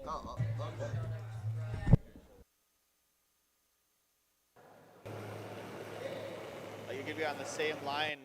Oh, okay. You could be on the same line.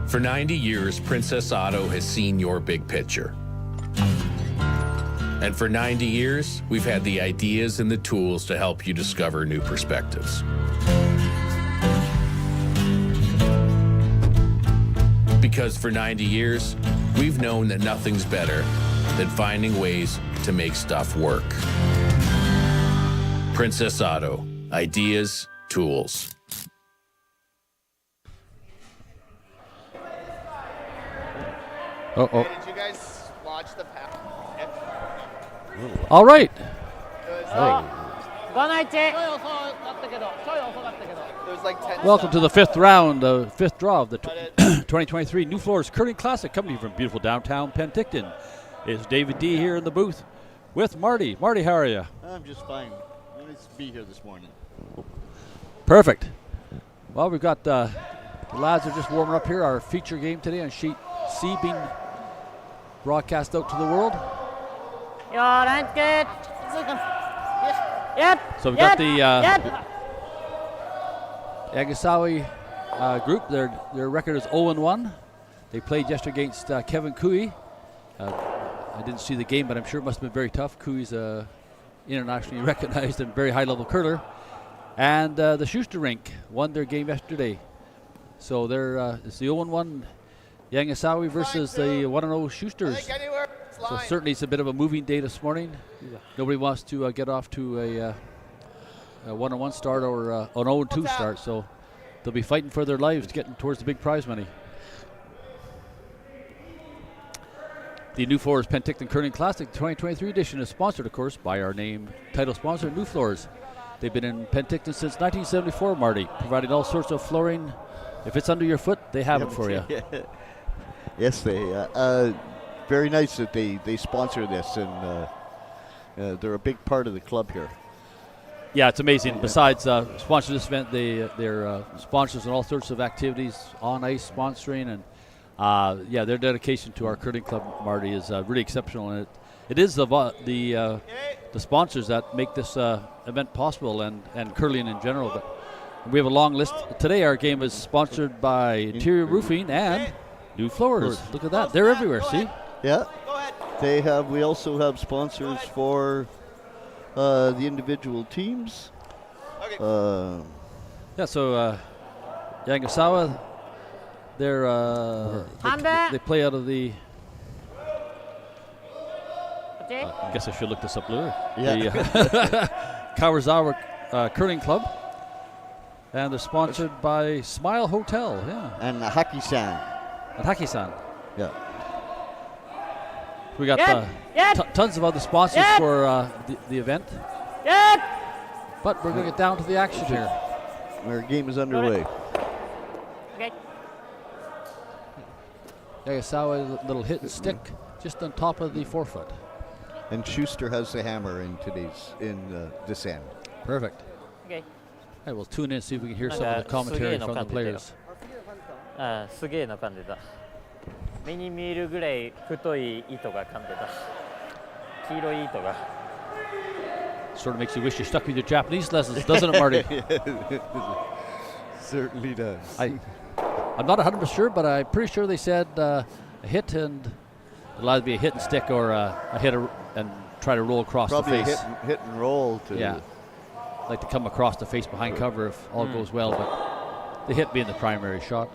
For 90 years, Princess Auto has seen your big picture. And for 90 years, we've had the ideas and the tools to help you discover new perspectives. Because for 90 years, we've known that nothing's better than finding ways to make stuff work. Princess Auto, ideas, tools. Uh-oh. Hey, did you guys watch the pass? All right. It was like 10 Welcome to the fifth round, fifth draw of the 2023 Nufloors Curling Classic, coming from beautiful downtown Penticton. It's David D here in the booth with Marty. Marty, how are you? I'm just fine. Nice to be here this morning. Perfect. Well, we've got the lads are just warming up here. Our feature game today on sheet C being broadcast out to the world. Yeah, that's good. Yep. So we've got the Yanagisawa group. Their record is 0-1. They played yesterday against Kevin Kui. I didn't see the game, but I'm sure it must have been very tough. Kui's internationally recognized and very high-level curler. And the Shuster rink won their game yesterday. So it's the 0-1 Yanagisawa versus the 1-0 I Schusters. think anywhere. It's So line. certainly it's a bit of a moving day this morning. Nobody wants to get off to a 1-1 start or an 0-2 start. So they'll be fighting for their lives, getting towards the big prize money. The Nufloors Penticton Curling Classic 2023 edition is sponsored, of course, by our name title sponsor, Nufloors. They've been in Penticton since 1974, Marty, providing all sorts of flooring. If it's under your foot, they have it for you. Yes, they. Very nice that they sponsor this, and they're a big part of the club here. Yeah, it's amazing. Besides sponsor this event, they're sponsors in all sorts of activities, on ice sponsoring, and their dedication to our curling club, Marty, is really exceptional. And it is the sponsors that make this event possible, and curling in general. But we have a long list. Today our game is sponsored by Interior Roofing and Nufloors. Look at that. They're everywhere, see? Yeah. Go ahead. They have. We also have sponsors for the individual teams. Okay. So Yanagisawa, they play out of the. I guess I should look this up, Lou. Yeah. The Karuizawa Curling Club, and they're sponsored by Smile Hotel. Yeah. And Haki-san. And Haki-san. Yeah. We got tons of other sponsors for the event. But we're going to get down to the action here. Our game is underway. Okay. Yanagisawa, little hit and stick just on top of the forefoot. And Schuster has the hammer in this end. Perfect. Okay. Hey, we'll tune in and see if we can hear some of the commentary from the players. すげえの噛んでた。目に見えるぐらい太い糸が噛んでた。黄色い糸が。 Sort of makes you wish you stuck with your Japanese lessons, doesn't it, Marty? Certainly does. I'm not 100% sure, but I'm pretty sure they said a hit, and it'll either be a hit and stick or a hit and try to roll across Probably the face. a hit and roll. Like to come across the face behind cover if all goes well, but the hit being the primary shot.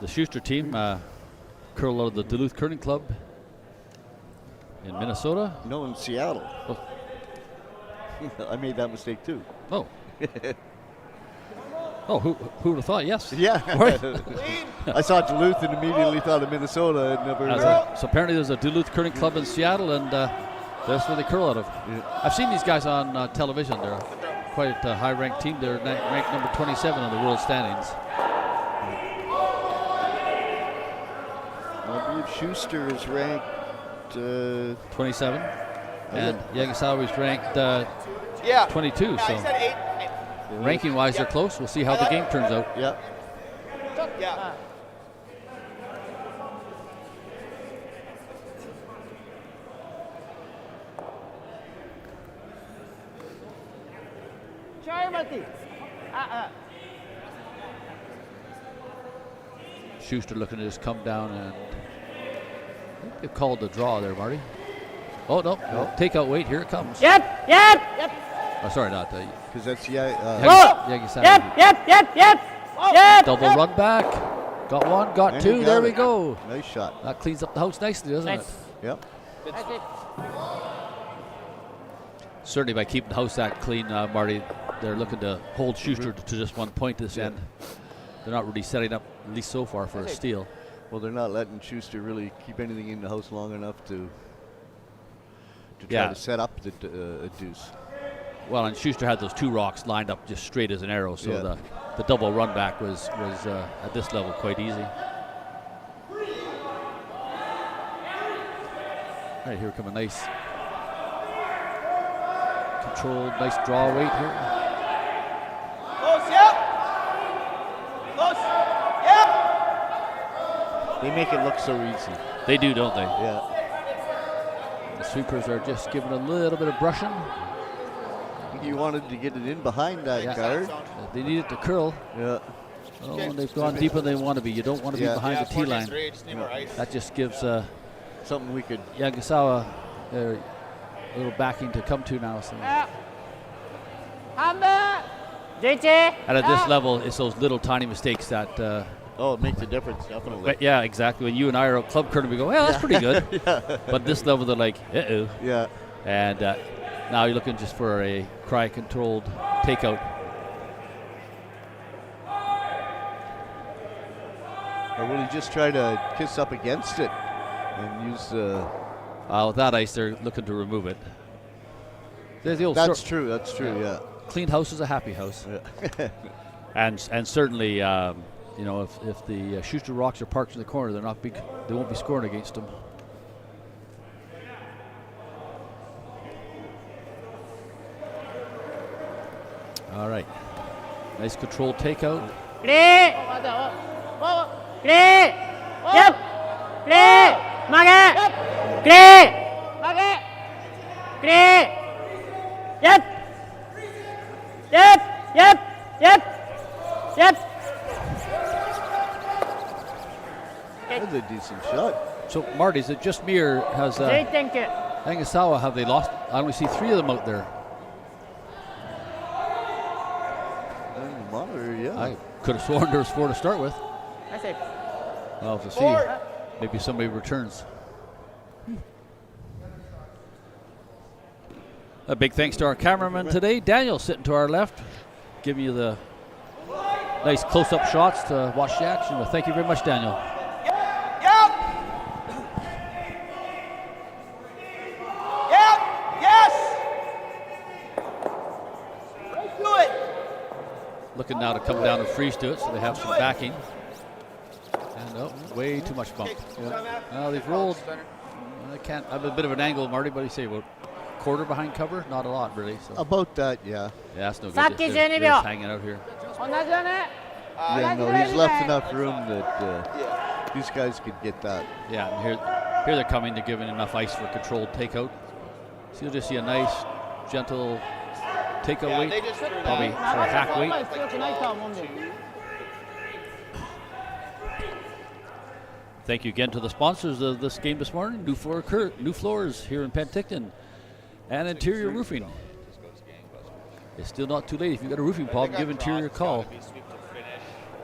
The Schuster team curl out of the Duluth Curling Club in Minnesota. No, in Seattle. Oh. I made that mistake too. Oh. Who would have thought? Yes. Yeah. Right. I saw Duluth and immediately thought of Minnesota. So apparently there's a Duluth Curling Club in Seattle, and that's where they curl out of. Yeah. I've seen these guys on television. They're quite a high-ranked team. They're ranked number 27 on the world standings. I believe Schuster is ranked 27, and Yanagisawa is ranked 22. Yeah, So he said 8. ranking-wise, they're close. We'll see how the game turns out. Yeah. Yeah. Schuster looking to just come down, and I think they've called the draw there, Marty. Oh, no. Take out weight. Here it comes. Yep. Oh, sorry, not Because that's Yanagisawa. Yep. Double run back. Got one, got two. There we go. Nice shot. That cleans up the house nicely, doesn't Nice. it? Yep. Certainly by keeping the house that clean, Marty, they're looking to hold Schuster to just 1 point this end. They're not really setting up, at least so far, for a steal. Well, they're not letting Schuster really keep anything in the house long enough to try to set up the deuce. Well, and Schuster had those two rocks lined up just straight as an arrow, so the double run back was at this level quite easy. All right, here come a nice controlled, nice draw weight here. Close, yep. Close, yep. They make it look so easy. They do, don't they? Yeah. The sweepers are just giving a little bit of brushing. he wanted to get it in behind that guard. They need it to curl. Yeah. Oh, and they've gone deeper than they want to be. You don't want to be behind the T line. That just gives something we could. Yanagisawa a little backing to come to now. So. And at this level, it's those little tiny mistakes that. It makes a difference, definitely. But yeah, exactly. When you and I are at club curling, we go, well, that's pretty good. But at this level, they're like, uh-oh. Yeah. And now you're looking just for a cry-controlled takeout. Or will he just try to kiss up against it and use the... With that ice, they're looking to remove it. That's true, yeah. Clean house is a happy house. Yeah. and certainly, if the Shuster rocks are parked in the corner, they won't be scoring against them. All right. Nice controlled takeout. Clear! Clear! Yep! Clear! Mage! Clear! Mage! Clear! Yep! Yep! Yep! Yep! Yep! That's a decent shot. So, Marty, is it just me or has Thank you. Yanagisawa, have they lost? I only see 3 of them out there. Monitor, yeah. I could have sworn there was 4 to start with. That's it. Well, we'll see. Maybe somebody returns. A big thanks to our cameraman today, Daniel, sitting to our left, giving you the nice close-up shots to watch the action. Well, thank you very much, Daniel. Yep! Yep! Yes! Do it! Looking now to come down and freeze to it, so they have some backing. And way too much bump. Well, they've rolled. I can't. I have a bit of an angle, Marty, but you say about quarter behind cover, not a lot really. So. About that, yeah. Yeah, that's no good. They're just hanging out here. He's left enough room that these guys could get that. Yeah, and here they're coming. They're giving enough ice for a controlled takeout. So you'll just see a nice, gentle takeout weight, probably for a hack weight. Thank you again to the sponsors of this game this morning, Nufloors here in Penticton, and Interior Roofing. It's still not too late. If you've got a roofing problem, give Interior a call.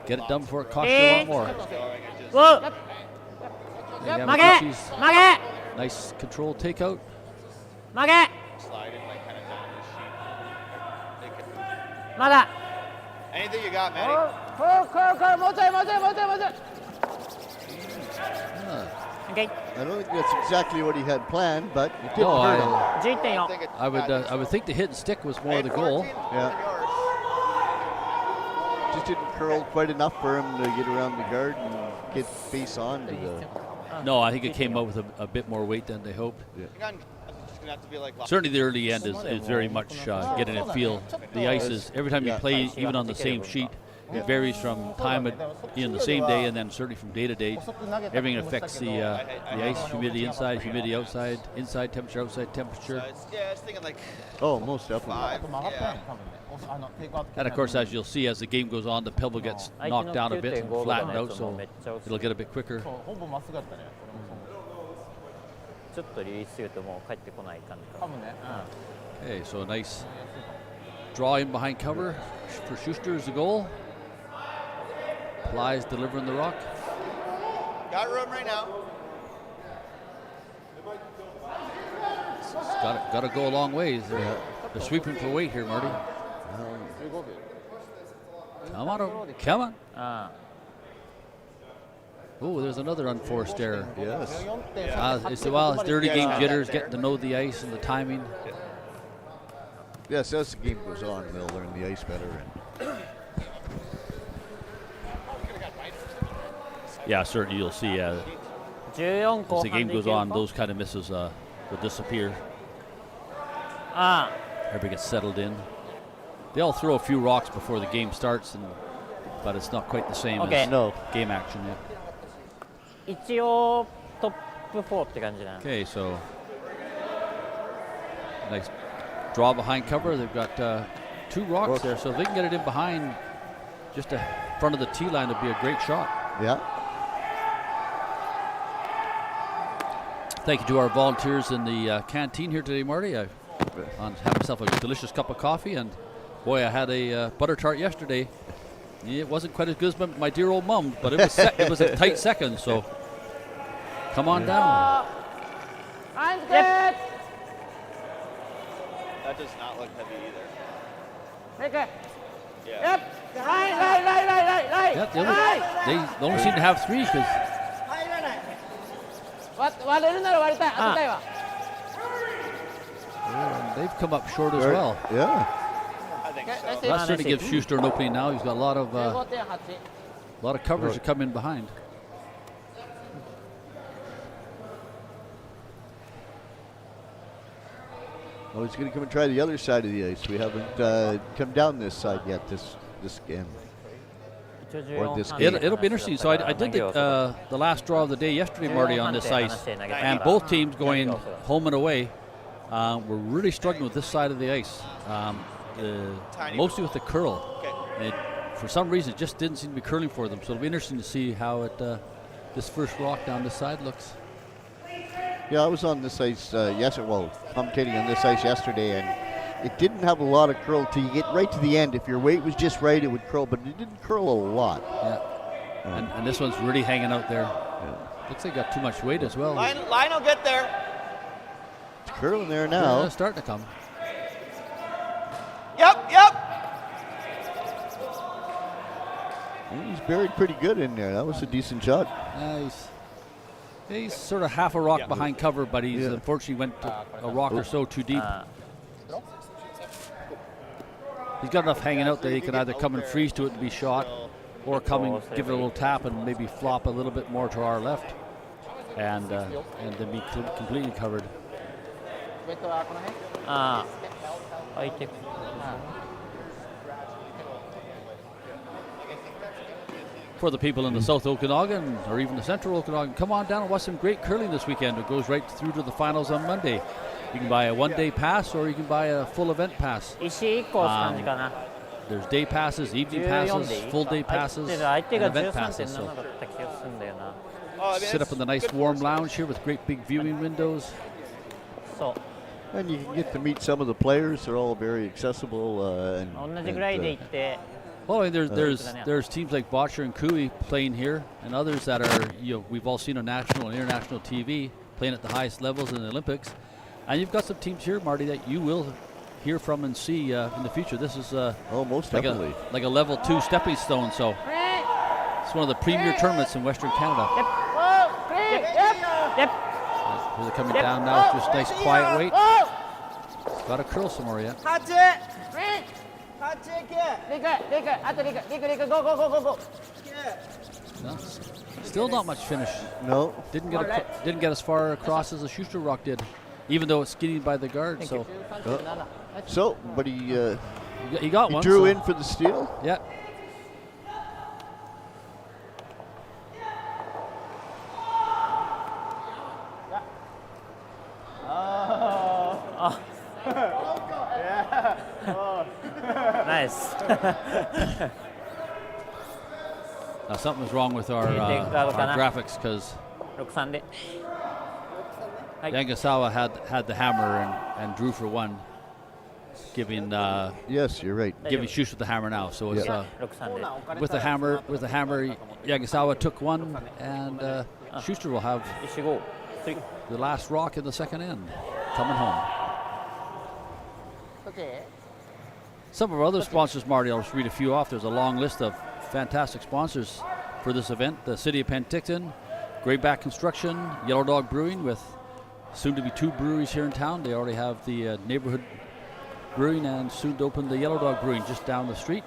Get it done before it costs you a lot more. Nice controlled takeout. Anything you got, Matty? Okay. I don't think that's exactly what he had planned, but it didn't No, hurt him. I would think the hit and stick was more the goal. Yeah. Just didn't curl quite enough for him to get around the guard and get face on to the. No, I think it came up with a bit more weight than they hoped. Yeah. Certainly the early end is very much getting a feel. The ice is, every time you play, even on the same sheet, it varies from time in the same day and then certainly from day to day. Everything affects the ice, humidity inside, humidity outside, inside temperature, outside temperature. Yeah, I was thinking like Most definitely. 5. Yeah. And of course, as you'll see, as the game goes on, the pebble gets knocked down a bit and flattened out, so it'll get a bit quicker. Okay, so a nice draw in behind cover for Shuster is the goal. Plies delivering the rock. Got room right now. Got to go a long ways. They're sweeping for weight here, Marty. Come on. Oh, there's another unforced error. Yes. It's dirty game jitters, getting to know the ice and the timing. Yes, as the game goes on, they'll learn the ice better. Yeah, certainly you'll see as the game goes on, those kind of misses will disappear. Everybody gets settled in. They all throw a few rocks before the game starts, but it's not quite the same as game action yet. Okay, so nice draw behind cover. They've got 2 rocks there, so if they can get it in behind just in front of the tee line, it'd be a great shot. Yeah. Thank you to our volunteers in the canteen here today, Marty. I had myself a delicious cup of coffee, and boy, I had a butter tart yesterday. It wasn't quite as good as my dear old mum, but it was a tight second, so come on down. That does not look heavy either. Yeah. Yep. Right. Yeah, they only seem to have 3 because 割れるなら割りたい。当てたいわ。they've come up short as well. Yeah. I think so. That certainly gives Shuster an opening now. He's got a lot of 15.8。coverage to come in behind. Oh, he's going to come and try the other side of the ice. We haven't come down this side yet this game. Or this game. It'll be interesting. So I did the last draw of the day yesterday, Marty, on this ice, and both teams going home and away were really struggling with this side of the ice, mostly with the curl. Okay. It, for some reason, it just didn't seem to be curling for them. So it'll be interesting to see how this first rock down this side looks. Yeah, I was on this ice commentating on this ice yesterday, and it didn't have a lot of curl till you get right to the end. If your weight was just right, it would curl, but it didn't curl a lot. Yeah. And this one's really hanging out there. Looks like it got too much weight as well. Line will get there. It's curling there now. It's starting to come. Yep. He's buried pretty good in there. That was a decent shot. He's sort of half a rock behind cover, but he's unfortunately went a rock or so too deep. He's got enough hanging out there. He can either come and freeze to it and be shot, or come and give it a little tap and maybe flop a little bit more to our left, and then be completely covered. For the people in the South Okanagan or even the Central Okanagan, come on down and watch some great curling this weekend. It goes right through to the finals on Monday. You can buy a one-day pass or you can buy a full event pass. There's day passes, evening passes, full-day passes, and event passes. So sit up in the nice warm lounge here with great big viewing windows. And you can get to meet some of the players. They're all very accessible. Well, I mean, there's teams like Botcher and Cooey playing here, and others that are we've all seen on national and international TV playing at the highest levels in the Olympics. And you've got some teams here, Marty, that you will hear from and see in the future. This is most like definitely like a level 2 stepping stone. So it's one of the premier tournaments in Western Canada. Yep. Here they're coming down now, just nice quiet weight. Got to curl some more yet. Touch it. Go. No, still not much finish. No. Didn't get as far across as the Schuster rock did, even though it's skinny by the guard. But he got one. Drew in for the steal. Yeah. Nice. Now something's wrong with our graphics because Yanagisawa had the hammer and drew for one, giving yes, you're right. Giving Shuster the hammer now. So it's with the hammer Yanagisawa took one, and Shuster will have the last rock in the second end coming home. Okay. Some of our other sponsors, Marty, I'll just read a few off. There's a long list of fantastic sponsors for this event. The City of Penticton, Greyback Construction, Yellow Dog Brewing, with soon to be 2 breweries here in town. They already have the neighborhood brewing and soon to open the Yellow Dog Brewing just down the street.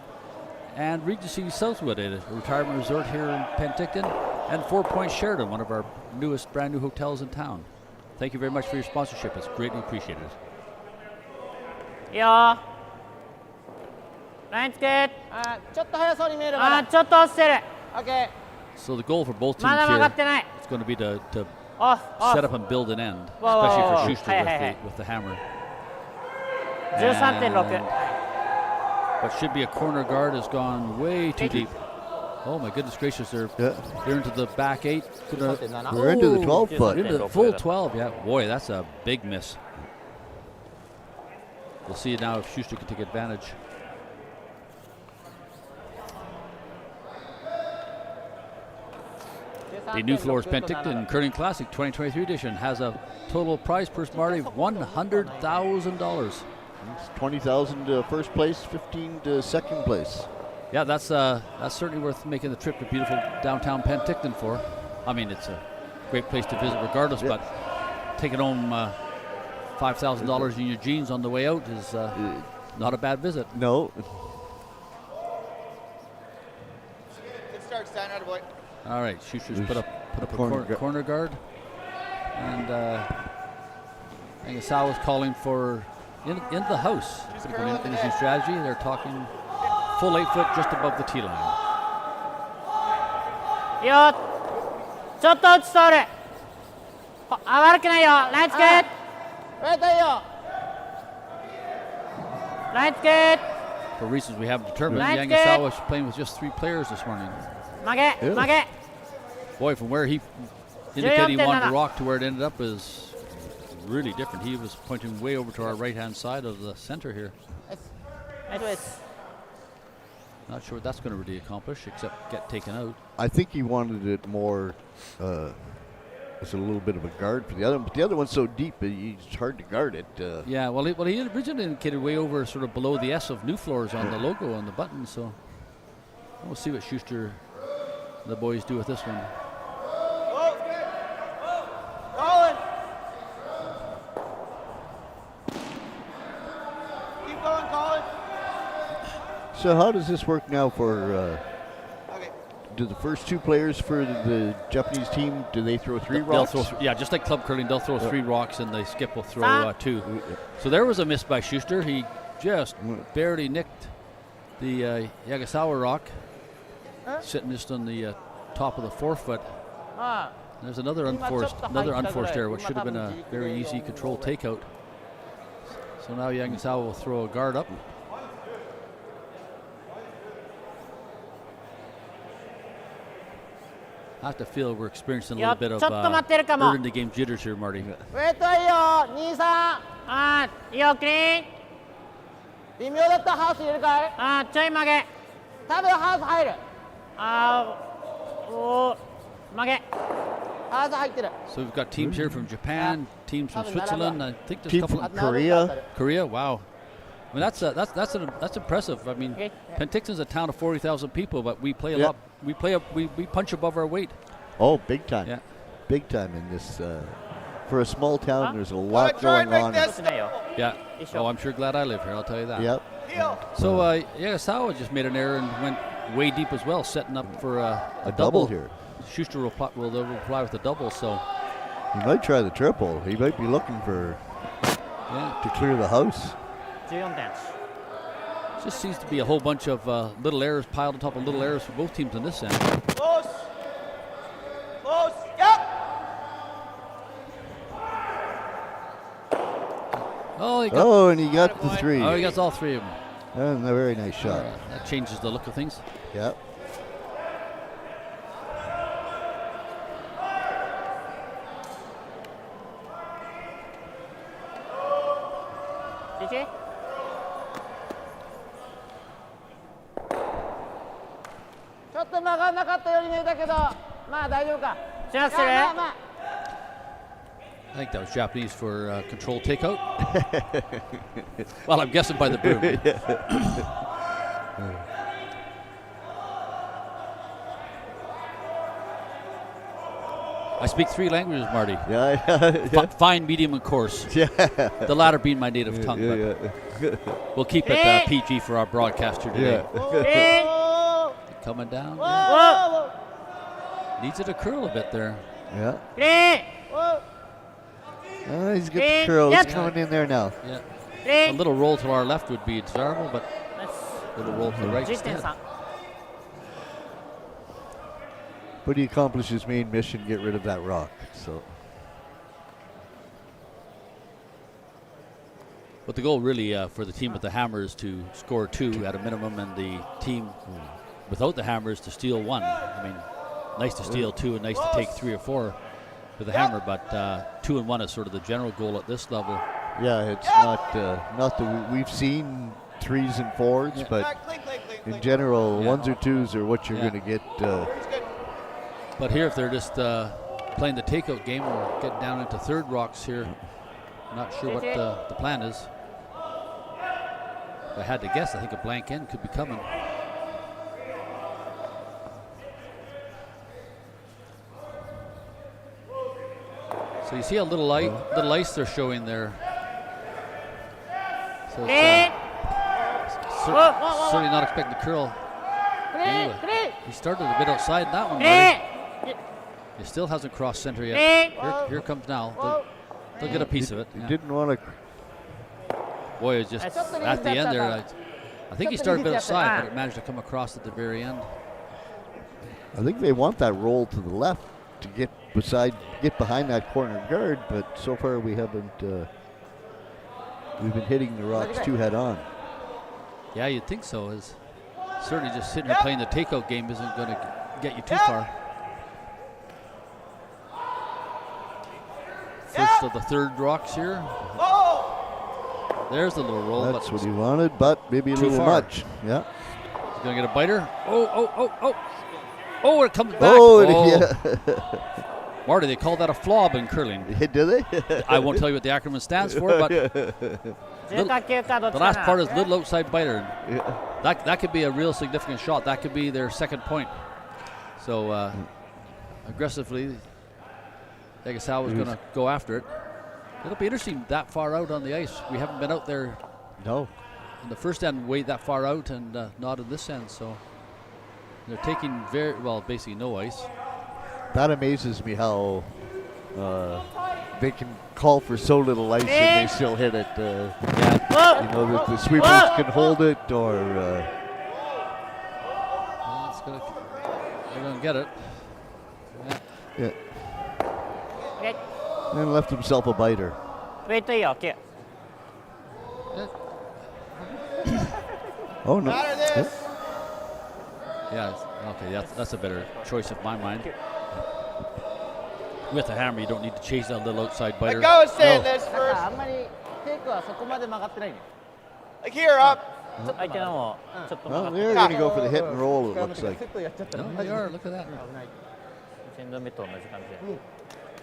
And Regency Southwood, a retirement resort here in Penticton. And 4 Point Sheridan, one of our newest brand new hotels in town. Thank you very much for your sponsorship. It's greatly appreciated. Yeah. Line skate. ちょっと速そうに見えるから。ちょっと落ちてる。Okay. So the goal for both teams here is going to be to set up and build an end, especially for Schuster with the hammer. 13.6 What should be a corner guard has gone way too deep. Oh my goodness gracious, they're into the back 8. We're into the 12 foot. Into the full 12, yeah. Boy, that's a big miss. We'll see now if Shuster can take advantage. The Nufloors Penticton Curling Classic 2023 edition has a total prize purse, Marty, of $100,000. It's 20,000 to first place, 15 to second place. Yeah, that's certainly worth making the trip to beautiful downtown Penticton for. I mean, it's a great place to visit regardless, but taking home $5,000 in your jeans on the way out is not a bad visit. No. Good start, Stein. Out of boy. All right, Schuster's put up a corner guard, and Nagasawa's calling for in the house. Finishing strategy. They're talking full 8 foot just above the tee line. いいよちょっと打ち取る悪くないよラインつけラインいいよラインつけ For reasons we haven't determined, Yanagisawa is playing with just 3 players this morning. 曲げ曲げ Boy, from where he indicated he wanted to rock to where it ended up is really different. He was pointing way over to our right-hand side of the center here. Not sure what that's going to really accomplish, except get taken out. I think he wanted it more as a little bit of a guard for the other one, but the other one's so deep, it's hard to guard it. Yeah, well, he originally indicated way over sort of below the S of Nufloors on the logo on the button, so we'll see what Shuster and the boys do with this one. Colin. Keep going, Colin. So how does this work now for, do the first 2 players for the Japanese team, do they throw 3 rocks? Yeah, just like club curling, they'll throw 3 rocks and the skip will throw 2. So there was a miss by Shuster. He just barely nicked the Yanagisawa rock, sitting just on the top of the 4 foot. There's another unforced error, which should have been a very easy control takeout. So now Yanagisawa will throw a guard up. I have to feel we're experiencing a little bit of early game jitters here, Marty. ウェイトいいよ23いいよクリーン微妙だったハウス入れるかいちょい曲げ多分ハウス入る曲げハウス入ってる So we've got teams here from Japan, teams from Switzerland. I think there's a Team couple from Korea. Korea, wow. I mean that's impressive. I mean, Penticton's a town of 40,000 people, but we play a lot. We punch above our weight. Oh, big time. Yeah. Big time in this. For a small town, there's a lot going on. Yeah. Oh, I'm sure glad I live here, I'll tell you that. Yep. So Yanagisawa just made an error and went way deep as well, setting up for a double here. Schuster will reply with a double, so. He might try the triple. He might be looking for to clear the house. 14点 Just seems to be a whole bunch of little errors piled on top of little errors for both teams on this end. Close. Close. Yep. Oh, and he got the 3. Oh, he got all 3 of them. And a very nice shot. That changes the look of things. Yep. DJ? ちょっと曲がんなかったように見えたけどまあ大丈夫かシャッスル I think that was Japanese for control takeout. Well, I'm guessing by the broom. I speak 3 languages, Marty. Yeah. Fine, medium, and coarse. Yeah. The latter being my native tongue. But we'll keep it PG for our broadcaster today. Coming down. Needs it to curl a bit there. Yeah. He's got the curl. He's coming in there now. Yeah. A little roll to our left would be desirable, but a little roll to the right instead. But he accomplished his main mission, get rid of that rock. So But the goal really for the team with the hammer is to score 2 at a minimum, and the team without the hammer is to steal 1. I mean, nice to steal 2 and nice to take 3 or 4 with the hammer, but 2 and 1 is sort of the general goal at this level. Yeah, it's not that we've seen 3s and 4s, but in general, 1s or 2s are what you're going to get. But here, if they're just playing the takeout game or getting down into third rocks here, I'm not sure what the plan is. If I had to guess, I think a blank end could be coming. So you see a little ice they're showing there. So it's, certainly not expecting to curl. Ooh, he started a bit outside that one, Marty. He still hasn't crossed center yet. Here comes now. They'll get a piece of it. He didn't want to. Boy, it's just at the end there. I think he started a bit outside, but it managed to come across at the very end. I think they want that roll to the left to get behind that corner guard, but so far we haven't. We've been hitting the rocks too head on. Yeah, you'd think so. As certainly just sitting here playing the takeout game isn't going to get you too far. First of the third rocks here. There's the little roll. That's what he wanted, but maybe a too little far. much. Yeah. He's going to get a biter. Oh, it comes back. Yeah. Marty, they call that a flob in curling. Do they? I won't tell you what the acronym stands for, but the last part is little outside biter. That could be a real significant shot. That could be their second point. So aggressively, Yanagisawa is going to go after it. It'll be interesting that far out on the ice. We haven't been out there. No. In the first end, way that far out, and not in this end. So they're taking basically no ice. That amazes me how they can call for so little ice and they still hit it. You know, the sweepers can hold it, or they're going to get it. yeah. And left himself a biter. Oh no. Yeah, okay, that's a better choice in my mind. With the hammer, you don't need to chase that little outside biter. Like I was saying this first. Like here, up. Well, they're going to go for the hit and roll, it looks like. No, they are. Look at that.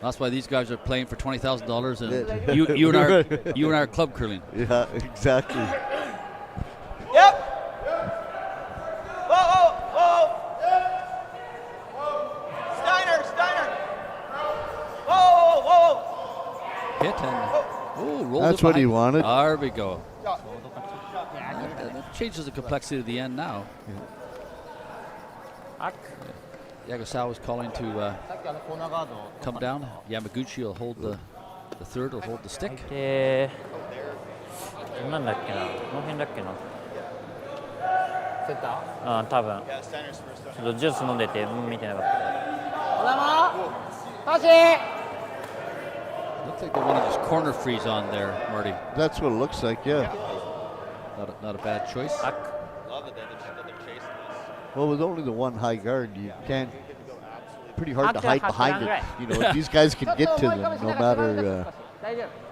That's why these guys are playing for $20,000, and you and our club curling. Yeah, exactly. Yep. Whoa. Steiner. Whoa. Hit and roll. That's what he wanted. There we go. That changes the complexity of the end now. Yanagisawa is calling to come down. Yamaguchi will hold the third, will hold the stick. なんだっけな、この辺だっけな。センター？多分。ちょっとジュース飲んでて見てなかった。Looks like they want to just corner freeze on there, Marty. That's what it looks like, yeah. Not a bad choice. Well, with only the one high guard, you can't. Pretty hard to hide behind it. You know, these guys can get to them no matter.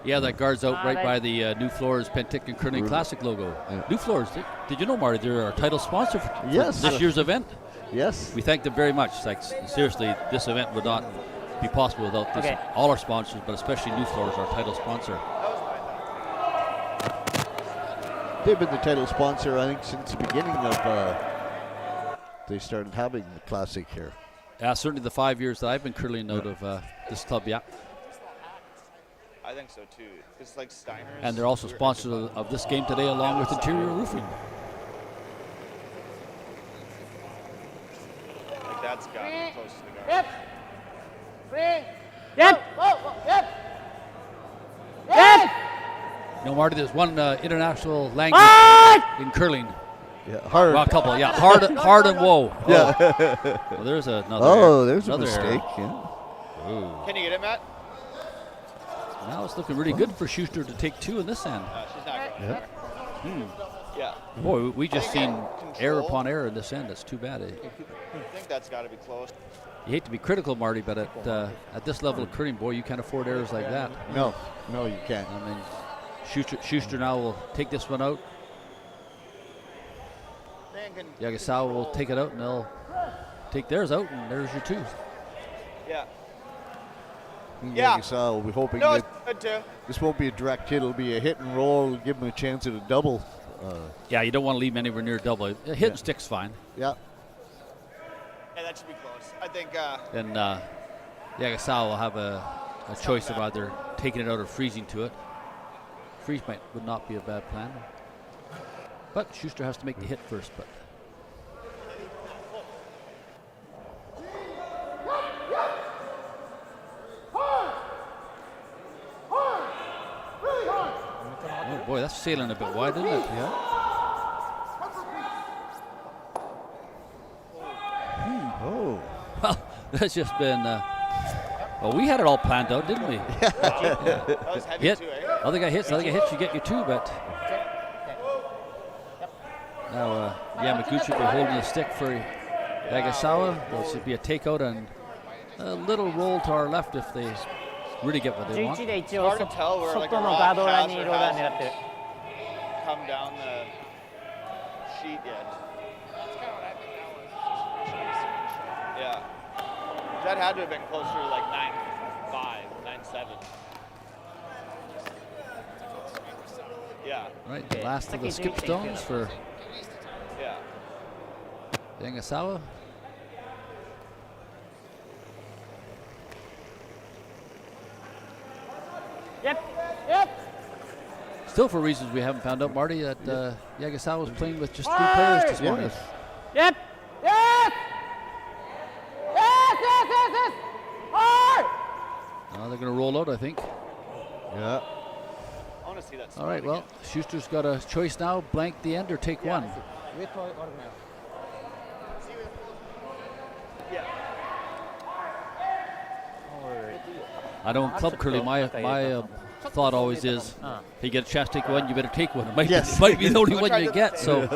Yeah, that guard's out right by the Nufloors Penticton Curling Classic logo. Yeah. Nufloors, did you know, Marty, they're our title sponsor for this year's event? Yes. We thank them very much. Like, seriously, this event would not be possible without this. Okay. All our sponsors, but especially Nufloors, our title sponsor. They've been the title sponsor, I think, since the beginning of. They started having the classic here. Yeah, certainly the 5 years that I've been curling out of this club, yeah. I think so too. It's like Steiner's. And they're also sponsors of this game today, along with Interior Roofing. Like that's got me close to the guard. No, Marty, there's one international language in curling. Yeah, hard. Well, a couple, yeah. Hard and whoa. Yeah. Well, there's another. Oh, there's a another mistake. Error. Yeah. Ooh. Can you get it, Matt? Now it's looking really good for Schuster to take 2 in this end. She's not going there. Yeah. Boy, we just seen Control. error upon error in this end. That's too bad. I think that's got to be close. You hate to be critical, Marty, but at this level of curling, boy, you can't afford errors like that. No, you can't. I mean, Schuster now will take this one out. Yagasawa will take it out, and they'll take theirs out, and there's your 2. Yeah. Yeah. We'll be hoping No, that it's good too. this won't be a direct hit. It'll be a hit and roll. Give them a chance at a double. Yeah, you don't want to leave him anywhere near double. A hit and stick's fine. Yeah. Yeah, that should be close. I think. Then Yagasawa will have a choice of either taking it out or freezing to it. Freeze would not be a bad plan. But Schuster has to make the hit first. But oh boy, that's sailing a bit wide, isn't it? Yeah. Oh. Well, that's just been. Well, we had it all planned out, didn't we? That was heavy Hit. too, eh? Other guy hits. Other guy hits. You get your 2, but now Yamaguchi will be holding the stick for Yagasawa. This would be a takeout and a little roll to our left if they really get what they want. 11で一応 Hard to tell where, like, 外のガード裏にローラー狙ってる。 Come down the sheet yet. Yeah. That had to have been closer to like 9.5, 9.7. Yeah. Right, the last of the skip stones for Yeah. Yagasawa. Yep. Still, for reasons we haven't found out, Marty, that Yagasawa was playing with just 3 players this morning. Yep. Yes. Hard. Now they're going to roll out, I think. Yeah. I want to see that. All right, spot well, again. Schuster's got a choice now, blank the end or take 1. Yeah. I know in club curling, my thought always is, if you get a chance to take 1, you better take 1. It might, might be the only one you get, so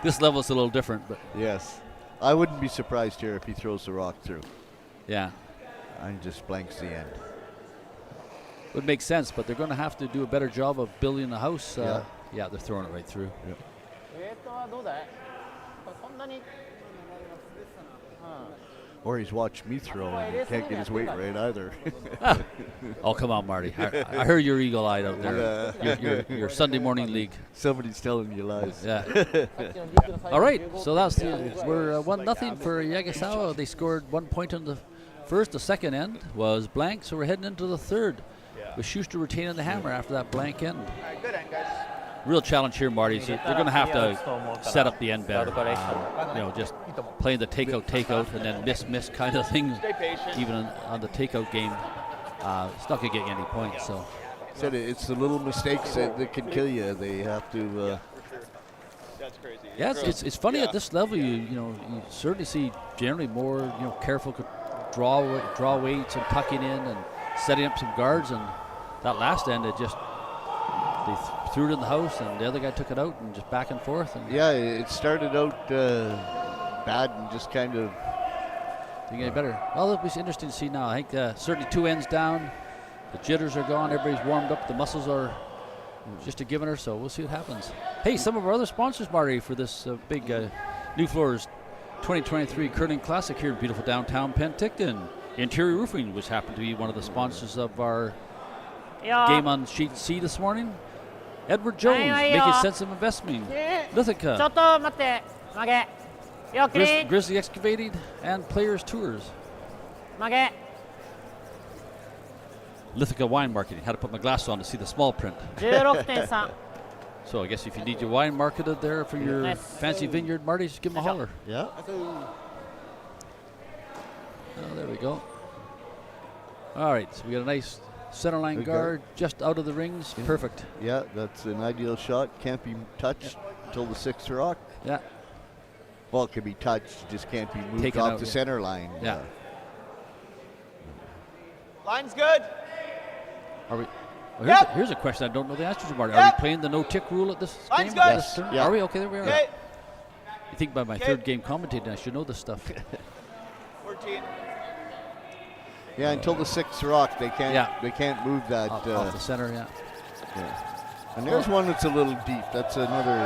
this level's a little different. But Yes. I wouldn't be surprised here if he throws the rock through yeah, and just blanks the end. would make sense, but they're going to have to do a better job of building the house. Yeah. Yeah, they're throwing it right through. ウェイトはどうだい？そんなに。 Or he's watched me throw and he can't get his weight right either. Oh, come on, Marty. I heard you're eagle-eyed out there. Your Sunday morning league. Somebody's telling you lies. Yeah. All right, so we're 1-0 for Yagasawa. They scored 1 point on the first. The second end was blank, so we're heading into the third with Schuster retaining the hammer after that blank end. All right, good end, guys. Real challenge here, Marty. They're going to have to set up the end better. Just playing the takeout, and then miss kind of thing. Stay patient. Even on the takeout game, it's not going to get you any points. So Said it's the little mistakes that can kill you. They have to. For sure. That's crazy. yeah, it's funny Yeah. at this level. You certainly see generally more careful draw weights and tucking in and setting up some guards. And that last end, they threw it in the house, and the other guy took it out, and just back and forth. And Yeah, it started out bad and just kind of. didn't get any better. Well, it'll be interesting to see now. I think certainly 2 ends down. The jitters are gone. Everybody's warmed up. The muscles are just a givener, so we'll see what happens. Hey, some of our other sponsors, Marty, for this big Nufloors 2023 Curling Classic here in beautiful downtown Penticton. Interior Roofing, which happened to be one of the sponsors of our game on Sheet C this morning. Edward Jones, making sense of investment. ちょ Lithica, っと待って曲げよくり Grizzly Excavating, and Players Tours. 曲げ Lithica Wine Marketing. Had to put my glasses on to see the small print. 16.3 So I guess if you need your wine marketed there for your Nice. fancy vineyard, Marty, just give them a holler. Yeah. Oh, there we go. All right, so we got a nice center line Good guard just out of the rings. Perfect. Yeah, that's an ideal shot. Can't be touched until the 6th rock. Yeah. Well, it can be touched, just can't be moved Taken off out, the yeah. center line. Yeah. Line's good. Are we? Well, Yep. here's a question I don't know the answer to, Marty. Are Yep. we playing the no-tick rule at this Line's game? good. This turn? Yeah. Are we? Okay, there we are. Okay. You think by my Okay. third game commentating, I should know this stuff. 14. Yeah, until the 6th rock, they can't. Yeah. They can't move that. off the center, yeah. Yeah. And there's one that's a little deep. That's another.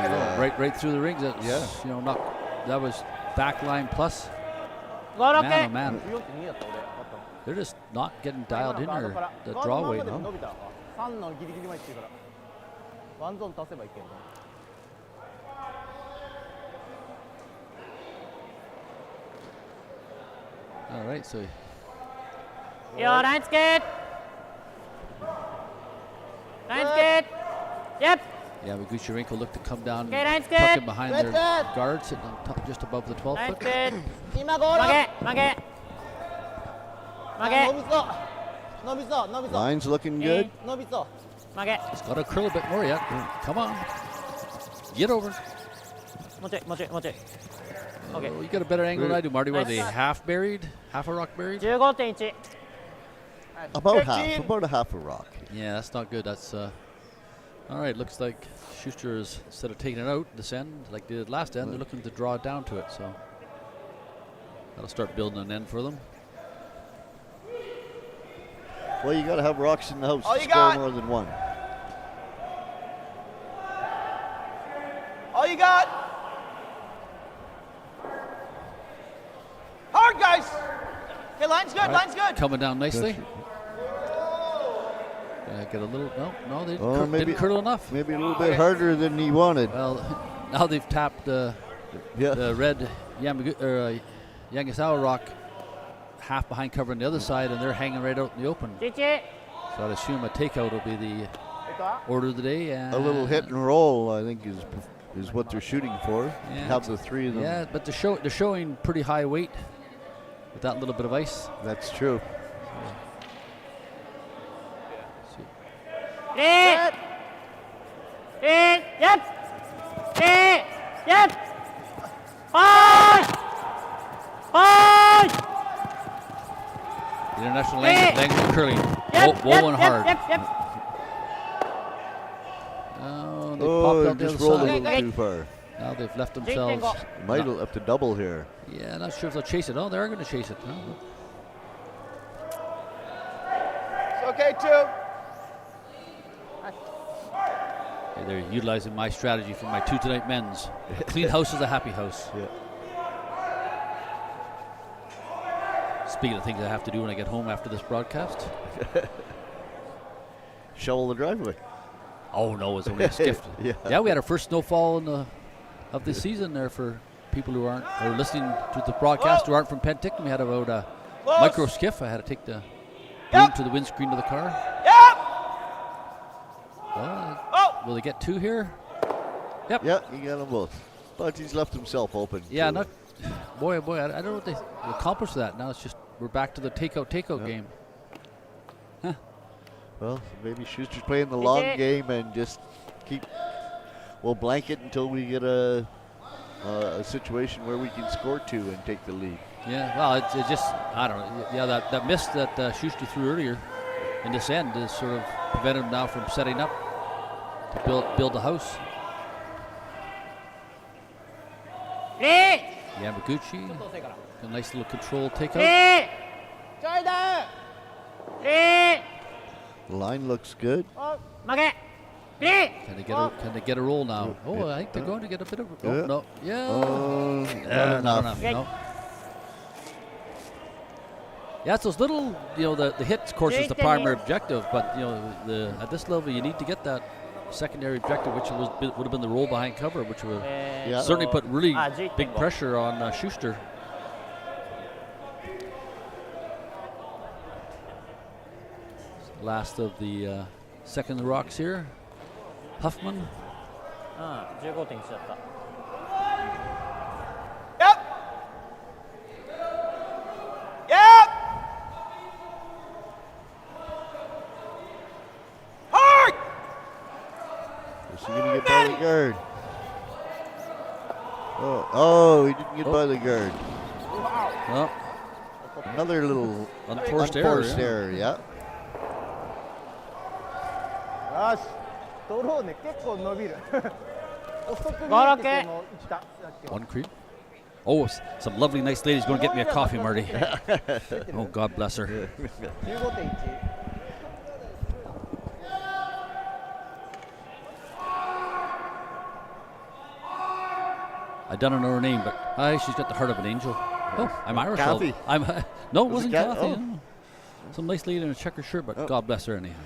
Right through the rings. That's, Yeah. you know, not that was back line plus. 5、6。 Man, oh man, 14.2だった俺。 they're just not getting dialed in or the draw weight. No? 伸びた。3のギリギリまで行ってるから。ワンゾーン足せばいける。 All right, so いいよ、ラインつけ。ラインつけ。Yep. yeah, Gucharenko looked to come down, Okay, that's tuck good. in behind That's their good. guard, sitting on top, just above the 12 ライン foot. つけ。今ゴール。曲げ、曲げ。曲げ。伸びそう。伸びそう、伸びそう。 Line's looking good. 伸びそう。曲げ。 It's got to curl a bit more yet. Come on, get over. もうちょい、もうちょい、もうちょい。Okay. Oh, you got a better angle than I do, Marty. Were Nice they shot. half buried, half a rock buried? 15.1。 About 15. about a half a rock. Yeah, that's not good. That's all right. Looks like Schuster is, instead of taking it out this end like they did last end, they're looking to draw it down to it. So that'll start building an end for them. Well, you got to have rocks in the house All to you score got. more than one. All you got. Hard, guys. Okay, line's good. All right, Line's good. Coming down nicely. Get a little. No, they Oh, didn't curl enough. Maybe a little bit harder than he wanted. Well, now they've tapped Yeah. the red Yanagisawa rock half behind cover on the other side, and they're hanging right out in the open. 11。 So I'd assume a takeout will be the order of the day. And A little hit and roll, I think, is what they're shooting for. Yeah. Have the three of them. Yeah, but they're showing pretty high weight with that little bit of ice. That's true. 3。Yep. 3。Yep. 5。International Hey! language of curling. Yep. Whoa and hard. Yep. Yep. Oh, they Oh, popped out the just other rolled a side. little too far. Now they've left themselves. Might have to double here. Yeah, not sure if they'll chase it. Oh, they are going to chase it. Oh. It's okay, too. Okay, they're utilizing my strategy for my Tuesday night men's. A clean house is a happy house. Yeah. Speaking of things I have to do when I get home after this broadcast. Shovel the driveway. Oh no, it's only a skiff. Yeah. We had our first snowfall of the season there for people who aren't or listening to the broadcast who aren't from Penticton. We had about a Close. micro skiff. I had to take the boom Yep. to the windscreen of the car. Yep. Well, will they get two here? Yep. Yeah, you got them both. But he's left himself open. Yeah, to- not. Boy, I don't know what they accomplished with that. Now it's just we're back to the takeout game. Well, maybe Schuster's playing the long it. game and just we'll blanket until we get a situation where we can score two and take the lead. Yeah, well, it just, I don't know. Yeah, that miss that Schuster threw earlier in this end is sort of prevented him now from setting up to build the house. 3。 Yamaguchi, a nice little control takeout. 3。ちょいだ。3。 The line looks good. 曲げ。3。 Can they get a roll now? Oh, I think they're going to get a bit of. Oh, Yeah. no, yeah. Not Not enough. enough. No. Yeah, it's those little, the hits, of course, is the primary objective, but at this level, you need to get that secondary objective, which would have been the roll behind cover, which would Yeah. certainly put really 11.5 big pressure on Schuster. Last of the second rocks here. Huffman. 15.1だった。 Yep. Yep. Hard. Is he going to get by the guard? Oh, he didn't get by the guard. Well, Another little unforced unforced error. error, yeah. よしドローね結構伸びる遅く見えてても来た One creep. Oh, some lovely, nice lady's going to get me a coffee, Marty. Oh, God bless her. 15.1 I don't know her name, but she's got the heart of an angel. Oh, I'm Irish. Kathy. I'm no, it wasn't Kat- Kathy. oh. No. Some nice lady in a checker shirt, but God bless her anyhow.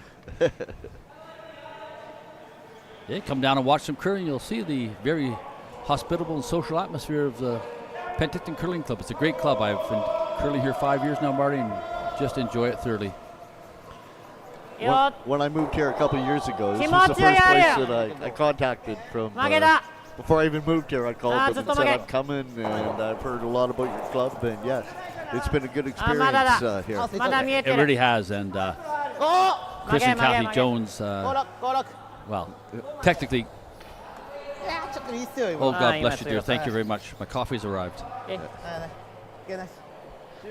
Yeah, come down and watch some curling. You'll see the very hospitable and social atmosphere of the Penticton Curling Club. It's a great club. I've been curling here 5 years now, Marty, and just enjoy it thoroughly. When I moved here a couple of years ago, this was the first place that I contacted from. Before I even moved here, I called them and said I'm coming, and I've heard a lot about your club, and yes, it's been a good experience here. It really has, and Chris and Kathy Jones, well, technically, oh, God bless you, dear. Thank you very much. My coffee's arrived.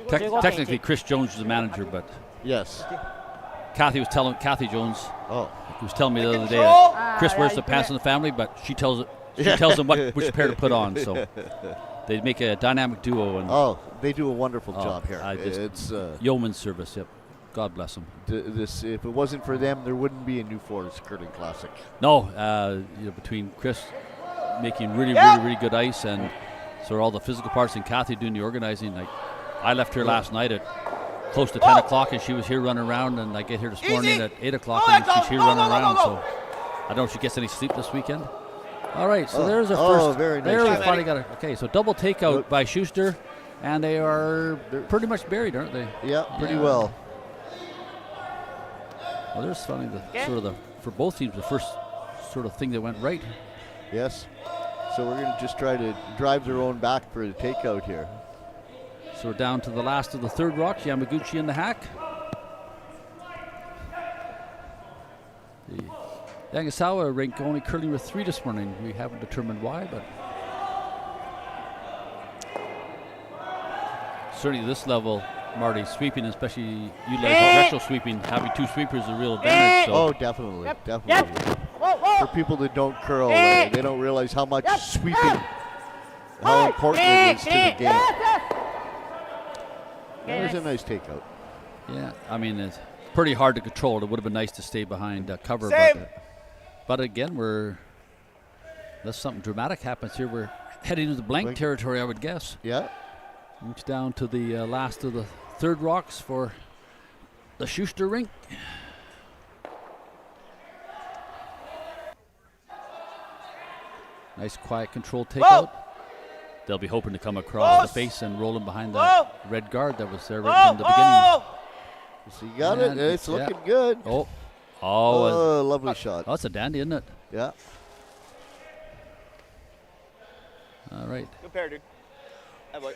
Technically, Chris Jones is the manager, but Yes. Kathy Jones Oh. was telling me the other day that Chris wears the pants in the family, but she tells them which pair to put on. So they make a dynamic duo. And they do a wonderful job here. It's yeoman's service. Yep. God bless them. If it wasn't for them, there wouldn't be a Nufloors Curling Classic. No, between Chris making really good ice and so all the physical parts and Kathy doing the organizing. Like I left here last night at close to 10 o'clock, and she was here running around, and I get here this morning at 8 o'clock, and she's here running around. So I don't know if she gets any sleep this weekend. All right, so there's our first. Very nice. There we finally got it. Okay, so double takeout by Shuster, and they're pretty much buried, aren't they? Yeah, pretty well. Well, there's finally for both teams the first sort of thing that went right. Yes. So we're going to just try to drive their own back for the takeout here. So we're down to the last of the third rocks, Yamaguchi and the hack. The Yanagisawa rink only curling with 3 this morning. We haven't determined why, but certainly this level, Marty, sweeping, especially you like retro sweeping, having 2 sweepers is a real advantage. So. Oh, definitely. For people that don't curl, they don't realize how much sweeping, how important it is to the game. There's a nice takeout. Yeah, I mean, it's pretty hard to control. It would have been nice to stay behind cover. But again, unless something dramatic happens here, we're heading into the blank territory, I would guess. Yeah. It's down to the last of the third rocks for the Schuster rink. Nice, quiet, controlled takeout. They'll be hoping to come across the face and roll him behind that red guard that was there right from the beginning. So you got it. It's looking good. Oh, lovely shot. Oh, it's a dandy, isn't it? Yeah. All right. Good pair, dude. Hey, boy.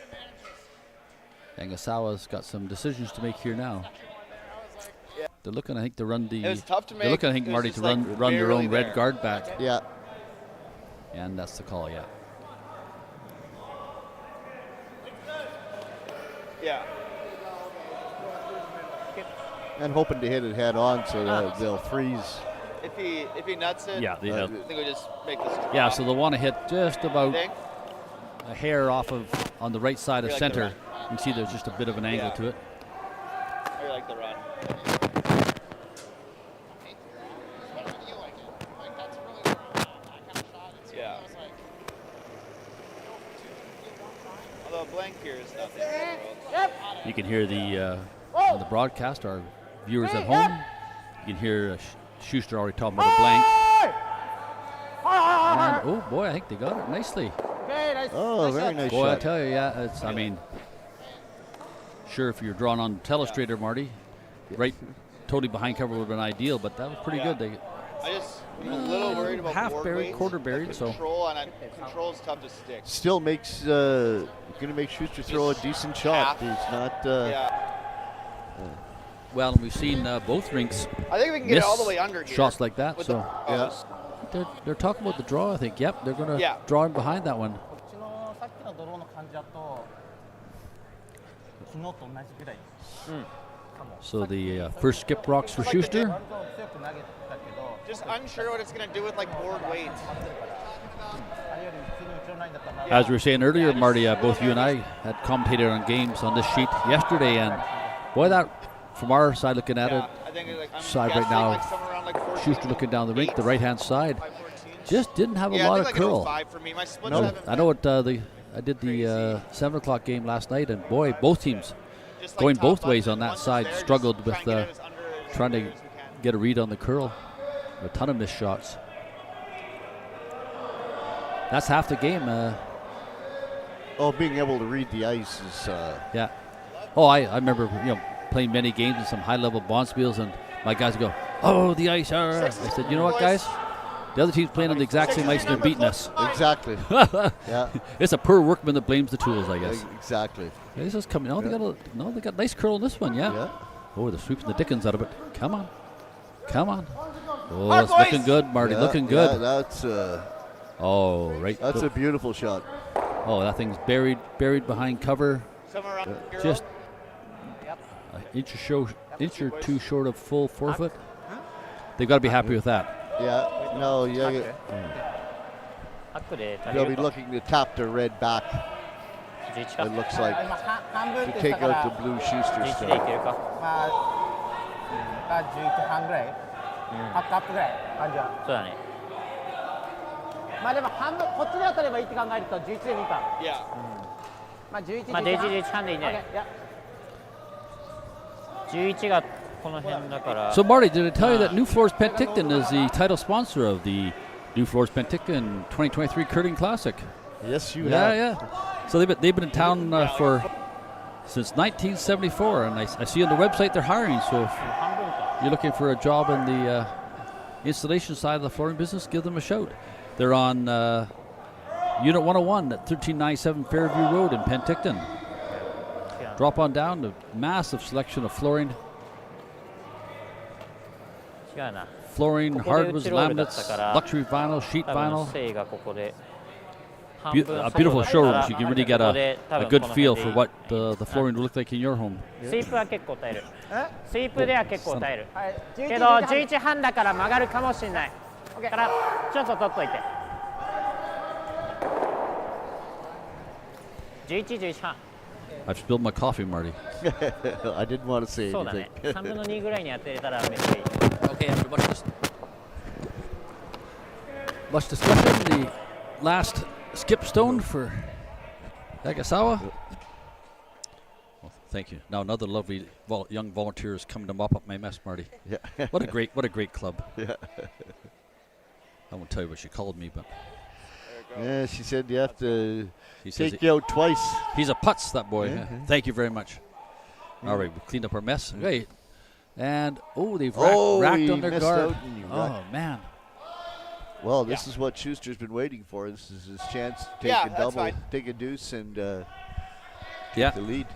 Yanagisawa's got some decisions to make here now. Yeah. They're looking, I think, to run the. It was tough to make. They're looking, I think, Marty, to run their own red guard back. Yeah. And that's the call, yeah. Yeah. And hoping to hit it head on so that they'll freeze. If he nuts it, yeah, I think we just make this. Yeah, so they'll want to hit just about a hair off of on the right side of center. You can see there's just a bit of an angle to it. I like the run. Yeah. Although blank here is not the end of the world. You can hear on the broadcast, our viewers at home, you can hear Schuster already talking about a blank. And, oh boy, I think they got it nicely. Oh, very nice boy, shot. I tell you, yeah, it's. I mean, sure, if you're drawn on telestrator, Marty, right, totally behind cover would have been ideal, but that was pretty good. I'm a little worried about half board buried, weight. quarter buried, so Control is tough to stick. Still makes going to make Schuster throw a decent shot. He's not. Well, we've seen both rinks. I think we can get it all the way under here. Shots like that. So they're talking about the draw. I think. Yep, they're going to draw in behind that one. So the first skip rocks for Schuster. Just unsure what it's going to do with like board weight. As we were saying earlier, Marty, both you and I had commentated on games on this sheet yesterday, and boy, that from our side looking at it, I think I'm side right guessing, now, like somewhere around, like 14, Schuster looking down the rink, the right-hand side, 5-14. just didn't have a Yeah, lot I of think like curl. 5 for me. My splits No, haven't I know what been I did the 7 o'clock game last night, and boy, both teams just, like, going top both ways button. on that Once it's side there, just struggled try with and get it as under as trying to as we can. get a read on the curl. A ton of missed shots. That's half the game. Being able to read the ice is. Yeah. Oh, I remember playing many games in some high-level bonspiels, and my guys would go, "Oh, the ice!" I said, "You know what, guys? The other team's playing on the exact same ice, and they're beating us." Exactly. Yeah. It's a poor workman that blames the tools, I guess. Exactly. Yeah, this is coming. Oh, they got nice curl in this one, yeah. Oh, they're sweeping the dickens out of it. Come on. Oh, it's looking good, Marty. Looking good. Yeah, that's. Right. That's a beautiful shot. Oh, that thing's buried behind cover. Somewhere around here. Just an inch or two short of full forfeit. They've got to be happy with that. Yeah. No. Yeah. They'll be looking to tap the red back. It looks like to take out the blue Schuster stuff. 11半ぐらい、8カップぐらい感じは。そうだね。まあでも半分こっちで当たればいいって考えると11で2か。Yeah. まあ11でまあ11半でいいね。11がこの辺だから。So Marty, did I tell you that Nufloors Penticton is the title sponsor of the Nufloors Penticton 2023 Curling Classic? Yes, you have. Yeah. So they've been in town since 1974, and I see on the website they're hiring. So if you're looking for a job in the installation side of the flooring business, give them a shout. They're on Unit 101 at 1397 Fairview Road in Penticton. Drop on down, a massive selection of flooring. 違うな。 Flooring, ここで hardwoods, 内ロールだった laminates, から luxury vinyl, sheet 多分 vinyl. セイがここで A beautiful showroom, so you can really get a good feel for what the flooring will look like in your home. スイープは結構耐える。スイープでは結構耐える。はい、けど11半だから曲がるかもしれない。だからちょっと取っといて。11、11半。I've spilled my coffee, Marty. I didn't want to say そうだね。 anything. 3分の2ぐらいに当てれたらめっちゃいい。 Okay, after much discussion, the last skip stone for Yanagisawa. Well, thank you. Now another lovely young volunteer is coming to mop up my mess, Marty. Yeah. What a great club. Yeah. I won't tell you what she called me, but Yeah, she said you have to he says take you out twice. he's a putz, that boy. Yeah. Thank you very much. All right, we cleaned up our mess. Okay. And they've Oh, racked he on their missed guard. out and he Oh racked. man. Well, this is what Schuster's been waiting for. This is his chance to take Yeah, a that's double, fine. take a deuce, and Yeah. the lead.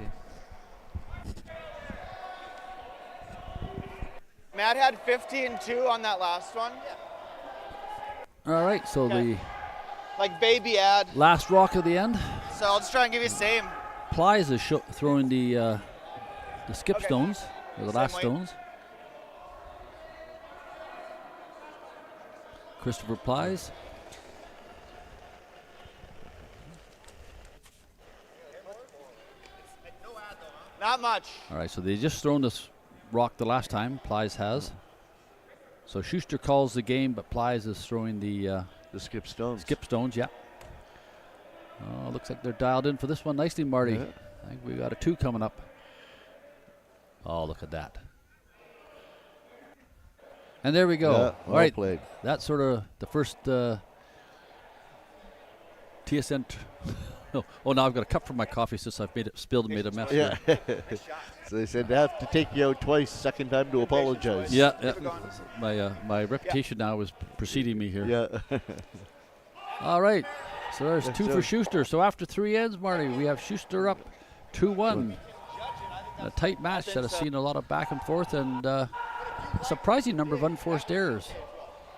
Matt had 15-2 on that last one. All right, so Okay. the Like baby ad. last rock of the end. So I'll just try and give you the same. Plies is throwing the skip Okay. stones, or the Same last weight. stones. Christopher Plies. Not much. All right, so they just thrown this rock the last time. Plies has. So Schuster calls the game, but Plies is throwing the The skip stones. skip stones. Yeah. Oh, looks like they're dialed in for this one nicely, Marty. Yeah. I think we got a 2 coming up. Oh, look at that. And there we go. Yeah, All well right. played. That's sort of the first TSN. Oh, now I've got a cup for my coffee since I've spilled and made a mess. Yeah. here. So they said they have to take you out twice. Second time to apologize. Yeah. My reputation now is preceding me here. Yeah. All right. So there's Yes, 2 sir. for Schuster. So after 3 ends, Marty, we have Schuster up 2-1. A tight match that has seen a lot of back and forth and a surprising number of unforced errors.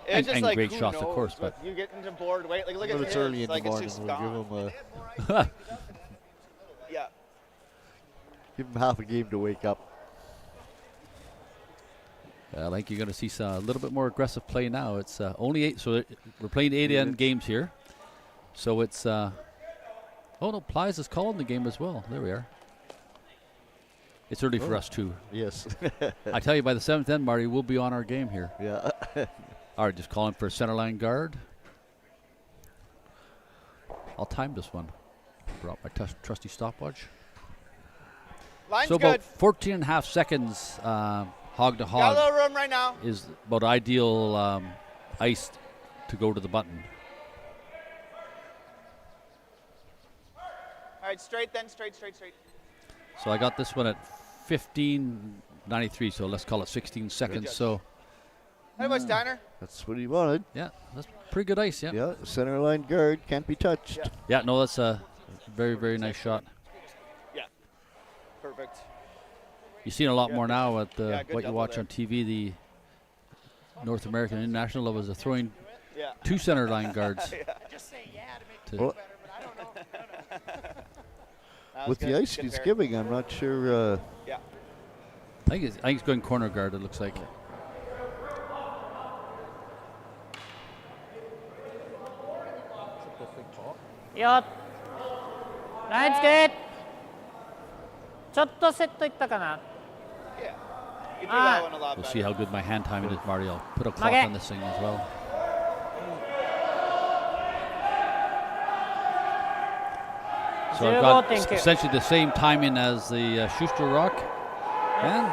It's just and like great who shots, of knows, course, but you get into board weight. Like look But at it's his, early in like the morning. it's just We'll gone. Yeah. give him half a game to wake up. I think you're going to see a little bit more aggressive play now. It's only 8, so we're playing 8 games here. So it's, oh no, Plies is calling the game as well. There we are. It's early for us too. Yes. I tell you, by the 7th end, Marty, we'll be on our game here. Yeah. All right, just calling for a center line guard. I'll time this one. Brought my trusty stopwatch. Line's So good. about 14 and a half seconds hog to Got a hog little room right now. is about ideal ice to go to the button. All right, straight then, straight. So I got this one at 15:93, so let's call it 16 seconds. So Hey, what's Steiner? That's what he wanted. yeah, that's pretty good ice. Yeah. Yeah, center line guard can't be touched. Yeah. Yeah, no, that's a very, very nice shot. Yeah. Perfect. You're seeing a lot more now at Yeah, good what you double watch there. on TV. The North American International levels are throwing Yeah. 2 center line guards. Just say yeah to make to- Well, better, but I don't know. That was with good. the ice Good he's pair. giving, I'm not sure. Yeah. I think it's going corner guard, it looks like. Yo. Line's good. ちょっとセットいったかな。 Yeah. You do Ah. that one a lot We'll better. see how good my hand timing is, Marty. I'll put a clock Okay. on this thing as well. So I've got 15.9. essentially the same timing as the Schuster rock. And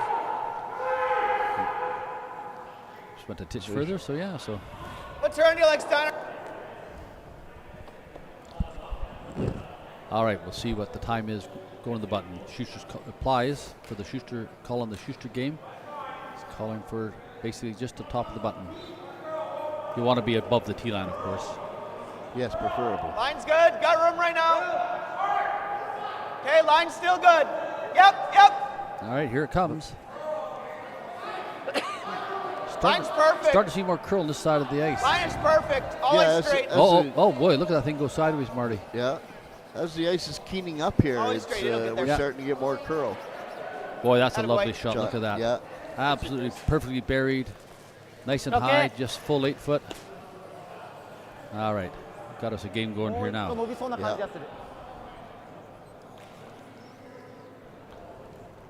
just went a titch further, so yeah. So What turn do you like, Steiner? all right, we'll see what the time is going to the button. Schuster's applies for the Schuster, calling the Schuster game. He's calling for basically just the top of the button. You want to be above the T line, of course. Yes, preferable. Line's good. Got room right now. Okay, line's still good. Yep. All right, here it comes. Line's perfect. Start to see more curl on this side of the ice. Line is perfect. Always Yeah, straight. Oh boy, look at that thing go sideways, Marty. Yeah. As the ice is keening up here, Always it's, straight, it'll get there. we're Yeah. starting to get more curl. Boy, that's a Attaboy. lovely shot. Look at that. Yeah. Absolutely perfectly buried. Nice and Okay. high, just full 8 foot. All right, got us a game going here もう now. 伸びそうな感じがする。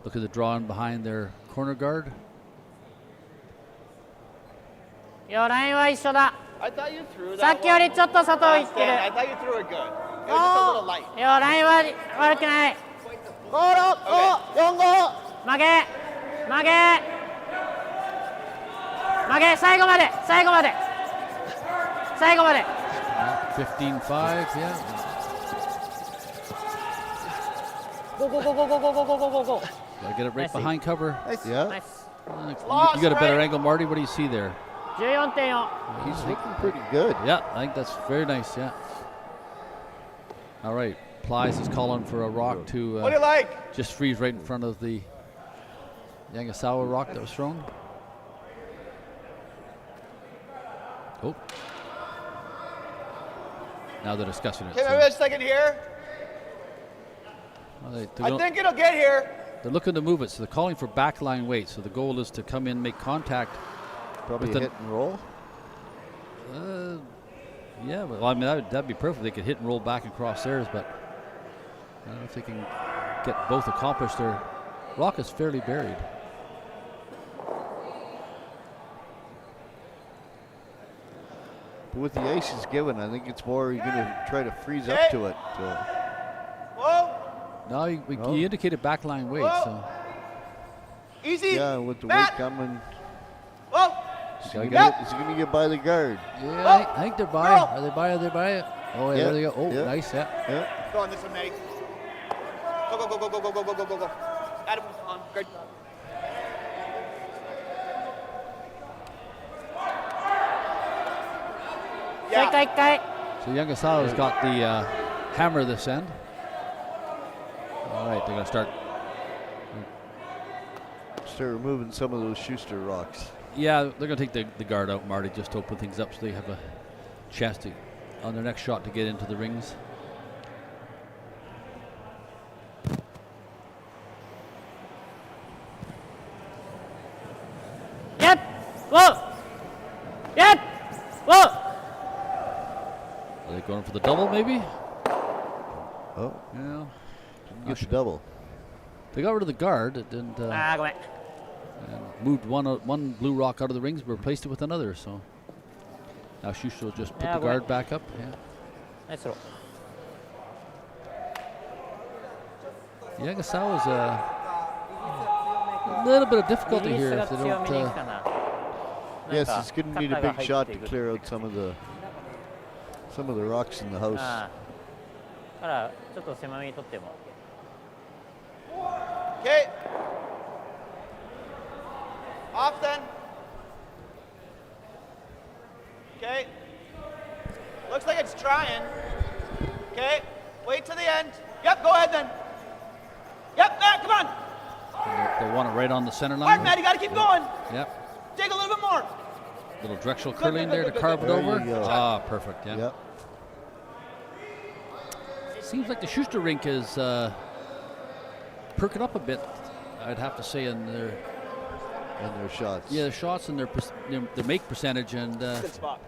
Look at the drawing behind their corner guard. よ、ラインは一緒だ。 I thought you threw that さっきよりちょっと外行 one. ってる。 I thought you threw it good. It was just a little light. よ、ラインは悪くない。5、6、5、4、5。曲げ。曲げ。曲げ、最後まで。最後まで。最後まで。 15-5, yeah. Go, go, go, go, go, go, go, go, go, go. Gotta get it right I see. behind cover. Yeah. Nice. You got a better angle, Marty. What do you see there? 14.4。 He's looking pretty good. Yeah, I think that's very nice, yeah. All right, Plies is calling for a rock to What do you like? just freeze right in front of the Yanagisawa rock that was thrown. Oh. Now they're discussing it. Okay, so- maybe a second here. well, they're I think it'll get here. they're looking to move it, so they're calling for backline weight. So the goal is to come in, make contact. Probably With the- hit and roll. Yeah, well, I mean, that'd be perfect. They could hit and roll back and cross theirs, but I don't know if they can get both accomplished. Their rock is fairly buried. But with the ice he's given, I think it's more you're going to try to freeze up Okay. to it. Whoa. No, you Oh. indicated backline weight, Whoa. so Easy. Yeah, with the Matt. weight coming, Whoa. is he Gotta going to get by the guard? yeah, I think they're by. Go. Are they by? Are they by? Oh, yeah, Yeah, there they go. Oh, yeah. nice, yeah. Yeah. Go on this one, Matty. Go, go, go, go, go, go, go, go, go, go, go. Adam, on. Good.もう一回一回。 So Yanagisawa's got the hammer this end. All right, they're going to start. Start removing some of those Schuster rocks. Yeah, they're going to take the guard out, Marty, just to open things up so they have a chance to, on their next shot, to get into the rings. Yep. going for the double, maybe? Oh, Yeah. didn't get the double. They got rid of the guard and ごめん moved one blue rock out of the rings, but replaced it with another. So now Shuster will just put Yeah, the guard back up. Yeah. ナイスロー Yanagisawa's a little bit of difficulty リリー here スが if they 強め don't. にいくかな Yes, he's going to need a 肩が big 入 shot ってい to く clear out some of the rocks in the house. ああだからちょっと狭めにとっても Okay. Off then. Okay. Looks like it's trying. Okay. Wait to the end. Yep, go ahead then. Yep, Matt, come on. They want it right on the center Hard, line. Matt, you got to keep going. Yep. Dig a little bit more. Little directional curling there to carve it There you over. go. Ah, perfect. Yeah. Yep. Seems like the Shuster rink is perking up a bit, I'd have to say, in their shots. their shots and their make percentage, and Good spot.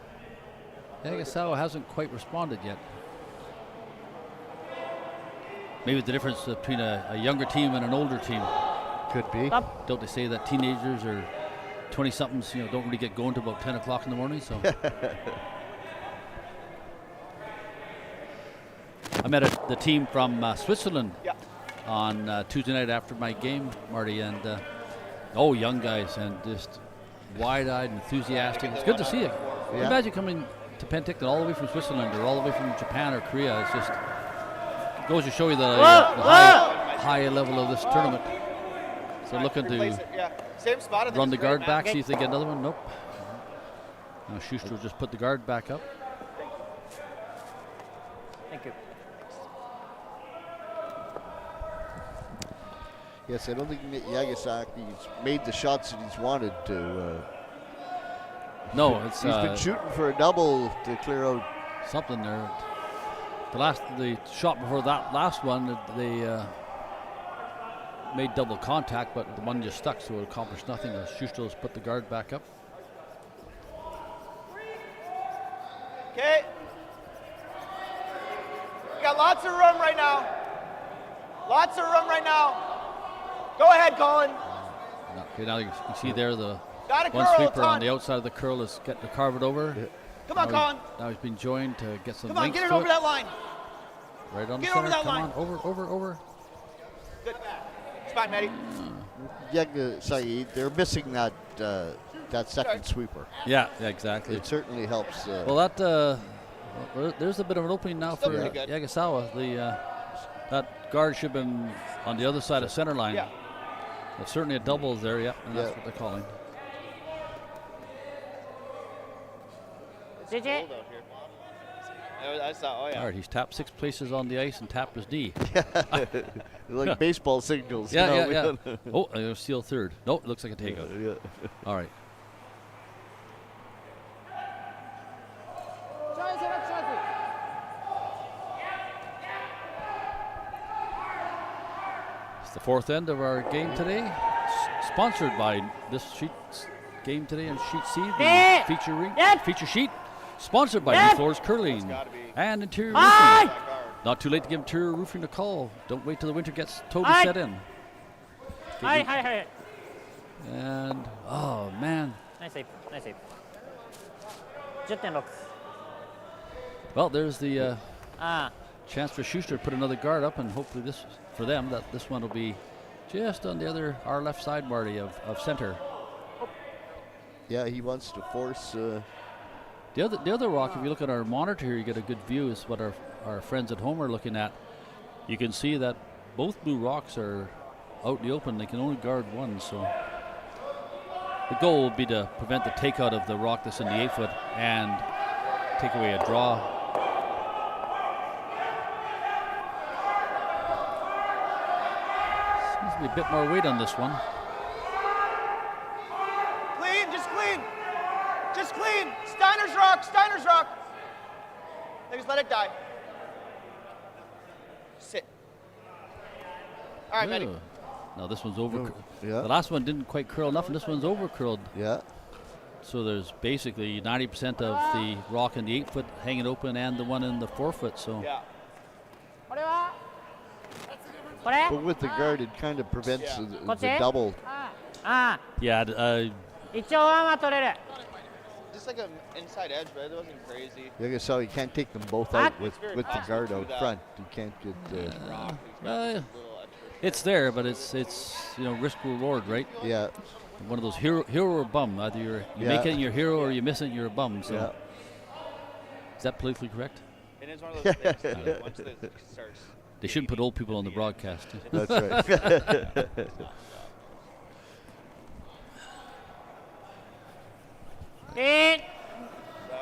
Yanagisawa hasn't quite responded yet. Maybe the difference between a younger team and an older team. Could be. Don't they say that teenagers or 20-somethings, don't really get going to about 10 o'clock in the morning? So I met the team from Switzerland on Tuesday night after my game, Marty, and young guys and just wide-eyed, enthusiastic. It's good to see it. Yeah. Imagine coming to Penticton all the way from Switzerland or all the way from Japan or Korea. It's just goes to show you the high level of this tournament. So looking to Same spot. I think run the it's great, guard Matt. back, see if they get another one. Nope. Now Shuster will just put the guard back up. Thank you. Yes, I don't think Yanagisawa's made the shots that he's wanted to. No, it's he's been shooting for a double to clear out. something there. The shot before that last one, they made double contact, but the one just stuck, so it accomplished nothing. Shuster has put the guard back up. Okay. We got lots of room right now. Lots of room right now. Go ahead, Colin. Okay, now you can see there the Got a one curl, sweeper on ton. the outside of the curl is getting to carve it over. Come on, Colin. Now he's been joined to get some Come on, length get it to over that line. Right on Get the over center. that Come line. on, over. Good. Spot, Matty. Yanagisawa, they're missing that second sweeper. Yeah, exactly. It certainly helps. Well, there's a bit of an opening now Still for pretty good. Yanagisawa. That guard should have been on the other side of center line. Yeah. There's certainly a double there, and that's what they're calling. JJ I saw. Oh yeah. All right, he's tapped 6 places on the ice and tapped his knee. Like baseball signals. Yeah. Oh, there's steal third. Nope, it looks like a takeout. Yeah. All right. It's the fourth end of our game today. Sponsored by this game today on Sheet C, the feature sheet. Sponsored by Nufloors Curling and Interior Roofing. Not too late to give Interior Roofing a call. Don't wait till the winter gets totally set in. Hi. And, oh, man. Nice save. 10.6 Well, there's the あ chance for Shuster to put another guard up, and hopefully this one will be just on our left side, Marty, of center. Yeah, he wants to force. The other rock, if you look at our monitor here, you get a good view, is what our friends at home are looking at. You can see that both blue rocks are out in the open. They can only guard one, so the goal will be to prevent the takeout of the rock that's in the 8-foot and take away a draw. Seems to be a bit more weight on this one. Just clean. Steiner's rock. Maybe just let it die. Sit. All right, Matty. Now this one's over. Yeah. The last one didn't quite curl enough, and this one's over curled. Yeah. So there's basically 90% of the rock in the 8-foot hanging open and the one in the 4-foot. So Yeah. But with the guard, it kind of prevents the double. yeah, Just like an inside edge, but it wasn't crazy. Yanagisawa, you can't take them both out with the guard out front. You can't get. it's there, but it's risk reward, right? Yeah. One of those hero or bum. Either you make it, you're a hero, or you miss it, you're a bum. So is that politically correct? It is one of those things that once it starts. They shouldn't put old people on the broadcast. That's right. That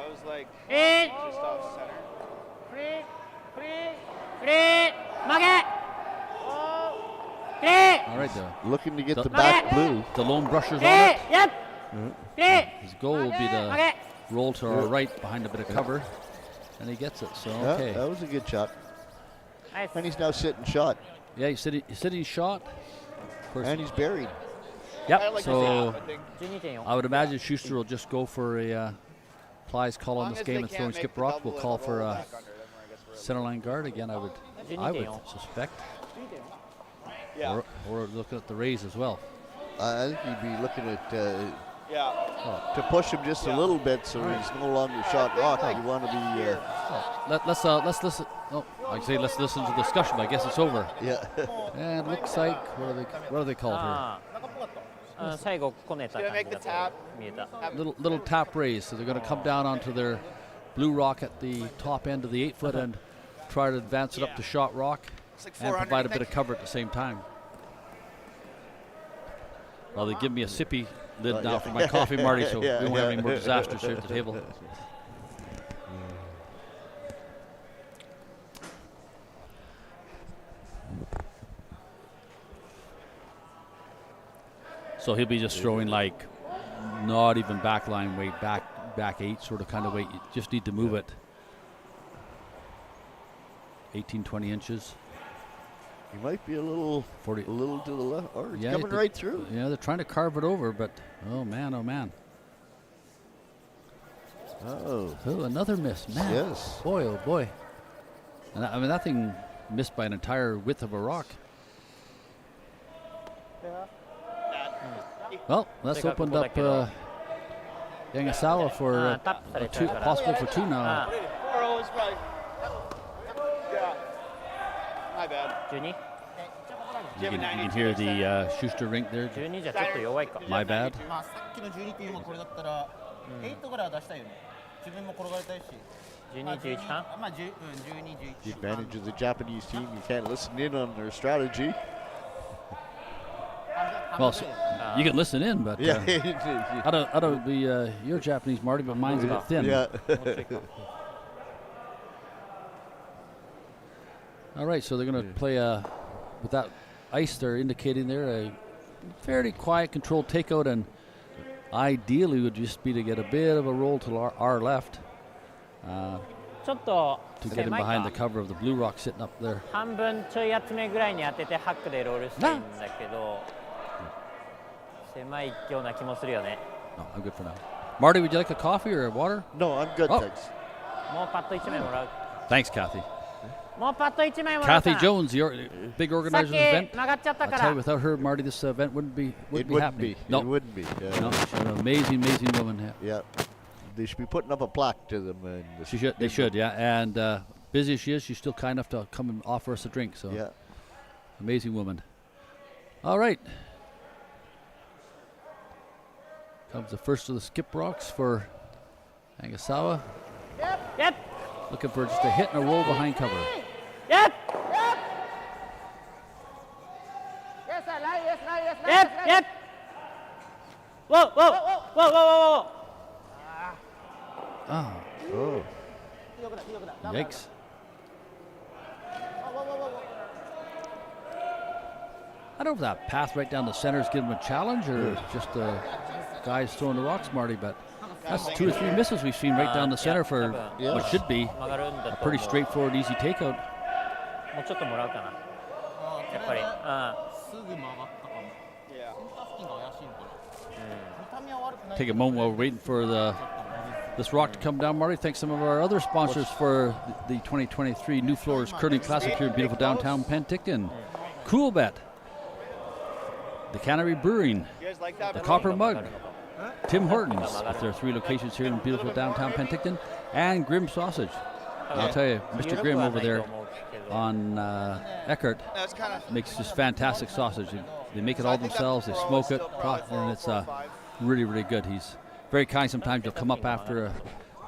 was like just off center. All right, looking to get the back blue. The lone brushers on it. His goal will be to roll to our right behind a bit of cover, and he gets it. So okay, that was a good shot. And he's now sitting shot. Yeah, he's sitting shot. And he's buried. Yep. Like So I would imagine Shuster will just go for a Ply's call on this game and throwing skip rock. We'll call for a center line guard again. I would suspect. Yeah. Or looking at the raise as well. I think he'd be looking at to push him just a little bit, so he's no longer shot rock. You want to be. Let's listen. Oh, I'd say let's listen to the discussion. But I guess it's over. Yeah. And it looks like what are they called here? Make the tap. Little tap raise. So they're going to come down onto their blue rock at the top end of the 8-foot and try to advance it up to shot rock and provide a bit of cover at the same time. Well, they give me a sippy lid now for my coffee, Marty, so we won't have any more disasters here at the table. So he'll be just throwing like not even backline weight, back 8 sort of kind of weight. You just need to move it 18, 20 inches. He might be a little 40. A little to the left. Or it's Yeah, coming right through. Yeah, they're trying to carve it over, but oh man, oh man. Oh, Another miss, man. Yes. Boy, oh boy. And I mean, that thing missed by an entire width of a rock. Well, that's opened up Yanagisawa for possible for 2 now. My bad. You can hear the Shuster rink there. My bad. The advantage of the Japanese team, you can't listen in on their strategy. Well, so you can listen in, but I don't be you're Japanese, Marty, but mine's a bit thin. Yeah. All right, so they're going to play with that ice they're indicating there, a fairly quiet, controlled takeout, and ideally would just be to get a bit of a roll to our left to get him behind the cover of the blue rock sitting up there. No, I'm good for now. Marty, would you like a coffee or a water? No, I'm good, thanks. Thanks, Kathy. Kathy Jones, your big organizer of the event. I'll tell you, without her, Marty, this event wouldn't be happening. No, it wouldn't be. No, she's an amazing woman. Yeah, they should be putting up a plaque to them. They should, yeah. And busy as she is, she's still kind enough to come and offer us a drink. So, yeah, amazing woman. All right. Comes the first of the skip rocks for Yanagisawa. Yep. Looking for just a hit and a roll behind cover. Yep. Yep. Whoa. Oh. Yikes. I don't know if that path right down the center is giving him a challenge or just guys throwing the rocks, Marty, but that's 2 or 3 misses we've seen right down the center for what should be a pretty straightforward, easy takeout. take a moment while we're waiting for this rock to come down, Marty. Thanks some of our other sponsors for the 2023 Nufloors Curling Classic here in beautiful downtown Penticton. Cool Bet, the Cannery Brewing, the Copper Mug, Tim Hortons with their 3 locations here in beautiful downtown Penticton, and Grimm Sausage. I'll tell you, Mr. Grimm over there on Eckert makes just fantastic sausage. They make it all themselves, they smoke it, and it's really, really good. He's very kind. Sometimes he'll come up after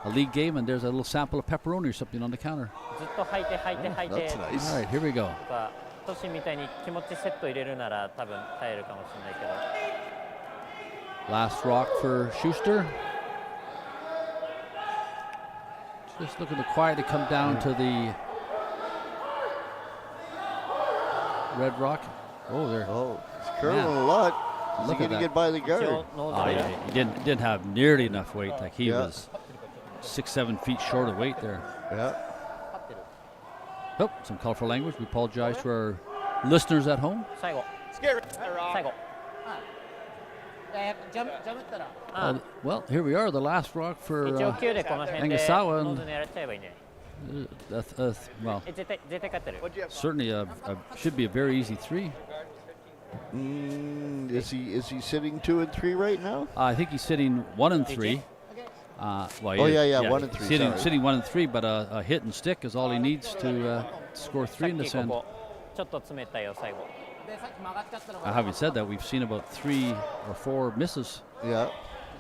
a league game and there's a little sample of pepperoni or something on the counter. That's nice. All right, here we go. Last rock for Shuster. Just looking to quietly come down to the red rock. Oh, there. Oh, he's curling a lot. Is he going to get by the guard? Oh, yeah. He didn't have nearly enough weight. Like he was 6-7 feet short of weight there. Yeah. Oh, some colorful language. We apologize to our listeners at home. Well, here we are, the last rock for Yanagisawa. Well, certainly should be a very easy 3. Is he sitting 2 and 3 right now? I think he's sitting 1 and 3. Well, 1 and 3. Sitting 1 and 3, but a hit and stick is all he needs to score 3 in this end. Having said that, we've seen about 3 or 4 misses. Yeah.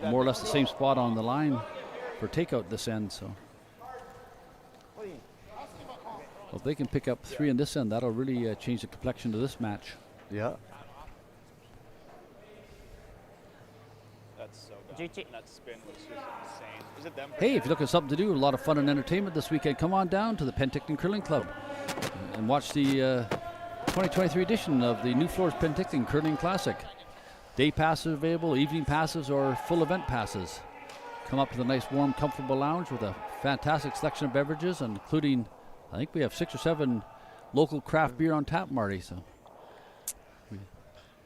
More or less the same spot on the line for takeout this end. So, well, if they can pick up 3 in this end, that'll really change the complexion of this match. Yeah. That's so good. That spin was just insane. Is it them? Hey, if you're looking for something to do, a lot of fun and entertainment this weekend, come on down to the Penticton Curling Club and watch the 2023 edition of the Nufloors Penticton Curling Classic. Day passes available, evening passes, or full event passes. Come up to the nice, warm, comfortable lounge with a fantastic selection of beverages, including, I think we have 6 or 7 local craft beer on tap, Marty. So.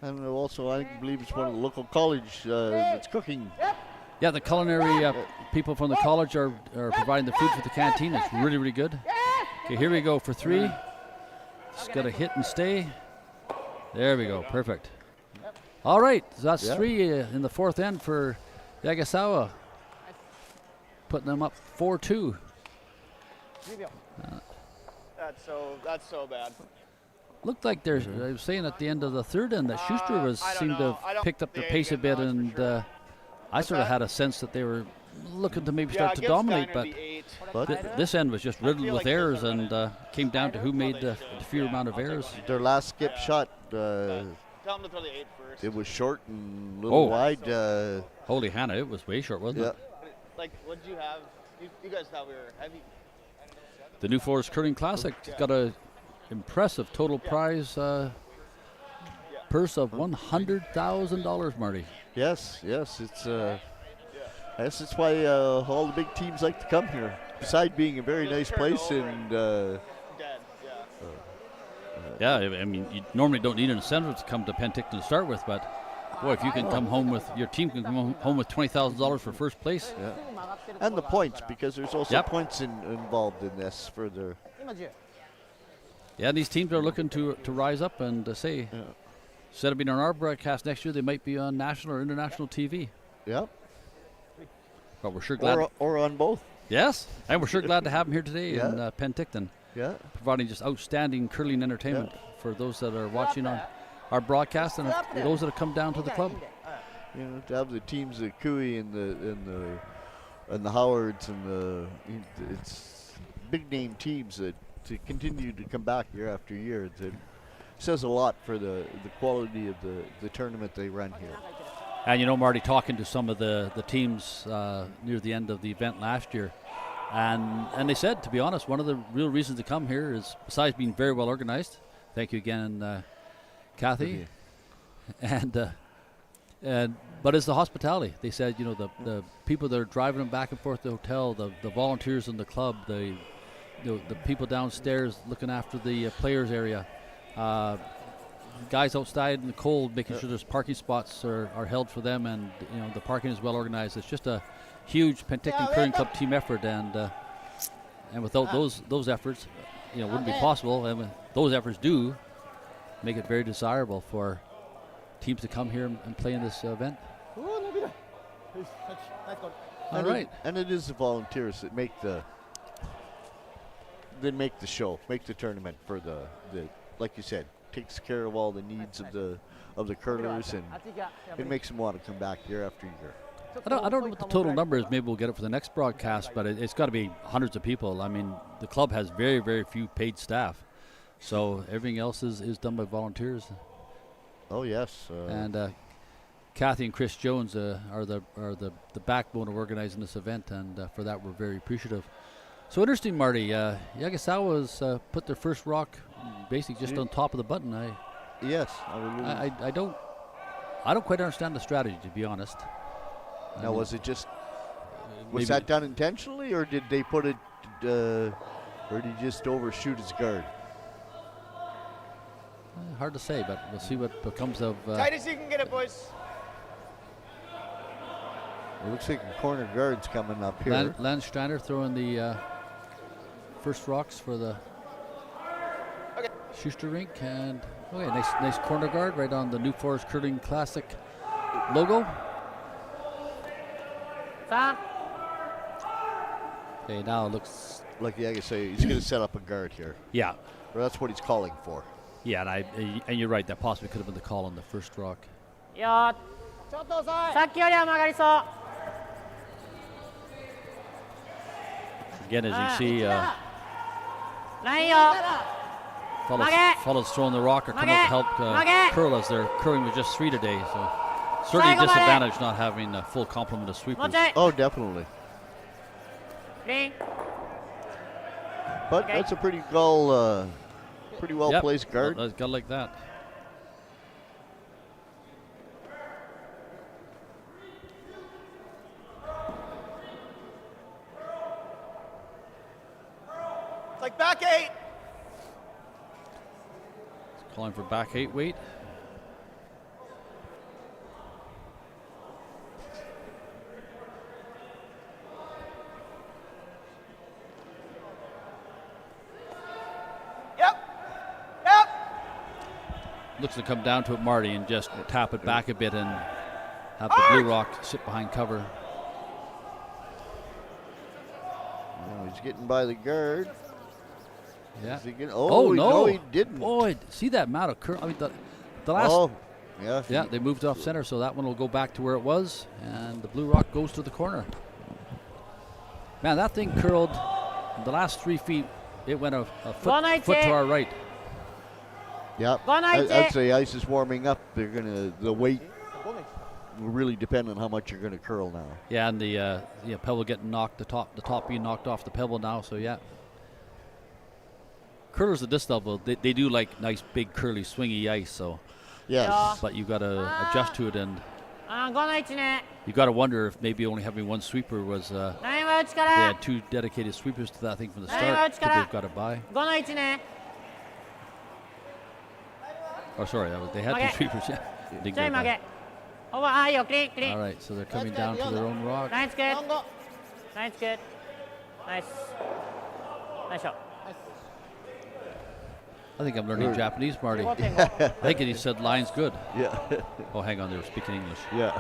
And also, I believe it's one of the local college that's cooking. Yeah, the culinary people from the college are providing the food for the canteen. It's really, really good. Okay, here we go for 3. Just got to hit and stay. There we go. Perfect. All right, so that's 3 in the 4th end for Yanagisawa. Putting them up 4-2. That's so bad. Looked like I was saying at the end of the 3rd end that Schuster seemed to have picked up the pace a bit, and I sort of had a sense that they were looking to maybe start to dominate, but this end was just riddled with errors, and came down to who made the fewer amount of errors. Their last skip shot, it was short and a little wide. Holy Hannah, it was way short, wasn't it? Like, what did you have? You guys thought we were heavy. The Nufloors Curling Classic got a impressive total prize purse of $100,000, Marty. Yes, it's that's why all the big teams like to come here. Besides being a very nice place and. Yeah, I mean, you normally don't need an incentive to come to Penticton to start with, but boy, if you can come home with your team can come home with $20,000 for first place. Yeah. And the points, because there's also points involved in this further. Yeah, and these teams are looking to rise up and instead of being on our broadcast next year, they might be on national or international TV. Yeah. But we're sure glad. Or on both. Yes, and we're sure glad to have them here today in Penticton. Yeah. Providing just outstanding curling entertainment for those that are watching on our broadcast and those that have come down to the club. You know, to have the teams, the Cooey and the Howards and it's big name teams that to continue to come back year after year. It says a lot for the quality of the tournament they run here. And you know, Marty, talking to some of the teams near the end of the event last year, and they said, to be honest, one of the real reasons to come here is, besides being very well organized, thank you again, Kathy, but it's the hospitality. They said, you know, the people that are driving them back and forth to the hotel, the volunteers in the club, the people downstairs looking after the players area, guys outside in the cold, making sure there's parking spots are held for them, and the parking is well organized. It's just a huge Penticton Curling Club team effort, and without those efforts, it wouldn't be possible. And those efforts do make it very desirable for teams to come here and play in this event. All right. And it is the volunteers that make the show, make the tournament for the like you said, takes care of all the needs of the curlers, and it makes them want to come back year after year. I don't know what the total number is. Maybe we'll get it for the next broadcast, but it's got to be hundreds of people. I mean, the club has very, very few paid staff, so everything else is done by volunteers. Oh yes. And Kathy and Chris Jones are the backbone of organizing this event, and for that we're very appreciative. So interesting, Marty. Yanagisawa's put their first rock basically just on top of the button. Yes. I don't quite understand the strategy, to be honest. Now, was that done intentionally, or did they put it, or did he just overshoot his guard? Hard to say, but we'll see what becomes of. Tight as you can get it, boys. It looks like a corner guard's coming up here. Lance Steiner throwing the first rocks for the Shuster rink, and nice corner guard right on the Nufloors Curling Classic logo. Okay, now it looks like he's going to set up a guard here. Yeah. Well, that's what he's calling for. Yeah, and you're right. That possibly could have been the call on the first rock. Again, as you can see, fellas throwing the rock or coming up to help curl as they're curling with just 3 today. So certainly a disadvantage not having a full complement of sweepers. Oh, definitely. But that's a pretty well placed guard. It's got like that. Like back 8. It's calling for back 8 weight. Looks to come down to it, Marty, and just tap it back a bit and have the blue rock sit behind cover. Oh, he's getting by the guard. Yeah. No, he didn't. Boy, see that amount of curl. I mean, the last. Oh, yeah. Yeah, they moved off center, so that one will go back to where it was, and the blue rock goes to the corner. Man, that thing curled the last 3 feet. It went a foot to our right. Yeah, as the ice is warming up, the weight will really depend on how much you're gonna curl now. Yeah, and the pebble getting knocked, the top being knocked off the pebble now. So yeah, curlers at this level, they do like nice big curly swingy ice. So yes, but you got to adjust to it, and you got to wonder if maybe only having one sweeper was. They had 2 dedicated sweepers to that thing from the start. They've got to buy. Oh, sorry, they had 2 sweepers. Yeah. Didn't get it. All right, so they're coming down to their own rock. Nice, good. Nice, good. Nice. Nice shot. I think I'm learning Japanese, Marty. I think he said line's good. Yeah. Oh, hang on, they were speaking English. Yeah.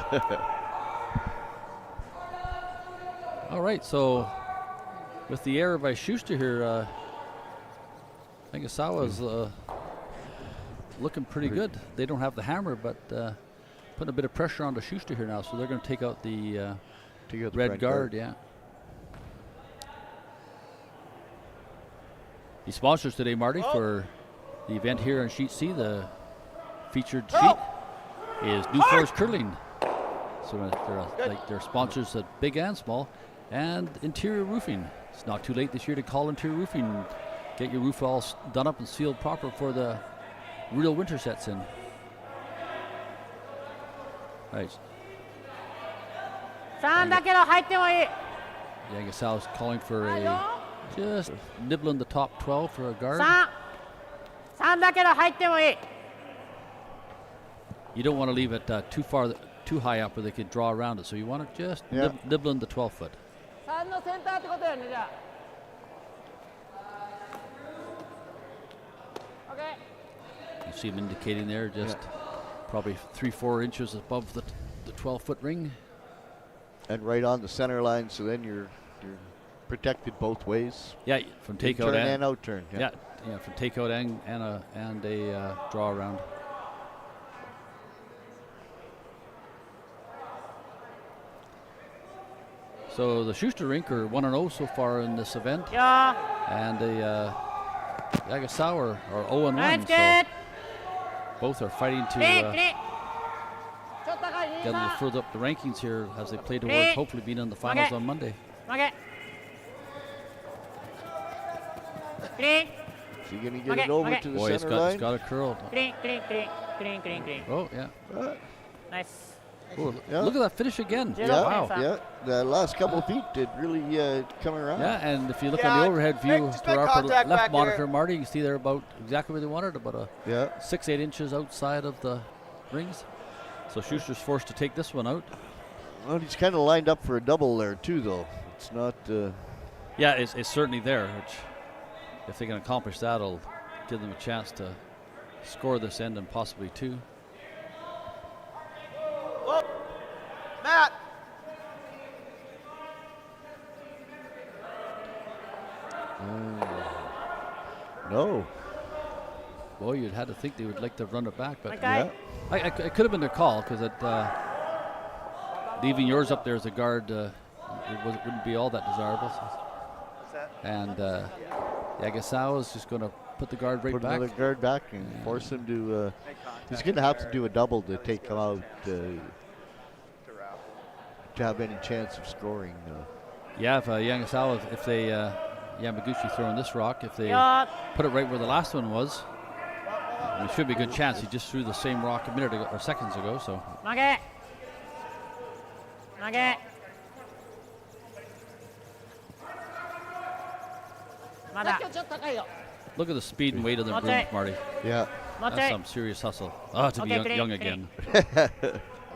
All right, so with the error by Shuster here, Yanagisawa's looking pretty good. They don't have the hammer, but putting a bit of pressure on the Shuster here now, so they're going to take out the red guard. Yeah. The sponsors today, Marty, for the event here on Sheet C, the featured sheet, is Nufloors Curling. So they're sponsors at big and small, and Interior Roofing. It's not too late this year to call Interior Roofing. Get your roof all done up and sealed proper for the real winter sets in. Right. Yanagisawa's calling for just nibbling the top 12 for a guard. you don't want to leave it too high up where they could draw around it. So you want to just nibble in the 12 foot. 3のセンターってことよねじゃあ。OK。 You see him indicating there, just probably 3-4 inches above the 12-foot ring. And right on the center line, so then you're protected both ways. Yeah, from takeout and out turn. Yeah, from takeout and a draw around. So the Shuster rink are 1-0 so far in this event. Yeah. And the Yanagisawa are 0-1. That's so good. both are fighting to get a little further up the rankings here as they play towards hopefully being in the finals on Monday. Okay. Green. So you're going to get it over to the center line? It's got a curl. Green. Oh, yeah. Nice. Ooh, look at that finish again. Yeah, Wow. Yeah, the last couple of feet did really come around. Yeah, and if you look on the overhead view just to make our contact left back monitor, here. Marty, you can see they're about exactly where they wanted, about a 6-8 inches outside of the rings. So Schuster's forced to take this one out. Well, he's kind of lined up for a double there too, though. It's not. Yeah, it's certainly there. Which, if they can accomplish that, it'll give them a chance to score this end and possibly two. Whoa. Matt. No. Boy, you'd had to think they would like to run it back, but Okay. it could have been their call because leaving yours up there as a guard wouldn't be all that desirable. And Yanagisawa is just going to put the guard right Put back. another guard back and force him to. He's going to have to do a double to take him out to have any chance of scoring. Yeah, if Yanagisawa, if they Yamaguchi throwing this rock, if they put it right where the last one was, it should be a good chance. He just threw the same rock a minute ago or seconds ago. So. Okay. Look at the speed and weight of the rooms, Marty. Yeah. That's some serious hustle. Oh, to be young again.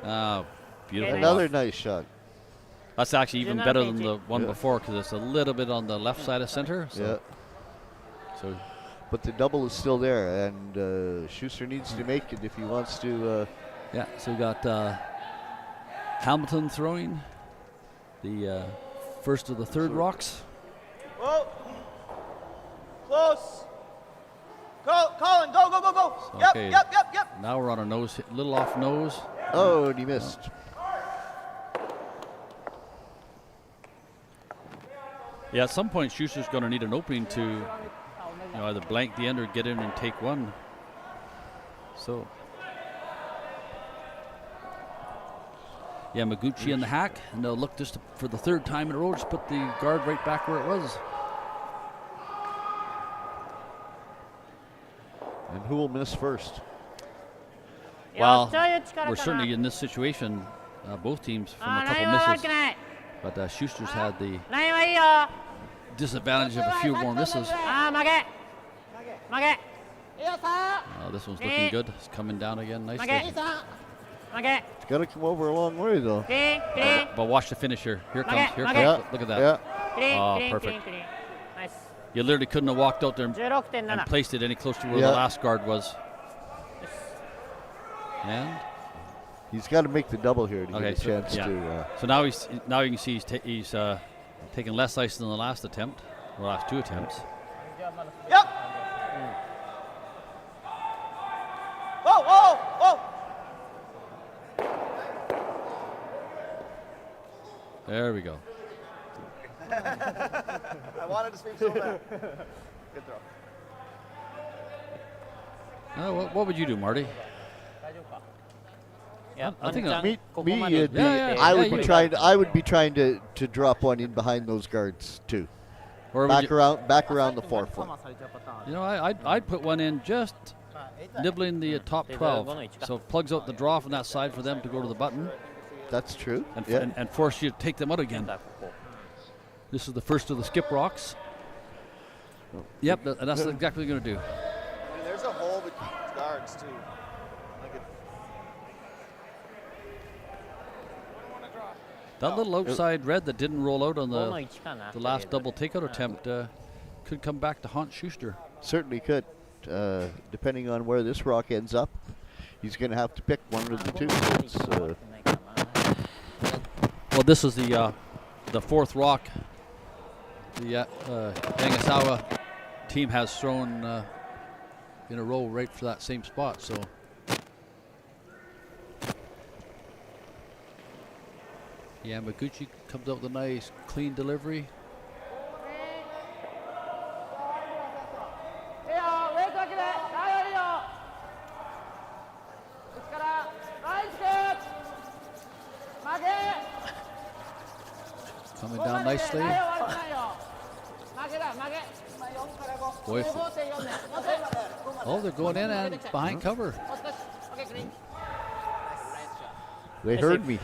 Oh, beautiful. Another nice shot. That's actually even better than the one before because it's a little bit on the left side of center. So. So. But the double is still there, and Schuster needs to make it if he wants to. Yeah, so we got Hamilton throwing the first of the third rocks. Whoa. Close. Colin, go. So, Yep, okay. yep. Now we're on a nose, little off nose. Oh, and he missed. Yeah, at some point Schuster's going to need an opening to either blank the end or get in and take one. So Yamaguchi and the hack, and they'll look just for the third time in a row, just put the guard right back where it was. And who will miss first? Well, we're certainly in this situation, both teams from a couple misses. But Schuster's had the disadvantage of a few more misses. This one's looking good. It's coming down again nicely. It's got to come over a long way, though. But watch the finish here. Here it comes. Yeah. Look at that. Yeah. Oh, perfect. You literally couldn't have walked out there and placed it any closer to where the last guard was. And he's got to make the double here to get a chance to. So now you can see he's taking less ice than the last attempt, or last two attempts. Yep. Whoa. There we go. I wanted to speak so bad. Good throw. What would you do, Marty? I think I would be trying to drop one in behind those guards too. Or back around the 4 foot. I'd put one in just nibbling the top 12, so it plugs out the draw from that side for them to go to the button. That's true. And force you to take them out again. This is the first of the skip rocks. Yep, and that's exactly what you're going to do. There's a hole between guards too. That little outside red that didn't roll out on 5の1かな。the last double takeout attempt could come back to haunt Schuster. Certainly could. Depending on where this rock ends up, he's going to have to pick one of the two. Well, this is the fourth rock the Yanagisawa team has thrown in a row right for that same spot. So Yamaguchi comes out with a nice clean delivery. Coming down nicely. Boy, oh, they're going in and behind cover. They heard me.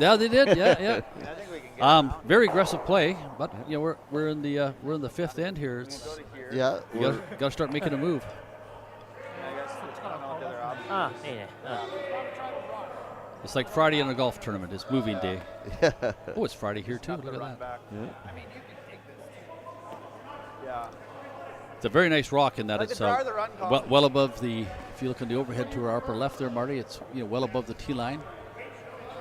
Yeah, they did. Yeah, yeah. I think we can get Very aggressive play, but you know we're in the fifth end here. It's, Yeah. you got to start making a move. I guess I don't know what the other option あ、いいね。It's like Friday in a golf tournament. It's moving day. Oh, it's Friday here too. Look at that. back. Yeah. It's a very nice rock in that Like it's the draw or the run call? well above the. If you look on the overhead to our upper left there, Marty, it's well above the tee line,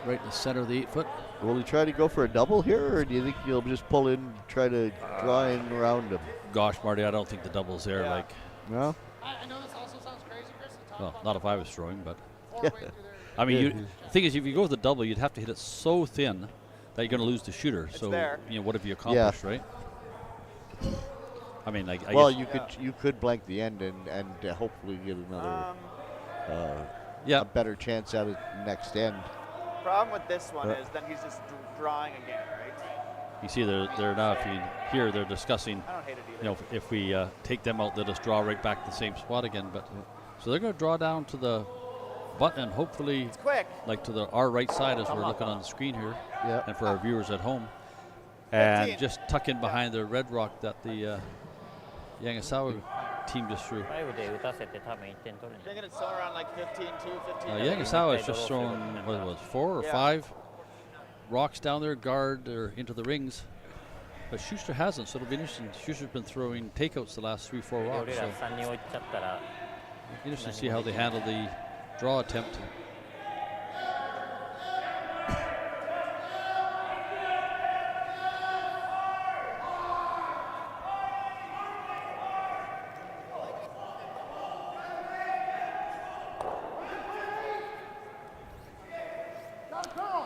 right in the center of the 8 foot. Will he try to go for a double here, or do you think he'll just pull in, try to draw in around him? Gosh, Marty, I don't think the double's there. Yeah. Like, No? I know this also sounds crazy, Chris. well, not if I was throwing, but Forward way through there. I mean, the thing is, if you go with the double, you'd have to hit it so thin that you're going to lose the shooter. It's so there. what have you accomplished, right? I mean, I Well, guess, you could blank the end and hopefully get another yeah. a better chance at it next end. Problem with this one is then he's just drawing again, right? You see, they're now. If you hear, they're discussing. I don't hate it either. If we take them out, they'll just draw right back to the same spot again. But so they're going to draw down to the button, and hopefully, It's quick. like to our right side as we're looking on the screen here, Yeah. and for our viewers at home, and 15. just tuck in behind the red rock that the Yanagisawa team just threw. 5で打たせて多分1点取るんじゃない。 Thinking it's somewhere around like 15-2, 15. Yanagisawa has just thrown what it was 4 or Yeah. 5 rocks down there, guard or into the rings. But Schuster hasn't, so it'll be interesting. Schuster's been throwing takeouts the last 3-4 rocks. 俺 So ら3人置いちゃったら interesting to see how they handle the draw attempt.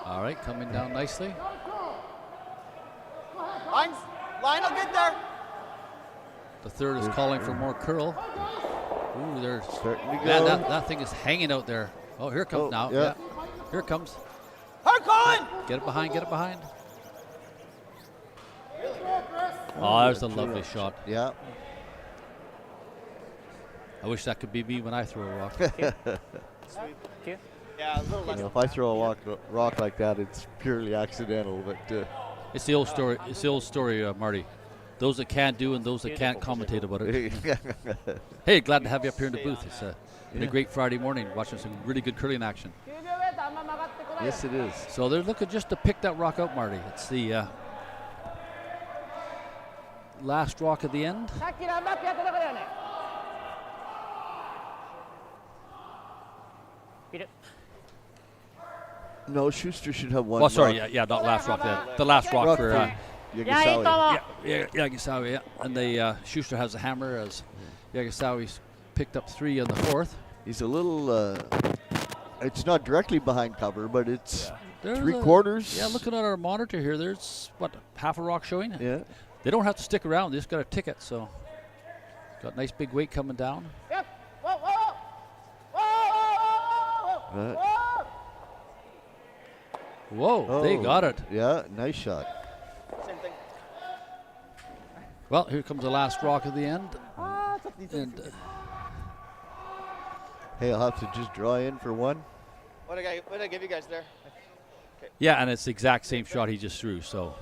All right, coming down nicely. Line will get there. The third is calling for more curl. Ooh, they're Starting to man, go. that thing is hanging out there. Oh, here it comes Oh, now. yeah. Here it comes. Hard calling. Get it behind, get it behind. Oh, there's a lovely shot. Yeah. I wish that could be me when I throw a rock. Yeah, a little less. If I throw a rock like that, it's purely accidental. But It's the old story. It's the old story, Marty. Those that can't do and those that can't commentate about it. Hey, glad to have you up here in the booth. It's been a great Friday morning watching some really good curling action. 90秒メーターあんま曲がってこない。 yes, it is. So they're looking just to pick that rock out, Marty. It's the last rock at the end. さっきランバックやったとこだよね。いる。 No, Schuster should have one. Oh, sorry, rock. yeah, not last rock. The last rock Rock for for いや、いいと Yanagisawa. 思う。 Yanagisawa, yeah. And the Schuster has a hammer as Yanagisawa's picked up 3 on the 4th. He's a little. It's not directly behind cover, but it's There's 3/4. Yeah, looking at our monitor here, there's what, half a rock showing? Yeah. They don't have to stick around, they just got a ticket, so got nice big weight coming down. いや、わわわわわわわわわ。 Whoa, they Oh, got it. Yeah, nice shot. Same thing. Well, here comes the last rock at the end. And Hey, I'll have to just draw in for one. What did I give you guys there? yeah, and it's the exact same shot he just threw, so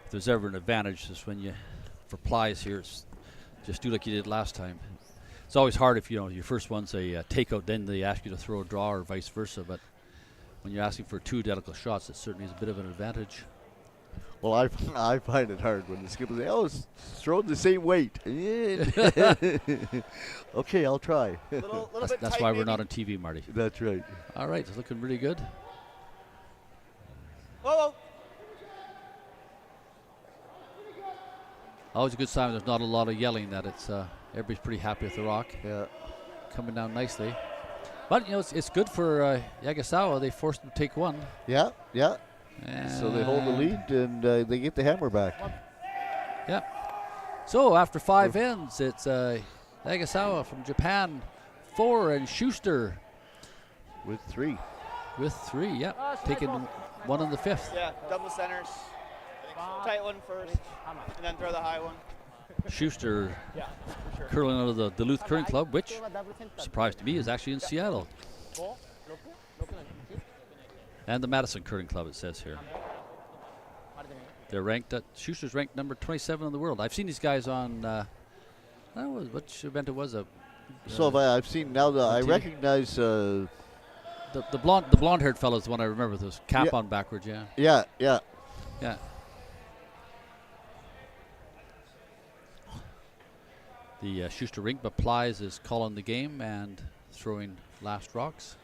if there's ever an advantage, is when you, for plies here, it's just do like you did last time. It's always hard if, your first one's a takeout, then they ask you to throw a draw or vice versa, but when you're asking for 2 identical shots, it certainly is a bit of an advantage. Well, I find it hard when the skipper says, "Oh, throw the same weight." Okay, I'll try. Little That's, bit that's tight, why we're maybe. not on TV, Marty. That's right. All right, it's looking really good. Whoa, whoa. Always a good sign there's not a lot of yelling, that it's everybody's pretty happy with the rock. Yeah. Coming down nicely. But, it's good for Yanagisawa. They forced him to take one. Yeah, yeah. So they hold the lead and they get the hammer back. Yeah. So after 5 ends, it's Yanagisawa from Japan 4 and Shuster With 3. with 3. Yeah, taking one in the 5th. Yeah, double centers. Tight one first, and then throw the high one. Schuster Yeah, for sure. curling out of the Duluth Curling Club, which, surprised to me, is actually in Seattle. And the Madison Curling Club, it says here. They're ranked at, Schuster's ranked number 27 in the world. I've seen these guys on, which event it was? So I've seen now that I TV. recognize. The blonde-haired fellow is the one I remember with his cap Yeah. on backwards, yeah. Yeah, yeah. Yeah. The Schuster rink, but Plies is calling the game and throwing last rocks.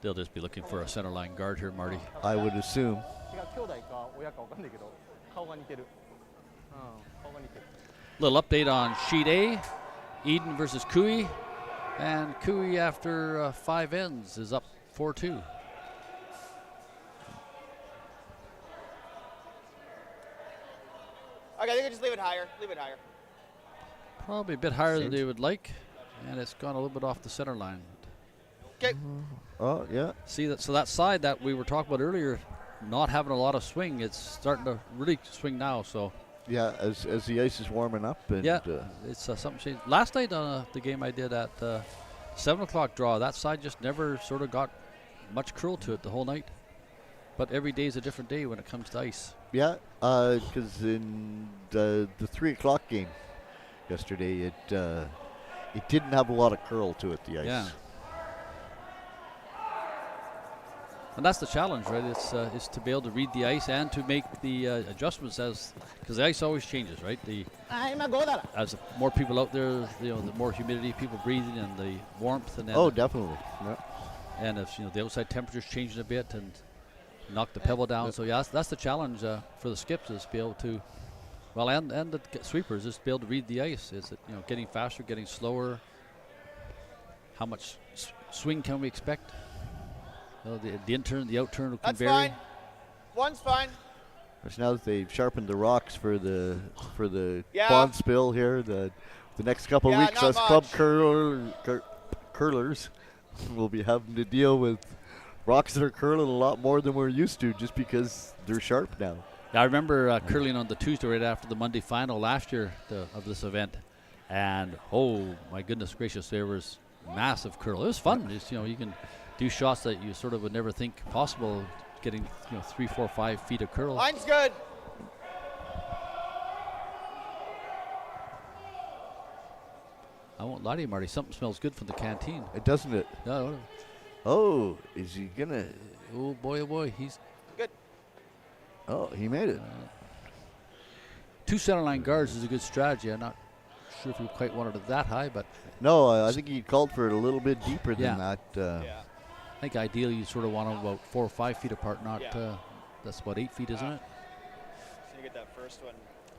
They'll just be looking for a center line guard here, Marty. I would assume. Little update on sheet A, Eden versus Kui, and Kui after 5 ends is up 4-2. Okay, I think I just leave it higher. Leave it higher. Probably a bit higher than they would like, and it's gone a little bit off the center line. Okay. Oh, yeah. See that? So that side that we were talking about earlier, not having a lot of swing, it's starting to really swing now. So Yeah, as the ice is warming up. And yeah, it's something changed. Last night on the game I did at 7 o'clock draw, that side just never sort of got much curl to it the whole night. But every day is a different day when it comes to ice. Yeah, because in the 3 o'clock game yesterday, it didn't have a lot of curl to it, the ice. Yeah. And that's the challenge, right? It's is to be able to read the ice and to make the adjustments because the ice always changes, right? As more people out there, the more humidity, people breathing, and the warmth, and then Oh, definitely. Yeah. and if the outside temperature's changing a bit and knock the pebble down. So yeah, that's the challenge for the skips, is to be able to, well, and the sweepers, is to be able to read the ice. Is it getting faster, getting slower? How much swing can we expect? The in-turn, the out-turn can That's vary. fine. One's fine. Because now that they've sharpened the rocks for the Yeah. bond spill here, the next couple of Yeah, weeks, not us club much. curlers will be having to deal with rocks that are curling a lot more than we're used to, just because they're sharp now. Yeah, I remember curling on the Tuesday right after the Monday final last year of this event, and oh my goodness gracious, there was massive curl. It was fun. Just, you can do shots that you sort of would never think possible, getting 3, 4, 5 feet of curl. Line's good. I won't lie to you, Marty. Something smells good from the canteen. Doesn't it? No, Oh, is he gonna? oh boy, he's Good. Oh, he made it. 2 centerline guards is a good strategy. I'm not sure if we quite wanted it that high, but No, I think he called for it a little bit deeper than that. Yeah. I think ideally you sort of want them about 4 or 5 feet apart. Not that's about 8 feet, isn't it? So you get that first one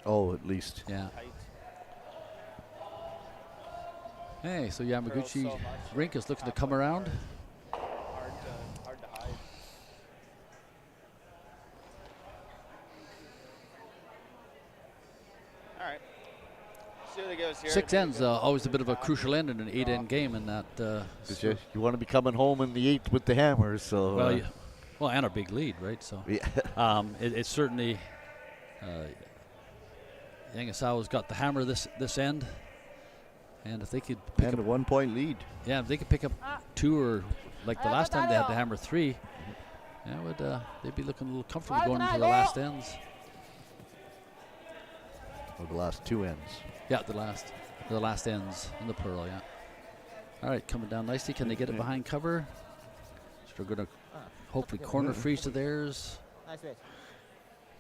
Oh, at least. Yeah. tight. Hey, so Curls Yamaguchi so much. rink is looking to come around. Hard to hide. All right. See what it goes here. 6 ends, always a bit of a crucial end in an 8-end game, and that. 'Cause you want to be coming home in the 8th with the hammer, so. Well, and a big lead, right? So, Yeah. it's certainly. Yanagisawa's got the hammer this end, and if they could pick And a 1-point lead. if they could pick up 2, or like the last time they had to hammer 3, they'd be looking a little comfortable going into the last ends. Or the last 2 ends. Yeah, the last ends in the Pearl, yeah. All right, coming down nicely. Can they get it behind cover? So they're going to hopefully corner freeze to theirs. Nice race.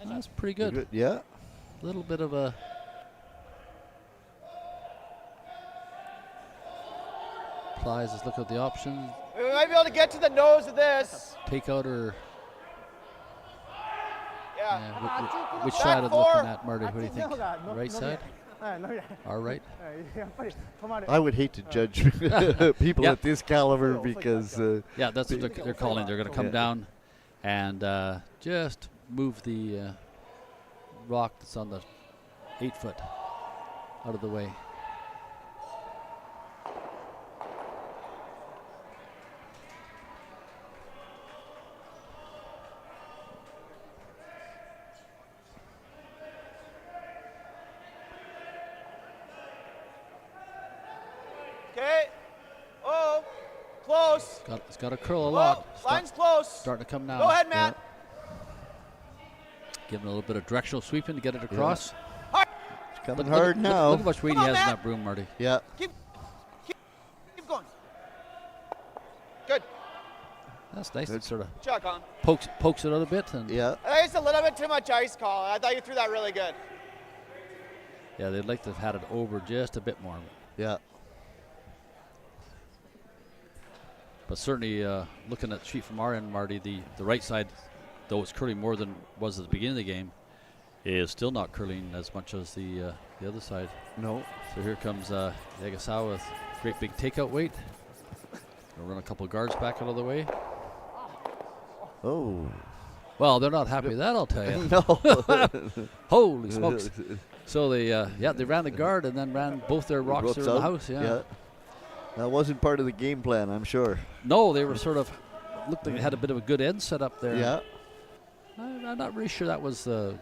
That's pretty good. Yeah. A little bit of a Plies is looking at the options. We might be able to get to the nose of this. Take out or Yeah. which Back side are they four. looking at, Marty? What do you think? Right side? Our right? I would hate to judge people Yeah. at this caliber because Yeah, that's what they're calling. They're going to come down and just move the rock that's on the 8-foot out of the way. Okay. Oh, close. It's got to curl a Oh, lot. line's close. Starting to come down. Go ahead, Matt. Giving a little bit of directional sweeping to get it across. it's coming hard now. Look how much weight Come he on, has in Matt. that broom, Marty. Yeah. Keep going. Good. That's nice. It sort of Chuck on. pokes it out a bit. And Yeah. I think it's a little bit too much ice call. I thought you threw that really good. yeah, they'd like to have had it over just a bit more. Yeah. But certainly, looking at the sheet from our end, Marty, the right side, though it's curling more than was at the beginning of the game, is still not curling as much as the other side. No. So here comes Yanagisawa with great big takeout weight. Gonna run a couple of guards back out of the way. Oh. Well, they're not happy with that, I'll tell you. No. Holy smokes. So they ran the guard and then ran both their rocks there in the out. house. Yeah. That wasn't part of the game plan, I'm sure. No, they were sort of looked like they had a bit of a good end set up there. Yeah. I'm not really sure that was the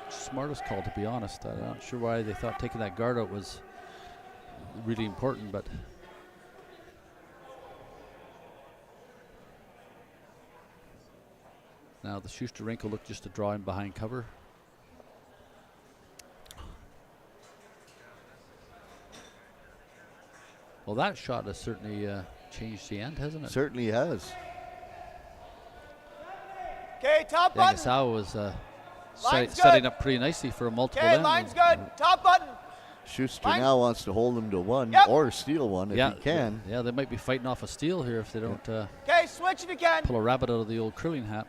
smartest call, to be honest. I'm not sure why they thought taking that guard out was really important, but now the Shuster wrinkle looked just to draw in behind cover. Well, that shot has certainly changed the end, hasn't it? Certainly has. Okay, top button. Yanagisawa was Line's setting good. up pretty nicely for a multiple Okay, end. line's good. Top button. Schuster Line. now wants to hold him to one Yep. or steal one if he can. Yeah, they might be fighting off a steal here if they don't Okay, switch it again. pull a rabbit out of the old curling hat.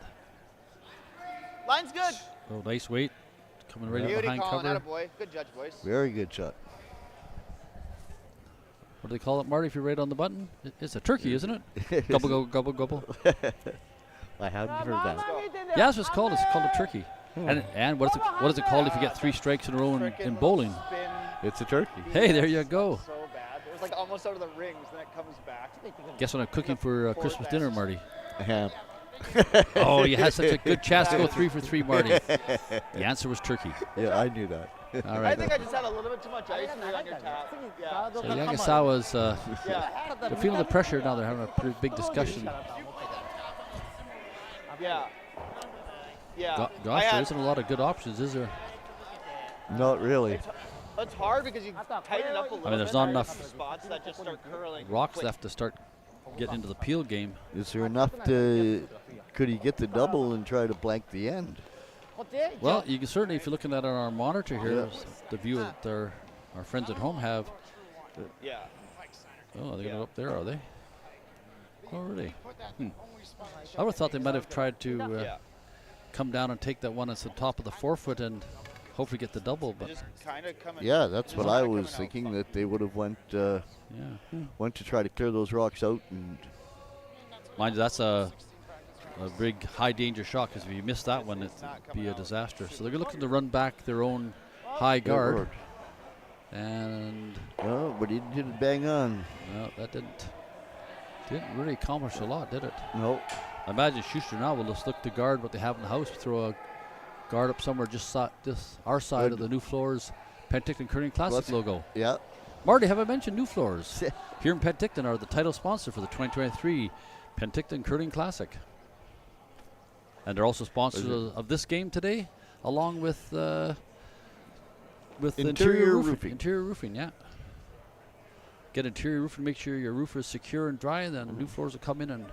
Line's good. Oh, nice weight. Coming right up Beauty behind calling. cover. Attaboy. Good judge, boys. Very good shot. What do they call it, Marty, if you're right on the button? It's a turkey, isn't it? Gobble, gobble, gobble, gobble. I haven't heard that. Yeah, that's what it's called. It's called a turkey. And what is it called if you get 3 strikes in a row in bowling? Spin It's a turkey. Hey, there you go. so bad. It was like almost out of the rings, then it comes back. Guess what I'm cooking for Christmas dinner, Marty? Ham. Oh, you had such a good chance to go 3 for 3, Marty. The answer was turkey. Yeah, I knew that. All I right. think I just had a little bit too much ice cream on your tap. Yeah. So Yanagisawa's Yeah. they're feeling the pressure now. They're having a pretty big discussion. Yeah. Yeah. Gosh, there isn't a lot of good options, is there? Not really. It's hard because you tighten it up a little bit. there's not There's enough some spots that just start curling. Rocks quick. left to start getting into the peel game. Is there enough to? Could he get the double and try to blank the end? Well, you can certainly, if you're looking at it on our monitor here, the view that our friends at home have. Yeah. Oh, they're going to go up there, are they? Oh, really? I would have thought they might have tried to come down and take that one at the top of the 4-foot and hopefully get the double. But Just kind of coming. Yeah, that's what I was thinking, that they would have went to try to clear those rocks out. And mind you, that's a big high danger shot, because if you miss that one, it'd be a disaster. So they're looking to run back their own high guard. And oh, but he did it bang on. no, that didn't really accomplish a lot, did it? No. I imagine Schuster now will just look to guard what they have in the house, throw a guard up somewhere just our side of the Nufloors Penticton Curling Classic logo. Yeah. Marty, have I mentioned Nufloors? Here in Penticton are the title sponsor for the 2023 Penticton Curling Classic. And they're also sponsors of this game today, along with Interior roofing. Interior roofing, yeah. get interior roof and make sure your roof is secure and dry, and then Nufloors will come in and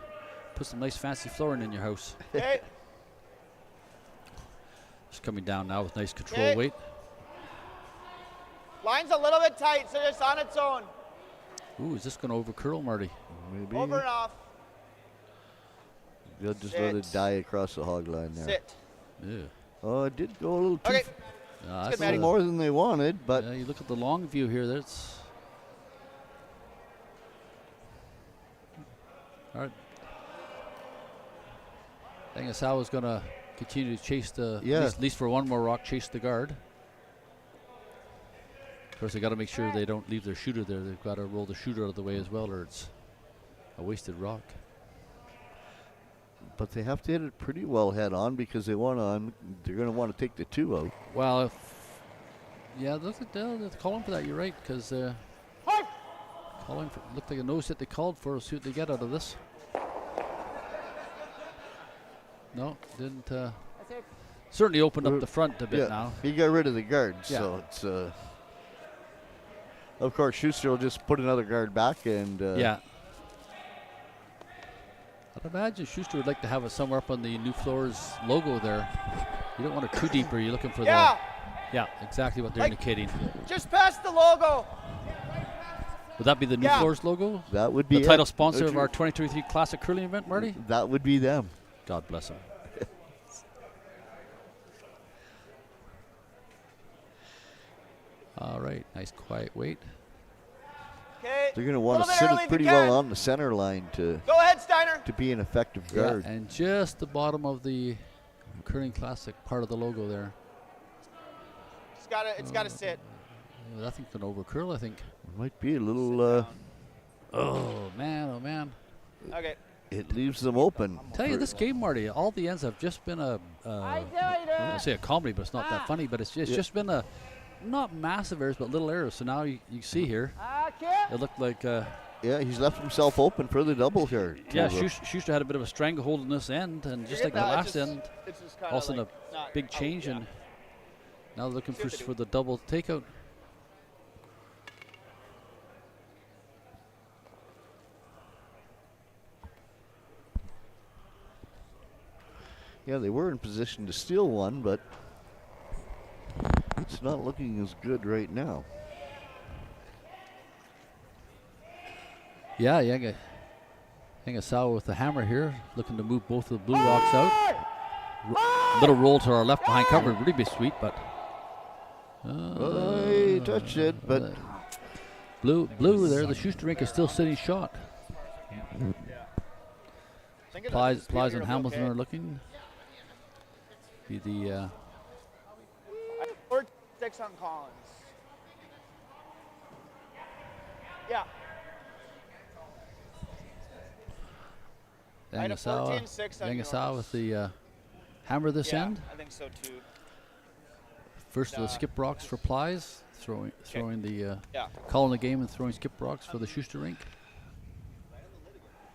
put some nice fancy flooring in your house. Okay. Just coming down now with nice control weight. Line's a little bit tight, so just on its own. Ooh, is this going to over curl, Marty? Maybe. Over and off. You'll just let it die across the hog line there. Sit. Yeah. Oh, it did go a little too Okay. That's Matty. more than they wanted, but you look at the long view here. That's all right. Yanagisawa's going to continue to chase the at least for one more rock, chase the guard. Of course, they got to make sure they don't leave their shooter there. They've got to roll the shooter out of the way as well, or it's a wasted rock. But they have to hit it pretty well head on because they're going to want to take the 2 out. Well, they're calling for that. You're right, because calling for looked like a nose hit they called for. See what they get out of this. No, didn't. Certainly opened up the front a bit now. He got rid of the guard, so it's. Of course, Shuster will just put another guard back and. I'd imagine Shuster would like to have it somewhere up on the Nufloors logo there. You don't want it too deep, or you're looking for the. Yeah, exactly what they're indicating. Just past the logo. Would that be the Nufloors logo? That would be the title sponsor of our 2023 Classic Curling event, Marty? That would be them. God bless them. All right, nice quiet weight. Okay. They're going to want to sit it pretty well on the center line to. Go ahead, Steiner. To be an effective guard. And just the bottom of the Curling Classic part of the logo there. It's got to sit. I think it's going to over curl. I think. It might be a little. Oh man. Okay. It leaves them open. Tell you this game, Marty. All the ends have just been I don't say a comedy, but it's not that funny. But it's just been a. Not massive errors, but little errors. So now you see here, it looked like. He's left himself open for the double here. Yeah, Shuster had a bit of a stranglehold in this end, and just like the last end, all of a sudden a big change, and now they're looking for the double takeout. Yeah, they were in position to steal one, but. It's not looking as good right now. Yeah, Yanagisawa with the hammer here, looking to move both of the blue rocks out. Little roll to our left behind cover would really be sweet, but. He touched it, but. Blue there, the Shuster rink is still sitting shot. Plies and Hamilton are looking. Be the. 6 on Collins. Yeah. Yanagisawa with the hammer this end. I think so too. First the skip rocks for Plies, throwing the calling the game and throwing skip rocks for the Shuster rink.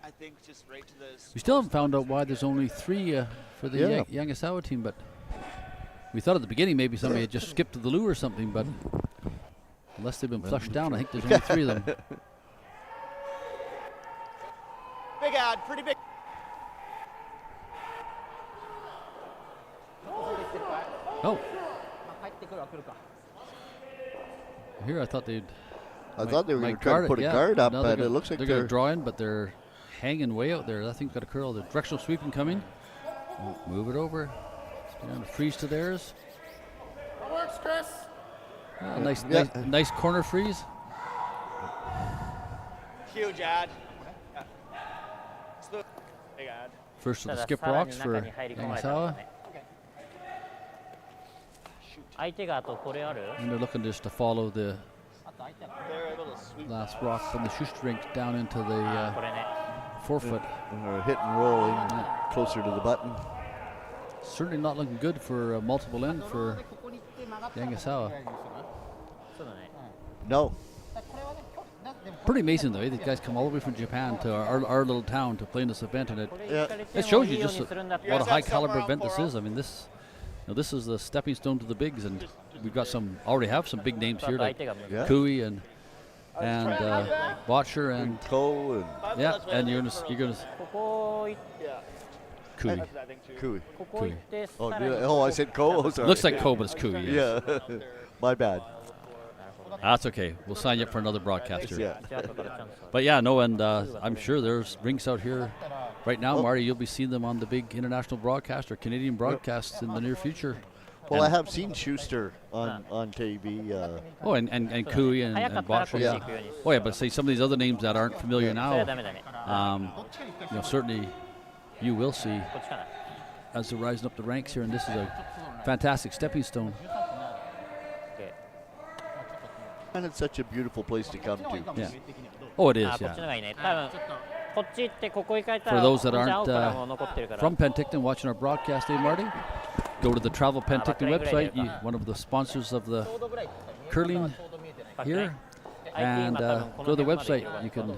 I think just right to the. We still haven't found out why there's only 3 for the Yanagisawa team, but. We thought at the beginning maybe somebody had just skipped to the loo or something, but unless they've been flushed down, I think there's only 3 of them. Big ad, pretty big. Oh. Here I thought they'd. I thought they were going to try to put a guard up, but it looks like they're going to draw in, but they're hanging way out there. That thing's got a curl. The directional sweeping coming. Move it over. Down to freeze to theirs. That works, Chris. Nice corner freeze. Huge ad. Big ad. First of the skip rocks for Yanagisawa. And they're looking just to follow the last rock from the Shuster rink down into the forefoot. Or hit and roll closer to the button. Certainly not looking good for multiple end for Yanagisawa. No. Pretty amazing though. These guys come all the way from Japan to our little town to play in this event, and it shows you just what a high caliber event this is. I mean, this is the stepping stone to the bigs, and we've got already have some big names here like Kui and and Botcher and Ko and yeah, and you're gonna ここ行っ Yeah. Kui. I think too. Kui. ここ行ってさ Oh, らに I said Ko. Oh, sorry. Looks like Ko, but it's Kui. Yes. Yeah. My bad. That's okay. We'll sign you up for another broadcaster. Yeah. ジャンプからチャンス But yeah, no, and I'm sure there's rinks out here right now, Marty. You'll be seeing them on the big international broadcast or Canadian broadcasts in the near future. Well, And- I have seen Schuster on TV. Oh, and Kui and 早かったら Botcher. こっち Yeah. 行くように Oh yeah, but say some of these other names that aren't familiar それ now. はダメダメ Certainly you will see こっちかな as they're rising up the ranks here, and this is a fantastic stepping stone. And it's such a beautiful place to come to. Yeah. Oh, it is. あこっちの Yeah. 方がいいね多分こっち行ってここ行かれた For ら those that こっち aren't 青からもう残ってるから from Penticton watching our broadcast today, Marty, go to the Travel Penticton website, one of the sponsors of the curling here, and go to the website. You can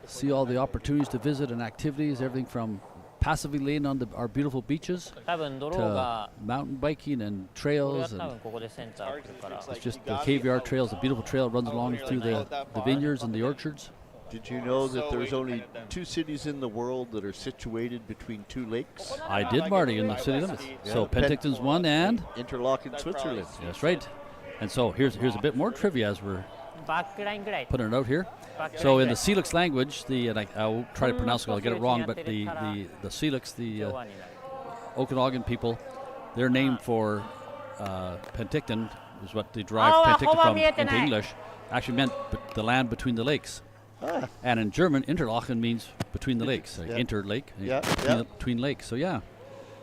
see all the opportunities to visit and activities, everything from passively laying on our beautiful beaches 多分ドロー to が mountain biking and これは trails, 多 and 分ここでセンター来るから it's just the KVR trail is a beautiful trail that runs along through the vineyards and the orchards. Did you know that there's only 2 cities in the world that are situated between 2 lakes? I did, Marty, in the city limits. So Penticton's one, and Interlaken, Switzerland. that's right. And so here's a bit more trivia as we're バックラインぐらい putting it out here. バックライン So ぐ in ら the い Celix language, and I'll try to pronounce it, I'll get it wrong, but the Celix, the 今日はになる Okanagan people, their name for Penticton is what they derived Oh, Penticton hold on, from me at into the English, actually meant the land between the lakes. And in German, Interlaken means between the lakes, like Yeah. interlake, Yeah, between, yeah. between lakes. So yeah,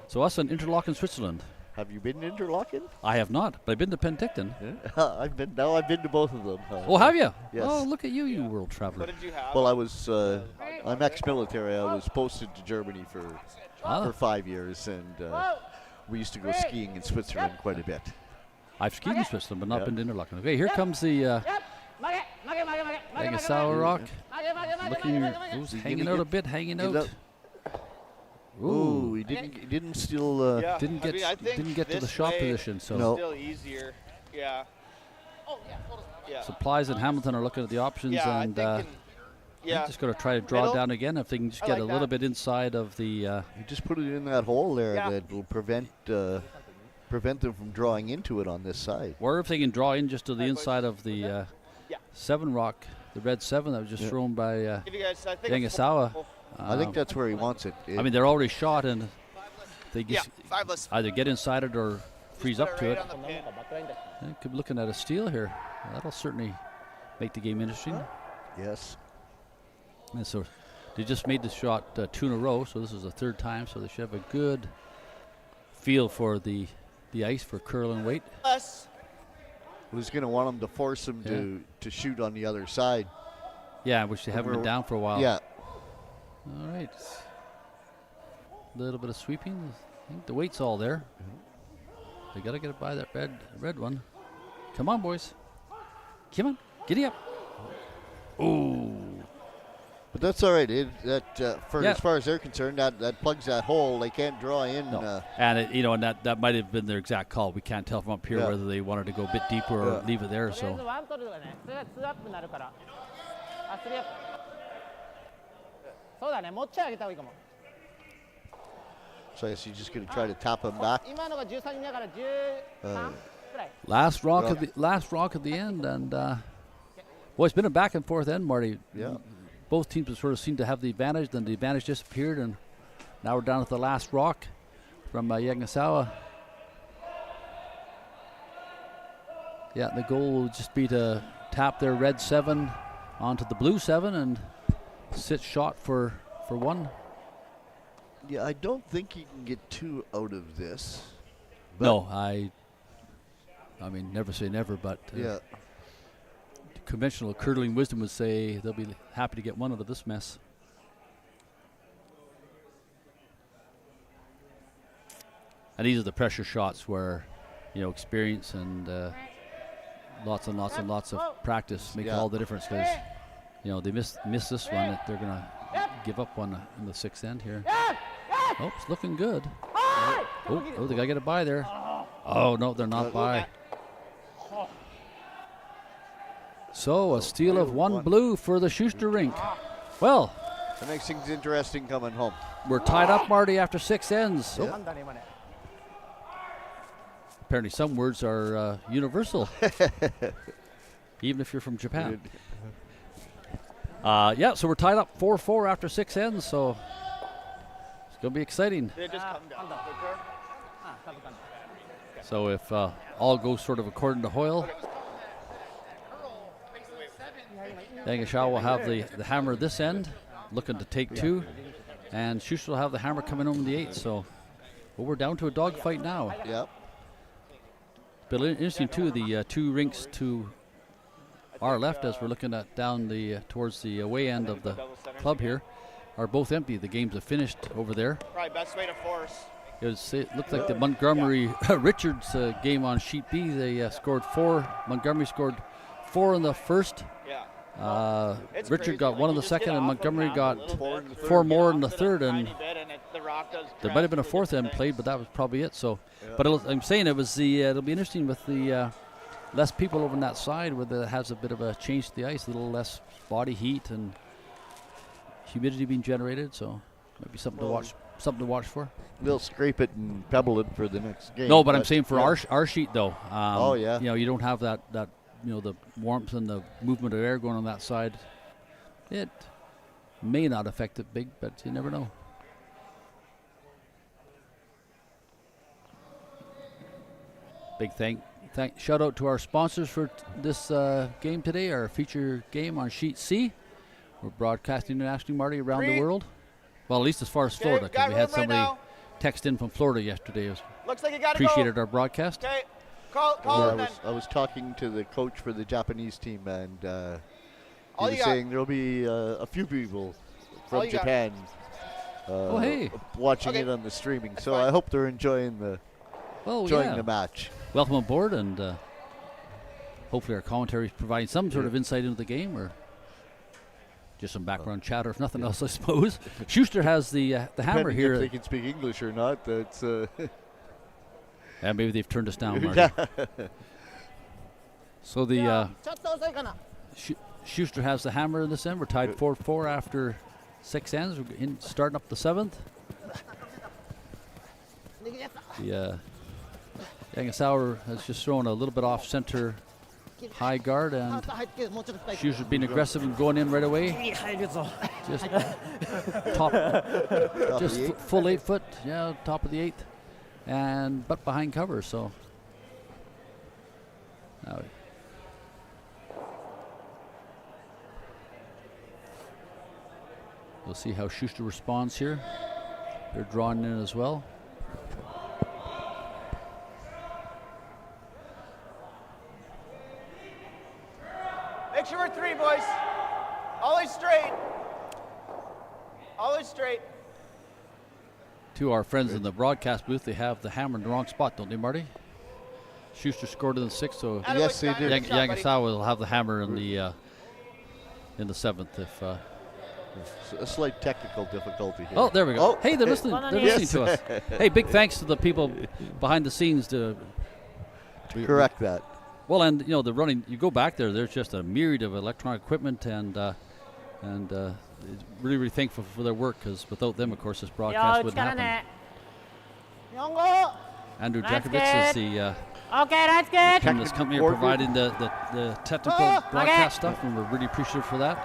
so us in Interlaken, Switzerland. Have you been to Interlaken? I have not, but I've been to Penticton. I've been to both of them. Oh, have you? Yes. Oh, look at you, you world traveler. What did you have? Well, I was I'm ex-military. I was posted to Germany for 5 years, and we used to go skiing in Switzerland quite a bit. I've skied in Switzerland, but not Yeah. been to Interlaken. Okay, here comes the 曲げ曲げ曲げ曲げ曲げ曲げ Nagasawa Rock. 曲げ曲げ曲げ Looking, 曲げ曲げ ooh, You hanging gonna out a get- bit, hanging get out. up. Ooh, he didn't still. Yeah, Didn't get I think didn't get to the this shot way position. So No. Still easier. Yeah. Yeah. Supplies and Hamilton are looking at the options, Yeah, I and think. I'm just going to try to draw it Middle. down again. If they can just I get like a little that. bit inside of the. You just put it in that hole there Yeah. that will prevent them from drawing into it on this side. Or if they can draw in just to the Alright, boys. inside of the Yeah. 7 rock, the red 7 that was just Yeah. thrown by If you guys, I think Yanagisawa. I think that's where he wants it. I mean, they're already shot, and they Yeah, just 5 less. either get inside it or freeze up to it. Right on the pin. Yeah, could be looking at a steal here. That'll certainly make the game interesting. Yes. And so they just made the shot 2 in a row, so this is the 3rd time, so they should have a good feel for the ice for curl and weight. Less. Who's going to want him to force him to shoot on the other side? Yeah, which they haven't been We're- down for a while. Yeah. All right. A little bit of sweeping. I think the weight's all there. They got to get it by that red one. Come on, boys. Come on. Giddy up. Ooh. But that's all right. Yeah. As far as they're concerned, that plugs that hole. They can't draw in. No. And and that might have been their exact call. We can't tell from up here Yeah. whether they wanted to go a bit deeper or leave it there. とりあえず So ワン取るとかねそれが2アップになるからあ3アップそうだね持ち上げた方がいいかも So I guess you're just going to try to tap him back. 今のが13人だから13くらい last rock at the end, and well, it's been a back and forth end, Marty. Yeah. Both teams have sort of seemed to have the advantage. Then the advantage disappeared, and now we're down at the last rock from Yanagisawa. Yeah, the goal will just be to tap their red 7 onto the blue 7 and sit shot for 1. Yeah, I don't think you can get 2 out of this. No, I mean, never say never, but Yeah. conventional curling wisdom would say they'll be happy to get 1 out of this mess. And these are the pressure shots where, experience and lots and lots and lots of practice make Yeah. all the difference. Because, they miss this one, that they're gonna give up one in the 6th end here. Oh, it's looking good. Oh, they gotta get it by there. Oh no, they're not by. So a steal of one blue for the Schuster rink. Well, that makes things interesting coming home. We're tied up, Marty, after 6 ends. Yeah. Apparently some words are universal, even if you're from Japan. Yeah, so we're tied up 4-4 after 6 ends, so it's going to be exciting. Did it just come down quicker? So if all goes sort of according to Hoyle, Yanagisawa will have the hammer this end, looking to take 2, and Schuster will have the hammer coming home in the 8th. So we're down to a dogfight now. Yep. But interesting too, the 2 rinks to our left, as we're looking at down the towards the away end of the club here, are both empty. The games have finished over there. Probably best way to force. It looked like the Montgomery Richards game on sheet B. They scored 4. Montgomery scored 4 in the first. Yeah. Richard got 1 in the second, and Montgomery got 4 more in the third. And there might have been a 4th end played, but that was probably it. So, but I'm saying it was it'll be interesting with the less people over on that side, where it has a bit of a change to the ice, a little less body heat and humidity being generated. So, might be something to watch. Something to watch for. They'll scrape it and pebble it for the next game. No, but I'm saying for our sheet though. Yeah. You know, you don't have that the warmth and the movement of air going on that side. It may not affect it big, but you never know. Big shout out to our sponsors for this game today. Our feature game on sheet C. We're broadcasting internationally, Marty, around the world. Well, at least as far as Florida, because we had somebody text in from Florida yesterday. Looks like you got appreciated our broadcast. Okay, I was talking to the coach for the Japanese team, and he was saying there'll be a few people from Japan watching it on the streaming. That's so fine. I hope they're enjoying the the match. Welcome aboard, and hopefully our commentary is providing some sort of insight into the game, or just some background chatter, if nothing else, I suppose. Schuster has the hammer here. If they can speak English or not, that's. Yeah, maybe they've turned us down, Marty. So the Schuster has the hammer in this end. We're tied 4-4 after 6 ends. We're starting up the 7th. The Yanagisawa has just thrown a little bit off center high guard, and Schuster being aggressive and going in right away. Just full 8 foot, top of the 8th, and but behind cover. So now we'll see how Schuster responds here. They're drawing in as well. Make sure we're 3, boys. Always straight. Always straight. To our friends in the broadcast booth, they have the hammer in the wrong spot, don't they, Marty? Schuster scored in the 6th, so yes, they did. Yanagisawa will have the hammer in the 7th. If a slight technical difficulty here. Oh, there we go. Hey, they're listening. They're listening to us. Hey, big thanks to the people behind the scenes to correct that. Well, and the running. You go back there. There's just a myriad of electronic equipment, and really, really thankful for their work, because without them, of course, this broadcast wouldn't happen. Andrew Jakovitz is the from this company are providing the technical broadcast stuff, and we're really appreciative for that.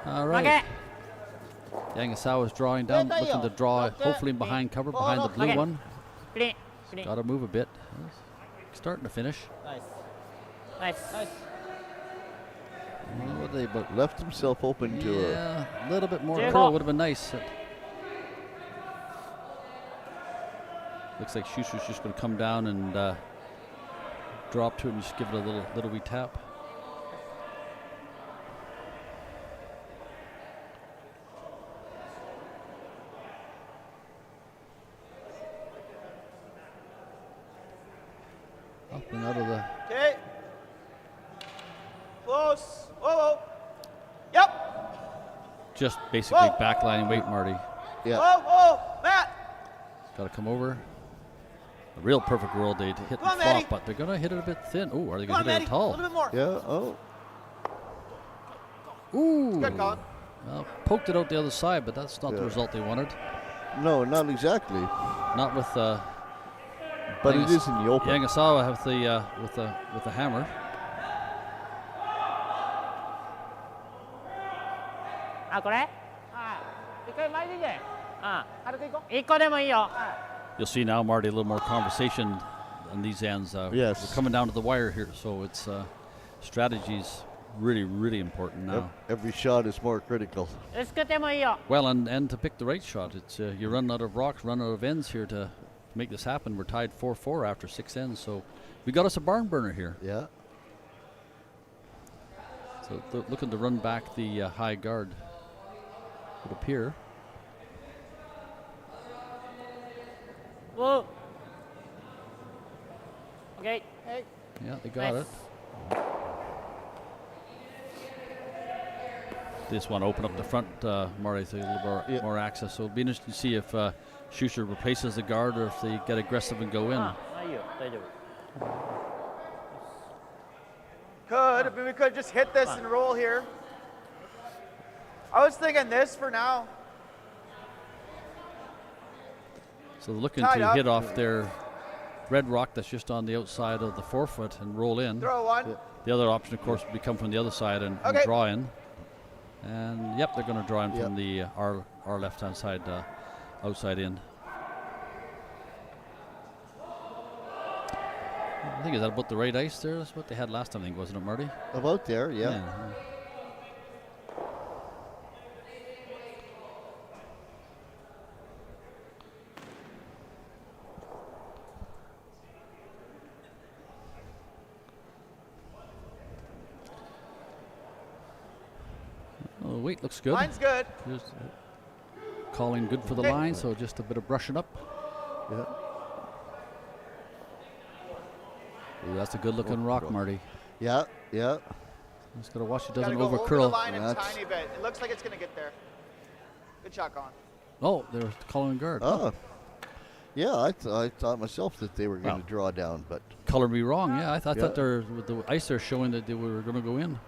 All right. Yanagisawa is drawing down, looking to draw, hopefully behind cover, behind the blue one. Got to move a bit. Starting to finish. Nice. Well, they left himself open to a little bit more curl would have been nice. Looks like Schuster's just going to come down and drop to it and just give it a little wee tap. Up and out of the. Okay. Close. Whoa. Yep. Just basically backlining weight, Marty. Yeah. Whoa, Matt. Got to come over. A real perfect world, they'd hit Come on, and flop, Maddie. but they're going to hit it a bit thin. Oh, are they Come going on, to hit Maddie. it A tall? little bit more. Yeah. Oh. Ooh. Good, Colin. Well, poked it out the other side, but that's not the Yeah. result they wanted. No, not exactly. Not with But it is in the open. Yanagisawa have the with the hammer. あ、これ？一回前でいいね。軽く行こう。一個でもいいよ。 You'll see now, Marty, a little more conversation on these ends. Yes. We're coming down to the wire here, so it's strategy's really, really important now. Every shot is more critical. 薄くてもいいよ。 Well, and to pick the right shot, it's you're running out of rocks, running out of ends here to make this happen. We're tied 4-4 after 6 ends, so we got us a barn burner here. Yeah. So looking to run back the high guard. Would appear. Whoa. Okay. Yeah, they got Nice. it. They just want to open up the front, Marty, so a little more access. So it'll be interesting to see if Shuster replaces the guard or if they get aggressive and go in. いいよ大丈夫 Could. I mean, we could just hit this and roll here. I was thinking this for now. So they're looking Tied to up. hit off their red rock that's just on the outside of the forefoot and roll in. Throw one. The other option, of course, would be come from the other side and Okay. draw in. And yep, they're going to draw in from the our left-hand side, outside in. I think is that about the right ice there? That's what they had last time, I think, wasn't it, Marty? About there, yeah. Oh, weight looks good. Line's good. Just, calling good for the Okay. line, so just a bit of brushing up. Yeah. Ooh, that's a good-looking rock, Marty. Yeah, yeah. Just got to watch it Gotta doesn't go over the over-curl. line a That's- tiny bit. It looks like it's going to get there. Good shot, Colin. Oh, they're calling guard. Oh. Yeah, I thought myself that they were going to Well. draw down, but Colored me wrong. Yeah, I thought Yeah. they're with the ice they're showing that they were going to go in.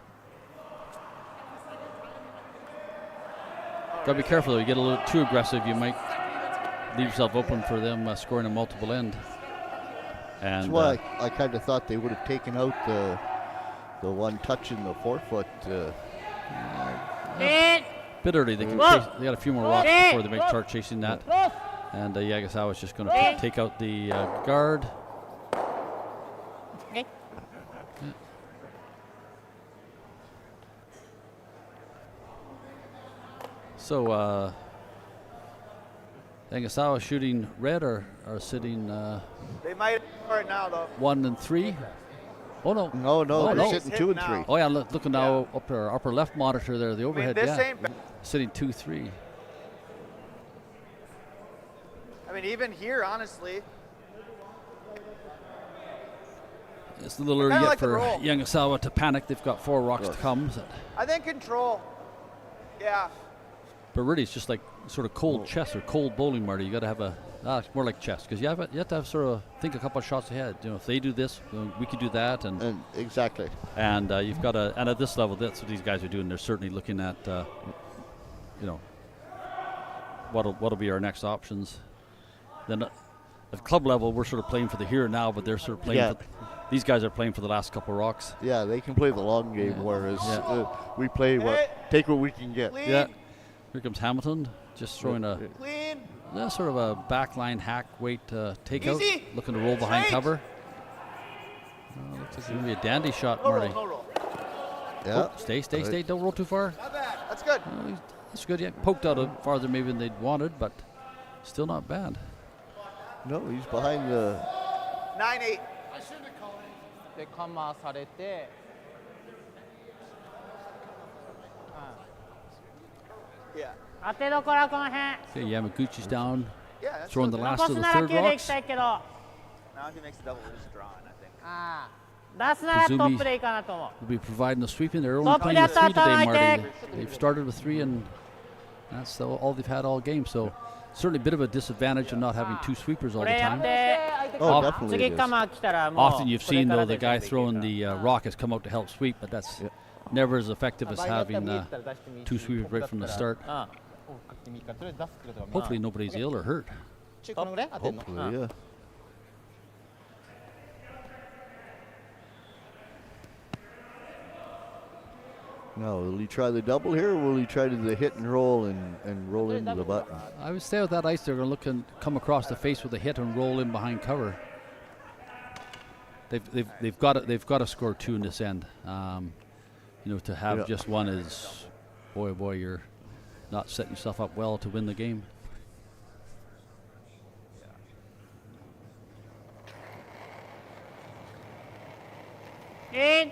Got to be careful though. You get a little too aggressive, you might leave yourself open for them scoring a multiple end. that's And why I kind of thought they would have taken out the one touching the forefoot. bit early. They can Whoa. chase, they got a few more rocks Whoa. before they make start chasing that. And Yanagisawa's just going to take out the guard. Okay. So Yanagisawa shooting red or sitting They might for it now, though. 1 and 3. Oh no! No, Oh, they're no. sitting 2 and Now. 3. Oh yeah, looking now up our upper left monitor there, the I mean, overhead. this Yeah, ain't bad. sitting 2-3. I mean, even here, honestly. It's a little early kinda yet like the for roll. Yanagisawa to panic. They've got 4 rocks to come. I think control. Yeah. But really, it's just like sort of cold chess or cold bowling, Marty. You got to have it's more like chess because you have to have sort of think a couple of shots ahead. You know, if they do this, we could do that, and Exactly. you've got to. And at this level, that's what these guys are doing. They're certainly looking at, what'll be our next options. Then at club level, we're sort of playing for the here and now, but they're sort of playing. Yeah. These guys are playing for the last couple of rocks. Yeah, they can play the long game, Yeah. whereas Yeah. we play take what we can get. Clean. Yeah. Here comes Hamilton, just throwing a Clean. sort of a backline hack weight takeout, Easy. looking to roll behind Straight. cover. Looks like it's going to be a dandy shot, No roll, Marty. no roll. Yeah. Stay. Don't roll too far. Not bad. That's good. That's good. Yeah, poked out farther maybe than they'd wanted, but still not bad. No, he's behind the. 9-8. でカマーされて Yeah. 当てどころはこの辺 Okay, Yamaguchi's down, Yeah, that's throwing the good. last 残 of す the なら third 9でいき rocks. たいけど Now if he makes the double, we're just drawing, I think. ああ出すならトップでいいかなと思う Will be providing the sweeping. They're only Top playing with 3 today, left, Marty. Mike. They've started with 3, and that's all they've had all game. So certainly a bit of a disadvantage of not having two sweepers all こ the れやっ time. て Oh, definitely 次 it is. 構来たらもう Often you've これ seen, から though, the で全 guy 部いける throwing から the rock has come out to help sweep, but that's never as effective as having two sweepers right from the start. あ Hopefully nobody's ill or hurt. このぐらい当てんの Hopefully, yeah. Now, will he try the double here, or will he try to the hit and roll and roll into the button? I would say with that ice, they're going to look and come across the face with a hit and roll in behind cover. They've got to score two in this end. To have just one is, boy, oh boy, you're not setting yourself up well to win the game. In.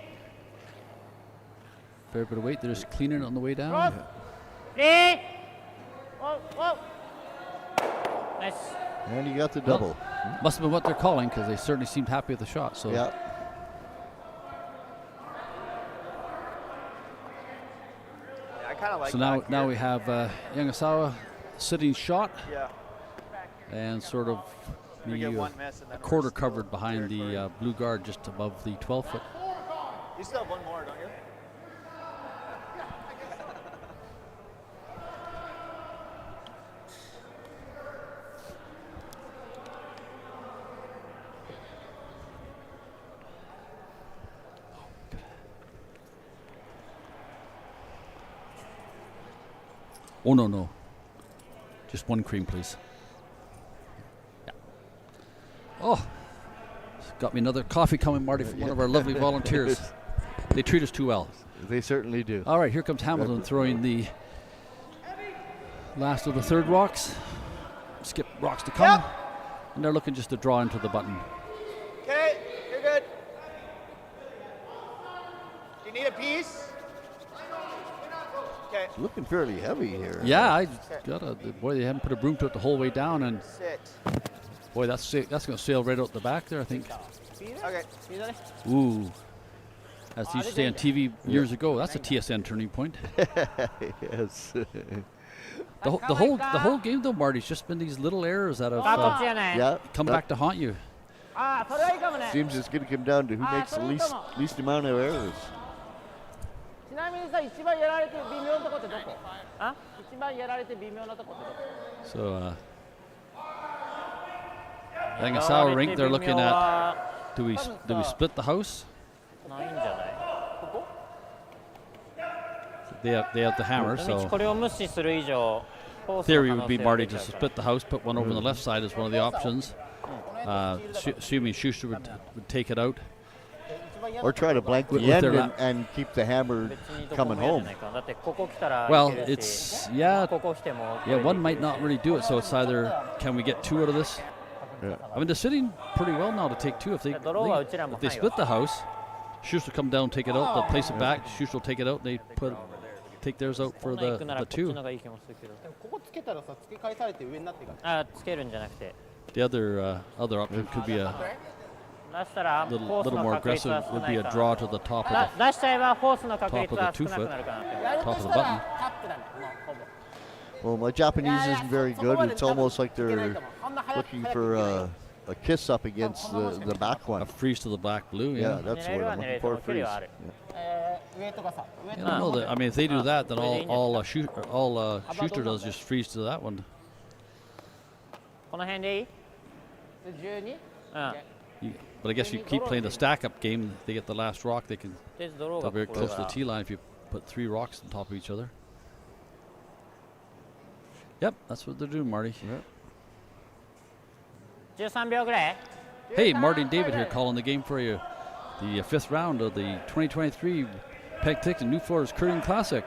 Fair bit of weight. They're just cleaning it on the way down. Cross. In. Whoa, whoa. Nice. And he got the double. Must have been what they're calling, because they certainly seemed happy with the shot. So Yeah. I kind of like So that now here. we have Yanagisawa sitting shot Yeah. and sort of We get one miss and a then quarter we're still covered behind clear the blue guard just above the 12 foot. for- You still have one more, don't you? Oh, no. Just one cream, please. Yeah. Oh, got me another coffee coming, Marty, from one of our lovely volunteers. They treat us too well. They certainly do. All right, here comes Hamilton throwing the last of the third rocks. Skip rocks to come. Yep. And they're looking just to draw into the button. Okay, you're good. Do you need a piece? Okay, It's looking fairly heavy here. Yeah, I got a boy. They haven't put a broom to it the whole way down, and sit. boy, that's going to sail right out the back there, I think. Okay. Ooh, as they used to say on TV years ago, that's a TSN turning point. Yes. The whole game though, Marty's just been these little errors that have こっちやね Yeah. come that back to haunt you. あそれはいいかもね seems it's going to come down to who makes the least amount of errors. ちなみにさ一番やられて微妙なとこってどこあ一番やられて微妙なとこってどこ So, Yanagisawa rink, they're looking at do we split the house? ないんじゃない They have the hammer, どの道 so これを無視する以上コースの theory 可 would 能 be 性は Marty 出ち to ゃうから split the house, put one over on the left side as one of the options. Assuming Shuster would take it out. Or try to blank the With end their and keep the hammer 別にどこ coming も嫌じゃ home. ないかだってここ来たら Well, いけるし it's yeah, ここ来ても yeah. One might not really do it, so it's either can we get two out of this? Yeah. I mean, they're sitting pretty well now to take two. If they split the house, Schuster will come down, take it out. They'll place it back. Schuster will take it out. And they take theirs out こ for んなん行 the くならこっち two. のがいい気もするけどここつけたらさ、付け返されて上になってから。あつけるんじゃなくて The other option could be a 出したらコ little ースの more 確率 aggressive. は少 Would な be い a か draw to the top だ of 出しちゃえばコースの確率は top 少 of the なくなるかなって the top of the button. タップだねもうほぼ Well, my Japanese isn't very good. It's almost like they're looking for a kiss up against the back A one. freeze to the black blue. Yeah, Yeah. that's what I'm looking for. 距離 Freeze. はある 上とかさ上 I と don't か know that. I mean, if they do that, then all Schuster does just freeze to that one. この辺でいい12うん But I guess you keep playing the stack-up game. They get the last rock. They can. でドロー They'll が be very ここだ close か to ら the tee line if you put three rocks on top of each other. Yep, that's what they're doing, Marty. 13秒ぐらい Hey, Marty and David here calling the game for you. The fifth round of the 2023 Penticton Nufloors Curling Classic.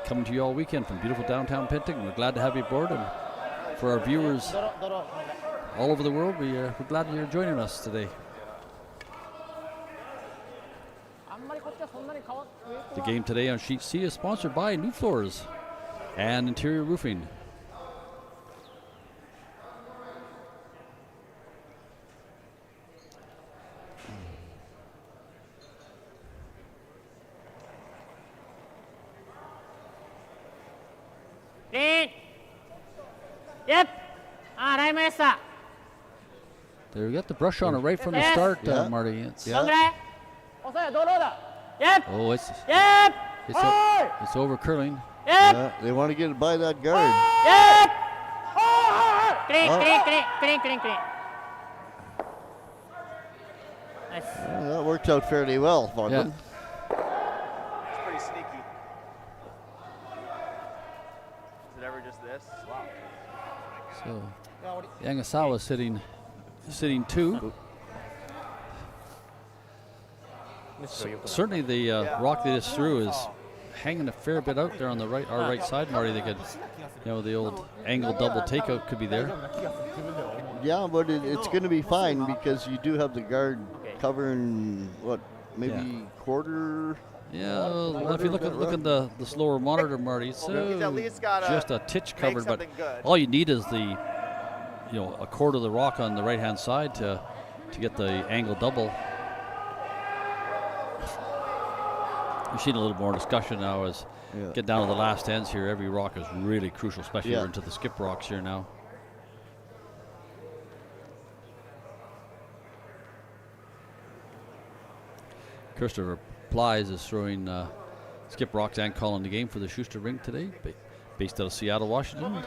Coming to you all weekend from beautiful downtown Penticton. We're glad to have you aboard. And for our viewers ドロドロ all over the world, we're glad you're joining us today. あんまりこっちはそんなに変わっ The game today on Sheet C is sponsored by Nufloors and Interior Roofing. Yep. Right mesa. They got the brush on it right from the start, Marty. It's, Yep. oh, it's Yep. it's over curling. Yep. Yeah, they want to get it by that guard. Yep. Clean, clean, clean, clean, clean, clean. Nice. Yeah, that worked out fairly well for them. It's pretty sneaky. Is it ever just this? Wow. So Yanagisawa sitting 2. Certainly the rock they just threw is hanging a fair bit out there on the our right side, Marty. They could, the old angle double takeout could be there. Yeah, but it's going to be fine because you do have the guard covering maybe quarter. Yeah, well, if you look at the slower monitor, Marty, it's He's at least gotta just a titch covered, but good. all you need is the a quarter of the rock on the right hand side to get the angle double. We've seen a little more discussion now as get down to the last ends here. Every rock is really crucial, especially into the skip rocks here now. Christopher Plies is throwing skip rocks and calling the game for the Shuster rink today, based out of Seattle, Washington.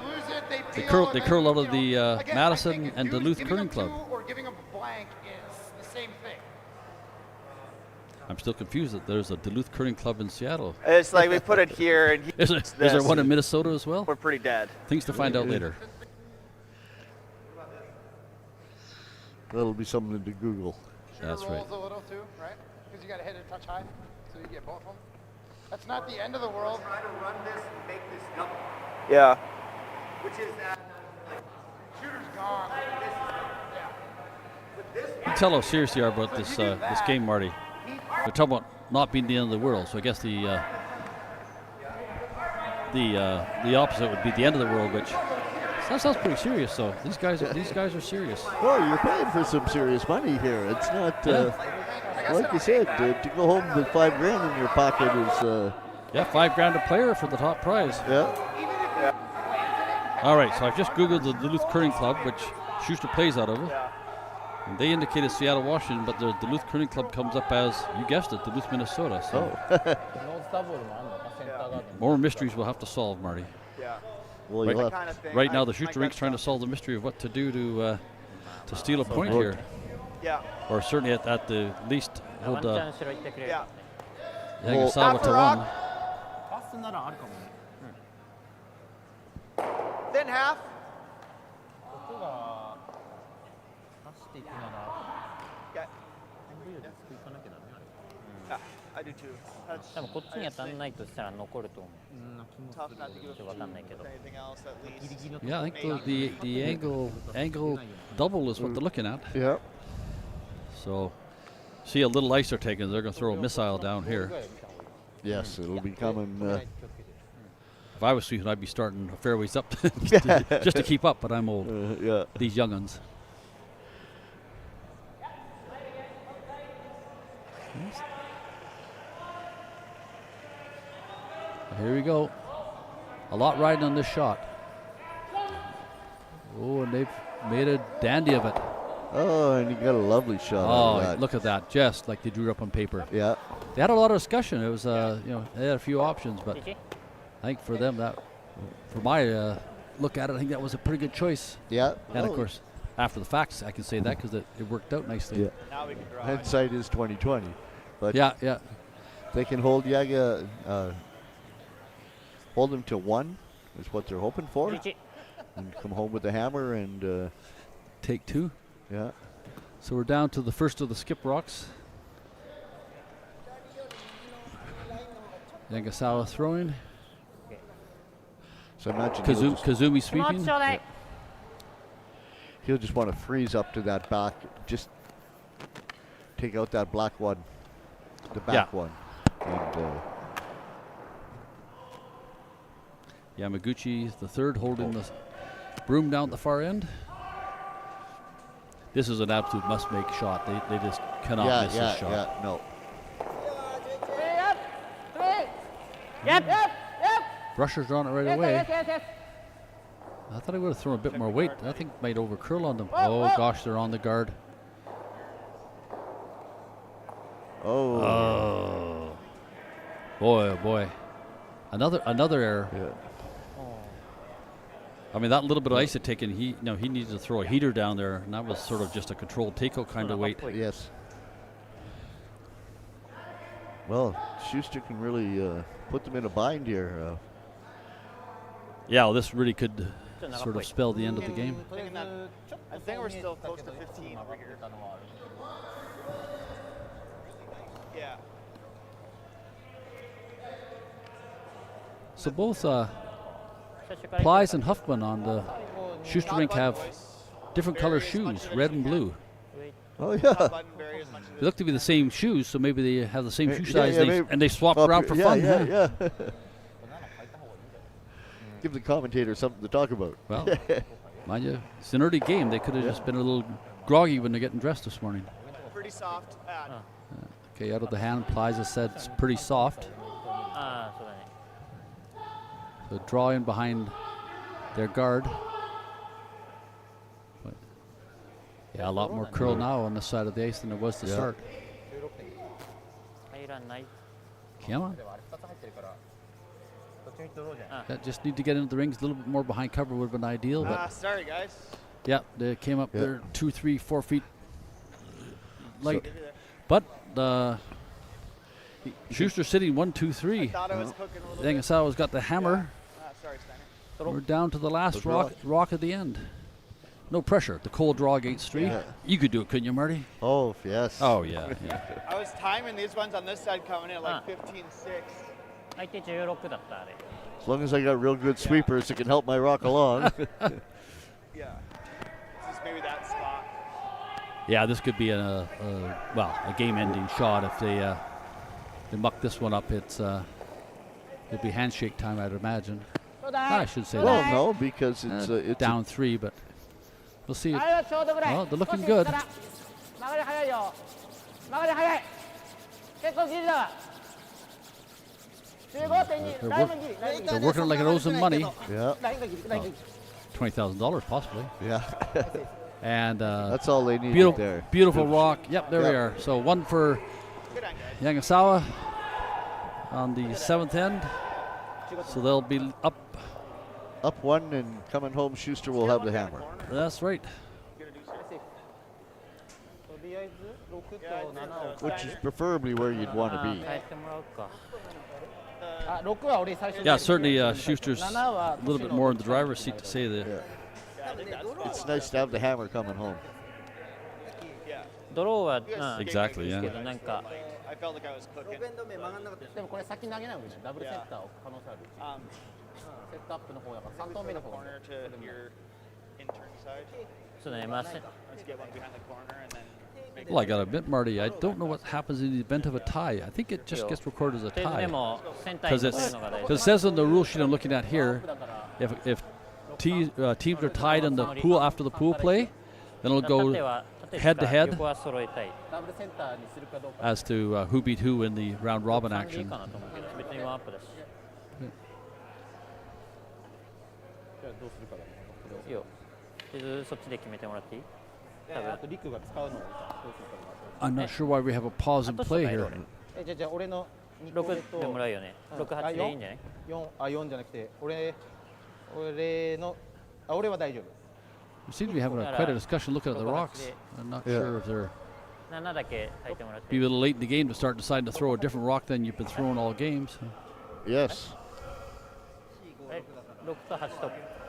They curl out of the Madison and Duluth Curling Club. Or giving a blank is the same thing. I'm still confused that there's a Duluth Curling Club in Seattle. It's like we put it here and is there one in Minnesota as well? We're pretty dead. Things to find out later. That'll be something to Google. That's right. Rolls a little too, right? Because you got to hit it a touch high, so you get both of them. That's not the end of the world. Try to run this and make this double. Yeah. Which is that Shooter's gone. You can tell how serious they are about this game, Marty. They're talking about not being the end of the world, so I guess the opposite would be the end of the world, which that sounds pretty serious. So these guys are serious. Well, you're paying for some serious money here. It's not like you said to go home with $5,000 in your pocket is. $5,000 a player for the top prize. Yeah. All right, so I've just Googled the Duluth Curling Club, which Shuster plays out of. And they indicated Seattle, Washington, but the Duluth Curling Club comes up as, you guessed it, Duluth, Minnesota. So more mysteries we'll have to solve, Marty. Yeah. Well, right now, the Shuster rink's trying to solve the mystery of what to do to steal a point here. Yeah. Or certainly at the least hold Yeah. Yanagisawa to 1. Then half. Okay. Yeah, I do too. That's 多分こっちに当たんないとしたら残ると思う。 tough not to give a わかんないけど。 anything else at least. Yeah, I think the angle double is what they're looking at. Yeah. So, see a little ice they're taking. They're going to throw a missile down here. Yes, it'll be coming. If I was shooting, I'd be starting fairways up just to keep up, but I'm old. Yeah. These young'uns. Here we go. A lot riding on this shot. Oh, and they've made a dandy of it. Oh, and you got a lovely shot. Oh, out of that. look at that. Just like they drew up on paper. Yeah. They had a lot of discussion. It was, they had a few options, but I think for them, for my look at it, I think that was a pretty good choice. Yeah. And of course, after the facts, I can say that because it worked out nicely. Yeah. Now we can draw. Hindsight is 20/20, but Yeah. they can hold Yaga, hold them to 1 is what they're hoping for, and come home with the hammer and Take 2. yeah. So we're down to the first of the skip rocks. Yanagisawa throwing. So imagine Kazumi sweeping. he'll just want to freeze up to that back, just take out that black one, the back one, and Yamaguchi the third holding the broom down at the far end. This is an absolute must-make shot. They just cannot miss this shot. Yeah, no. Yep. Brushers are on it right away. Yes. I thought I would have thrown a bit more weight. I think might over curl on them. Oh gosh, they're on the guard. Oh. Boy, oh boy. Another error. Yeah. I mean, that little bit of ice had taken, he needed to throw a heater down there, and that was sort of just a controlled takeout kind of weight. Yes. Well, Shuster can really put them in a bind here. Yeah, well, this really could sort of spell the end of the game. I think we're still close to 15 over here. Yeah. So both Plies and Huffman on the Schuster rink have different color shoes, red and blue. Oh, yeah. They look to be the same shoes, so maybe they have the same shoe size, yeah, and they swap around for fun. Yeah. Give the commentator something to talk about. Well, mind you, it's an early game. They could have just been a little groggy when they're getting dressed this morning. Pretty soft. Okay, out of the hand, Plies has said it's pretty soft. So draw in behind their guard. But yeah, a lot more curl now on this side of the ice than there was to start. Come on. Just need to get into the rings a little bit more behind cover would have been ideal. But sorry, guys. yeah, they came up there 2, 3, 4 feet light. But Schuster sitting 1, 2, 3. Yanagisawa's got the hammer. Sorry, Steiner. We're down to the last rock at the end. No pressure. The cold draw against 3. Yeah. You could do it, couldn't you, Marty? Oh, yes. Oh, yeah. I was timing these ones on this side coming in at like 15-6. As long as I got real good sweepers, it can help my rock along. Yeah. This is maybe that spot. Yeah, this could be a game-ending shot if they muck this one up. It'll be handshake time, I'd imagine. I should say Well, that. no, because it's down 3, but we'll see. Well, they're looking good. They're working it like it owes them money. Yeah. $20,000 possibly. Yeah. And that's all they need there. Beautiful rock. Yep, there we are. So one for Yanagisawa on the 7th end. So they'll be up. Up 1 and coming home, Schuster will have the hammer. That's right. Which is preferably where you'd want to be. Yeah, certainly Schuster's a little bit more in the driver's seat to say that. It's nice to have the hammer coming home. Exactly, yeah. I felt like I was cooking. Corner to your intern side. Let's get one behind the corner and then. Well, I got to admit, Marty, I don't know what happens in the event of a tie. I think it just gets recorded as a tie. Because it says on the rule sheet I'm looking at here, if teams are tied in the pool after the pool play, then it'll go head-to-head as to who beat who in the round-robin action. I'm not sure why we have a pause in play here. It We seem to be having quite a discussion looking at the rocks. I'm not sure if they're be a little late in the game to start deciding to throw a different rock than you've been throwing all games. Yes.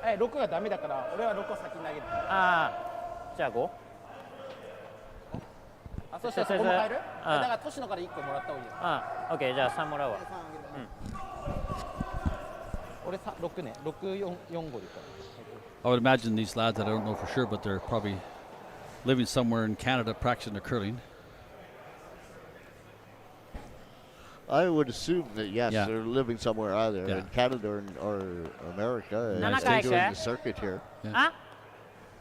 6がダメだから俺は6を先に投げる。じゃあ 5？ そしたらそこも変える？だからトシノから1個もらった方がいいよ。オッケー、じゃあ3もらうわ。俺6ね、6、4、5でいいから。 I would imagine these lads, I don't know for sure, but they're probably living somewhere in Canada practicing their curling. I would assume that, yes, they're living somewhere either in Canada or America. And they're doing the circuit here. Yeah.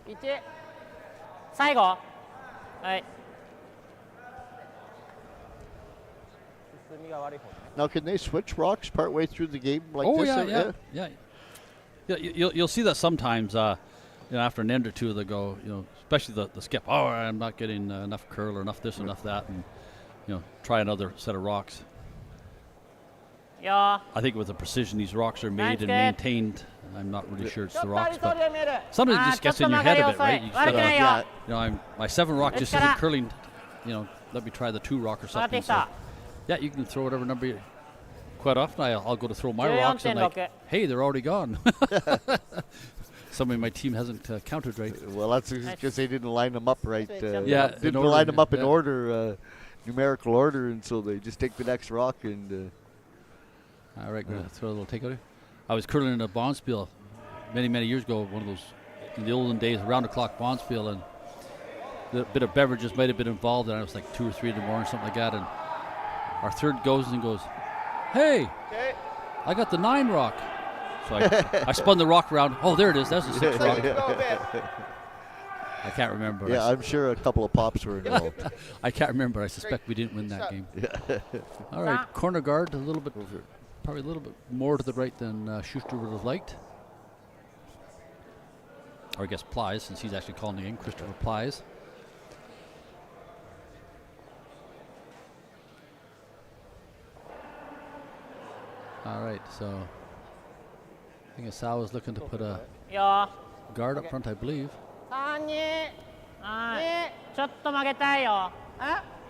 1最後はい Now, can they switch rocks partway through the game like this? Yeah. Yeah, you'll see that sometimes. After an end or two, they go, especially the skip. Oh, I'm not getting enough curl or enough this or enough that, and try another set of rocks. Yeah. I think with the precision these rocks are made and maintained, I'm not really sure it's the rocks, but sometimes it just gets in your head a bit, right? You just gotta, my 7 rock just isn't curling. Let me try the 2 rock or something. So, yeah, you can throw whatever number. Quite often, I'll go to throw my rocks and hey, they're already gone. Somebody in my team hasn't counted right. Well, that's because they didn't line them up right. Didn't line them up in order, numerical order, and so they just take the next rock and. All right, gonna throw a little takeout. I was curling in a bonspiel many years ago. One of those in the olden days, round-the-clock bonspiel, and a bit of beverages might have been involved. And I was like 2 or 3 in the morning, something like that. And our third goes and goes, "Hey, I got the 9 rock." So I spun the rock around. Oh, there it is. That's a 6 rock. I can't remember. Yeah, I'm sure a couple of pops were involved. I can't remember. I suspect we didn't win that game. All right, corner guard, probably a little bit more to the right than Shuster would have liked. Or I guess Plies, since he's actually calling the game, Christopher Plies. All right, so I think Asawa's looking to put a guard up front, I believe. 3、2、ちょっと曲げたいよ。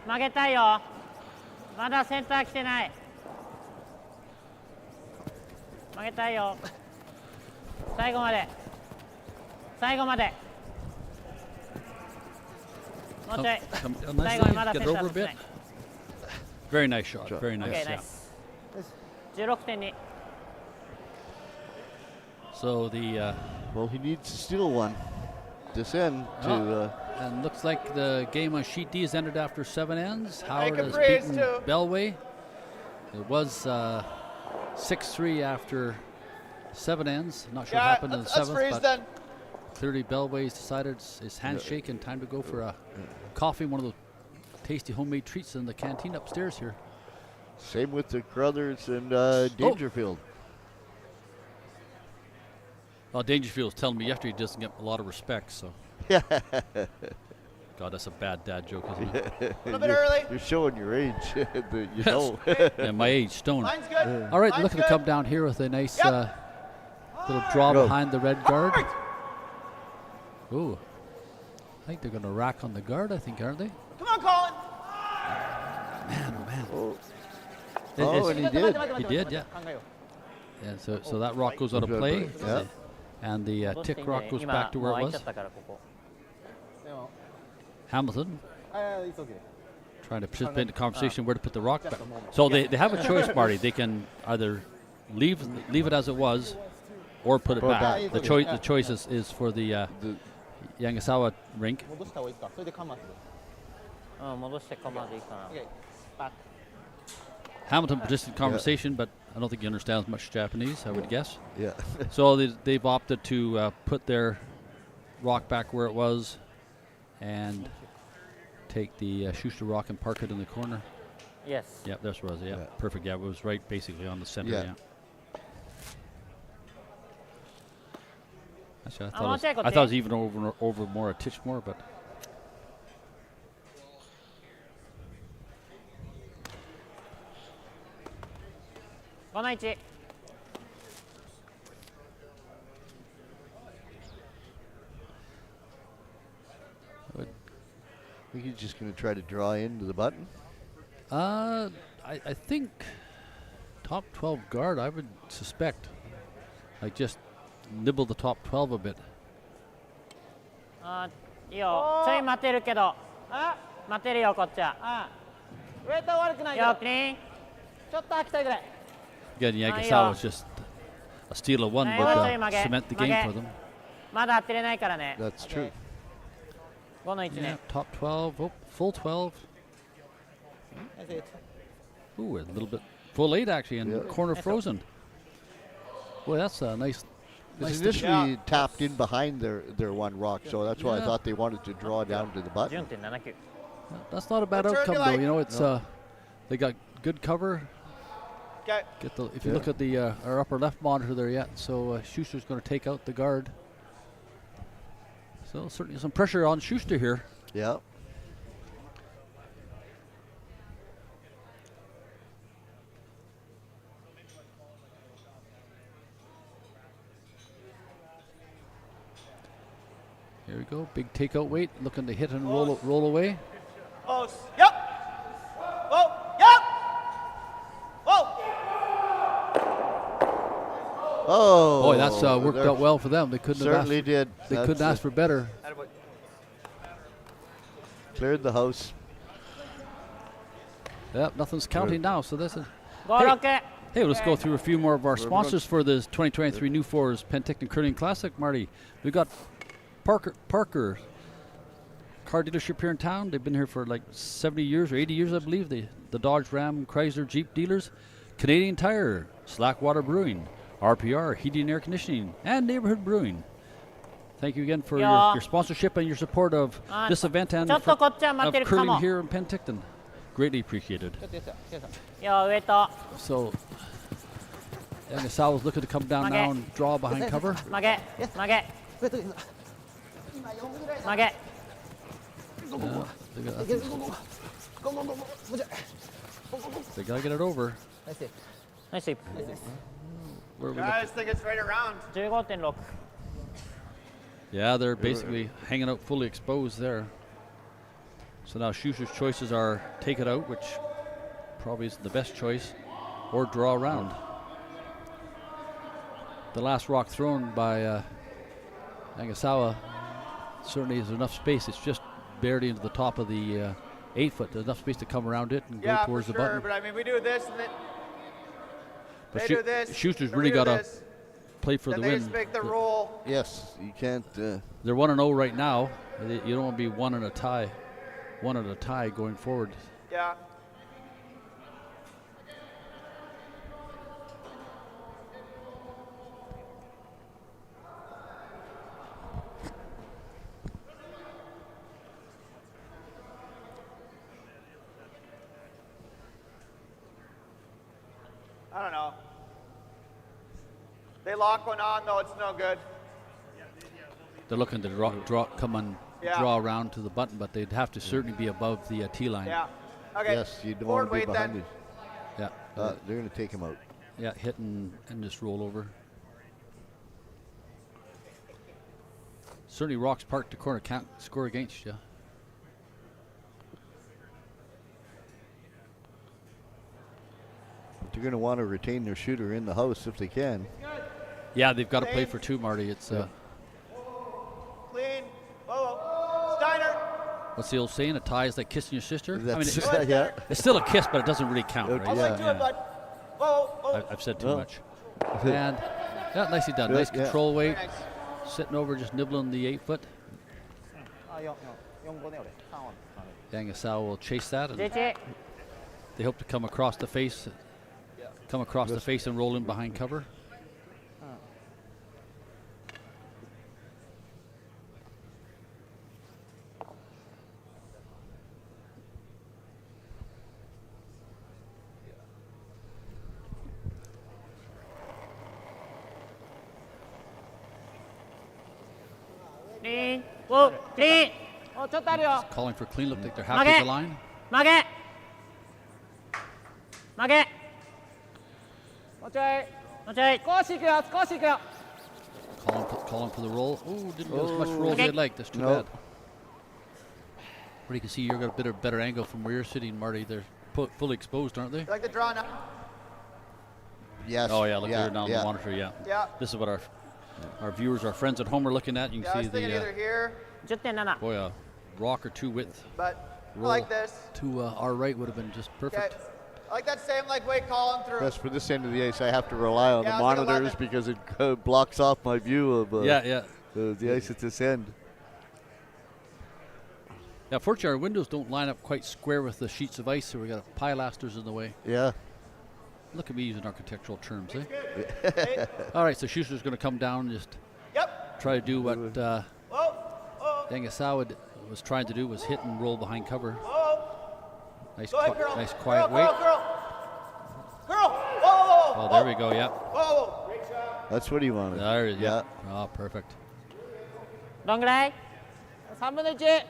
曲げたいよ。まだセンター来てない。曲げたいよ。最後まで。最後まで。もうちょい。最後にまだセンター来てない。Very nice shot. Very nice. Okay, nice. 16.2. So the well, he needs to steal one. This end to and looks like the game on sheet D has ended after 7 ends. Howard has beaten Bellway. It was 6-3 after 7 ends. Not sure what happened in the 7th, but clearly Bellway's decided it's handshake and time to go for a coffee, one of those tasty homemade treats in the canteen upstairs here. Same with the Crothers and Dangerfield. Well, Dangerfield's telling me yesterday he doesn't get a lot of respect, so. God, that's a bad dad joke, isn't it? A little bit early. You're showing your age. Yeah, my age, stone. Mine's good. All right, looking to come down here with a nice little draw behind the red guard. Ooh. I think they're going to rack on the guard, aren't they? Come on, Colin. Man. Oh, and he did. He did, yeah. Yeah, so that rock goes out of play. Yeah. And the tick rock goes back to where it was. Hamilton trying to participate in the conversation where to put the rock back. So they have a choice, Marty. They can either leave it as it was or put it back. The choice is for the Yanagisawa rink. Hamilton participated in the conversation, but I don't think he understands much Japanese, I would guess. Yeah. So they've opted to put their rock back where it was and take the Schuster rock and park it in the corner. Yes. Yeah, that's where it was. Yeah, perfect. Yeah, it was right basically on the center. Yeah. Actually, I thought it was even over more a titch more, but. I think he's just going to try to draw into the button. I think top 12 guard, I would suspect. Like just nibble the top 12 a bit. いいよ。ちょい待てるけど。待てるよこっちは。ウェイト悪くないよ。クリーン。ちょっと飽きたいぐらい。Again, Yanagisawa was just a steal of one would cement the game for them. まだ当てれないからね。 That's true. 5の1ね。 Top 12, full 12. Ooh, a little bit full 8 actually, and corner frozen. Boy, that's a nice. It's initially tapped in behind their one rock, so that's why I thought they wanted to draw down to the button. That's not a bad outcome, though. It's they got good cover. Okay. If you look at the our upper left monitor there, so Schuster's going to take out the guard. So certainly some pressure on Schuster here. Yeah. Here we go, big takeout weight, looking to hit and roll away. Close. Yep. Whoa. Yep. Whoa. Oh. Boy, that's worked out well for them. They couldn't certainly have did. They couldn't ask for better. Cleared the house. Yep, nothing's counting now. So this is. Hey, let's go through a few more of our sponsors for this 2023 Nufloors Penticton Curling Classic, Marty. We got Parker car dealership here in town. They've been here for like 70 years or 80 years, I believe. The Dodge, Ram, Chrysler, Jeep dealers. Canadian Tire, Slackwater Brewing, RPR, Heating and Air Conditioning, and Neighborhood Brewing. Thank you again for your sponsorship and your support of this event and of curling here in Penticton. Greatly appreciated. So, Yanagisawa's looking to come down now and draw behind cover. They gotta get it over. Nice. Guys, think it's right around. 15.6. Yeah, they're basically hanging out fully exposed there. So now Schuster's choices are take it out, which probably isn't the best choice, or draw around. The last rock thrown by Yanagisawa certainly is enough space. It's just barely into the top of the 8-foot. There's enough space to come around it and go towards the button. But I mean, we do this and then But they do this. Schuster's really got to play for the they win. just make the roll. Yes, you can't. They're 1-0 right now. You don't want to be one at a tie going forward. Yeah. I don't know. They lock one on, though, it's no good. They're looking to draw around to the button, but they'd have to certainly be above the tee line. Yeah. Okay. Yes, you don't want to be behind then. it. Yeah. They're going to take him out. Yeah, hit and just roll over. Certainly rocks parked to corner can't score against you. They're going to want to retain their shooter in the house if they can. Yeah, they've got to play for two, Marty. It's Clean. Whoa. Steiner. what's the old saying? A tie is like kissing your sister. That's, I mean, yeah. it's still a kiss, but it doesn't really count, Okay, right? yeah. Do it, bud. Whoa. I've said too much. And yeah, nicely done. Nice control weight. Nice. Sitting over, just nibbling the 8-foot. Yanagisawa will chase that, and they hope to come across the face, and roll in behind cover. Clean. Whoa, clean. Oh, Calling for clean. Look like they're happy with the line. Calling for the roll. Oh, didn't go as much roll as they'd like. That's too bad. But you can see you've got a bit of better angle from where you're sitting, Marty. They're fully exposed, aren't they? You like the draw now? Yes. Oh yeah, look there down the monitor. Yeah. This is what our viewers, our friends at home are looking at. You Yeah, I can was see thinking either the here, boy, a rock or two width but I roll like this. to our right would have been just Okay. perfect. I like that same way calling through. Yes, for this end of the ice, I have to rely on Yeah, the I was like monitors 11. because it blocks off my view of the ice at this end. Yeah, fortunately our windows don't line up quite square with the sheets of ice, so we got pilasters in the way. Yeah. Look at me using architectural terms, eh? All right, so Schuster's going to come down and just try to do what Yanagisawa was trying to do, was hit and roll behind cover. Nice, Go ahead, girl. nice quiet girl, weight. Girl. Whoa. Oh, there we go. Yep. Whoa! That's what he wanted. There, Yeah. yeah. Oh, perfect. どんぐらい ?3 分の1。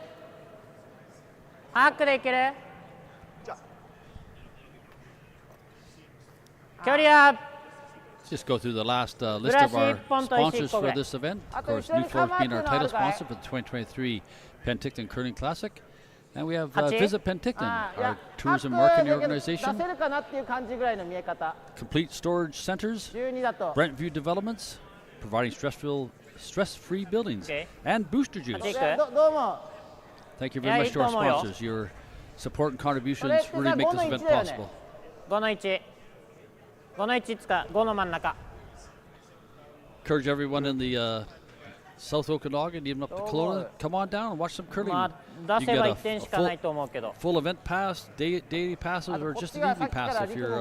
ハックでいける距離は Let's just go through the last list of our sponsors for this event. Of course, Nufloors being our title sponsor for the 2023 Penticton Curling Classic. And we have Visit Penticton, our tourism marketing organization. 出せるかなっていう感じぐらいの見え方。 Complete Storage Centers, 12だと。 Brentview Developments, providing stress-free buildings, and Booster Juice. どうも。 Thank you very much to our sponsors. Your support and contributions really make this event possible. 5の1。5の1つか5の真ん中。 Encourage everyone in the South Okanagan, even up to Kelowna, come on down and watch some curling. まあ出せば1点しかないと思うけど。 Full event pass, daily passes, or just an evening pass if you're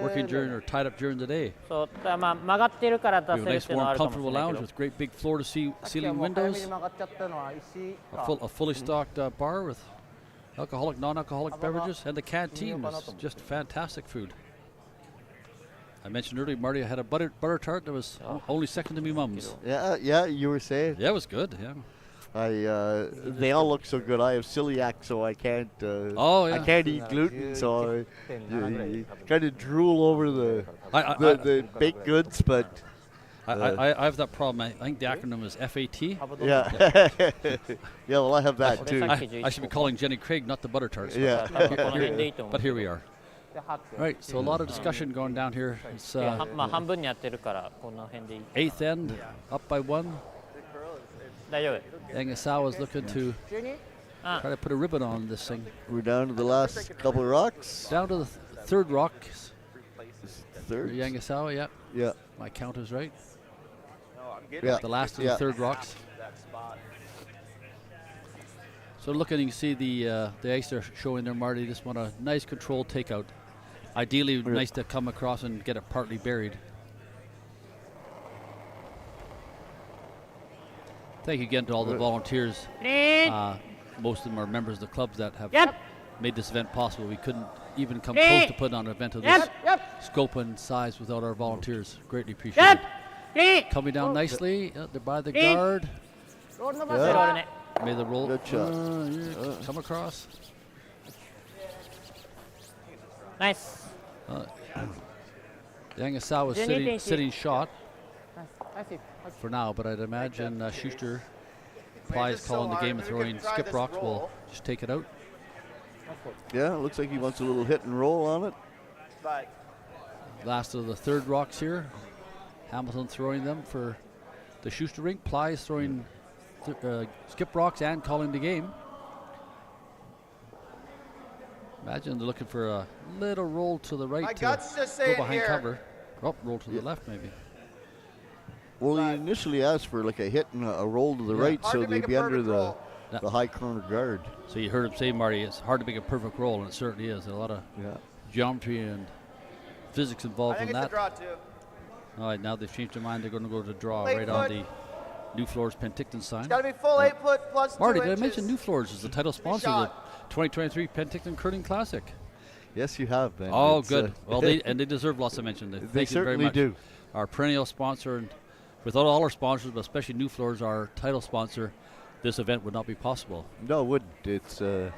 working during or tied up during the day. そうだからまあ曲がってるから出 We せ have る a って nice, いうのはあ warm, るかもしれ comfortable ない lounge けど。 with great big floor-to-ceiling windows. A fully stocked bar with alcoholic, non-alcoholic beverages, and the canteen is just fantastic food. I mentioned earlier, Marty, I had a butter tart that was only second to me mum's. Yeah, you were saying. Yeah, it was good. Yeah. They all look so good. I have celiac, so I can't. I can't eat gluten, so I kind of drool over the baked goods, but. I have that problem. I think the acronym is FAT. Yeah. Yeah, well, I have that too. I should be calling Jenny Craig, not the butter tarts. Yeah. But here we are. Right, so a lot of discussion going down here. It's まあ半分にやってるからこの辺でいい。 eighth end, up by one. 大丈夫。 Yangisawa is looking to try to put a ribbon on this thing. We're down to the last couple of rocks. Down to the third rock. Third. Yangisawa, yeah. Yeah. My count is right. Yeah. The last of the third rocks. So looking, you can see the ice they're showing there, Marty. Just want a nice controlled takeout. Ideally, nice to come across and get it partly buried. Thank you again to all the volunteers. Most of them are members of the clubs that have made this event possible. We couldn't even come close to putting on an event of this scope and size without our volunteers. Greatly appreciated. Coming down nicely. They're by the guard. May the roll. Good shot. Come across. Nice. Yangisawa is sitting shot for now, but I'd imagine Shuster applies calling the game and throwing skip rocks will just take it out. Yeah, it looks like he wants a little hit and roll on it. Last of the third rocks here. Hamilton throwing them for the Shuster rink. Plies throwing skip rocks and calling the game. Imagine they're looking for a little roll to the right to go behind cover. Oh, roll to the left maybe. Well, he initially asked for like a hit and a roll to the right, so they'd be under the high corner guard. So you heard him say, Marty, it's hard to make a perfect roll, and it certainly is. There's a lot of geometry and physics involved in that. All right, now they've changed their mind. They're going to go to draw right on the Nufloors Penticton sign. It's got to be full 8 foot plus Marty, 2 did I inches. mention Nufloors is the title sponsor of the 2023 Penticton Curling Classic? Yes, you have, Ben. Oh, good. Well, they deserve lots of mention. They Thank you very certainly much. do. Our perennial sponsor, and without all our sponsors, but especially Nufloors, our title sponsor, this event would not be possible. No, it wouldn't. It's Okay.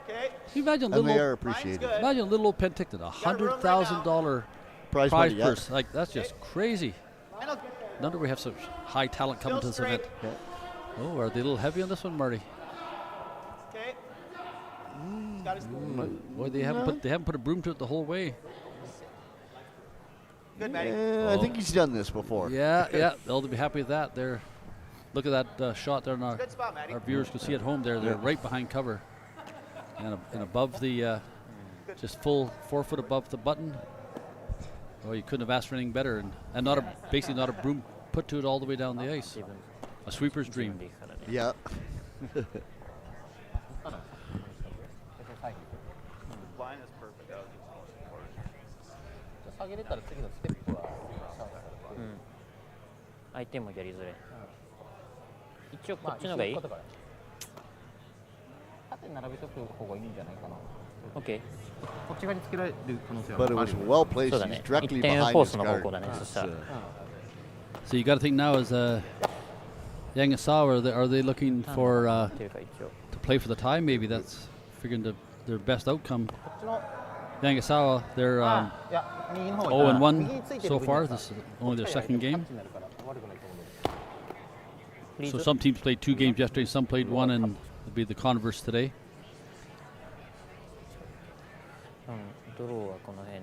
Can you imagine and they little, are appreciated. imagine little old Penticton, $100,000 Prize prize money, purse. Like that's just crazy. No wonder we have such high talent coming to this event. Oh, are they a little heavy on this one, Marty? Okay. Boy, they haven't put a broom to it the whole way. Good, Matty. I think he's done this before. Yeah, they'll be happy with that. Look at that shot there. Good spot, Matty. Our viewers can see at home there. They're right behind cover, and above the, just full 4 foot above the button. Oh, you couldn't have asked for anything better, and basically not a broom put to it all the way down the ice. A sweeper's dream. Yeah. Line is perfect. That was just 下げれたら次のステップは相手もやりづらい。一応こっちのがいい？縦並べとく方がいいんじゃないかな。OK。こっち側につけられる可能性は But it あ was る。 well placed. そうだ He's ね。 directly 一点 behind コー his スの方 guard. 向だね。そしたら。 So you got to think now is Yanagisawa, are they looking for to play for the tie? Maybe that's figuring their best outcome. Yanagisawa, they're 右の方 0-1 so far. This is only their second game. So some teams played 2 games yesterday, some played 1, and it'll be the converse today. ドローはこの辺。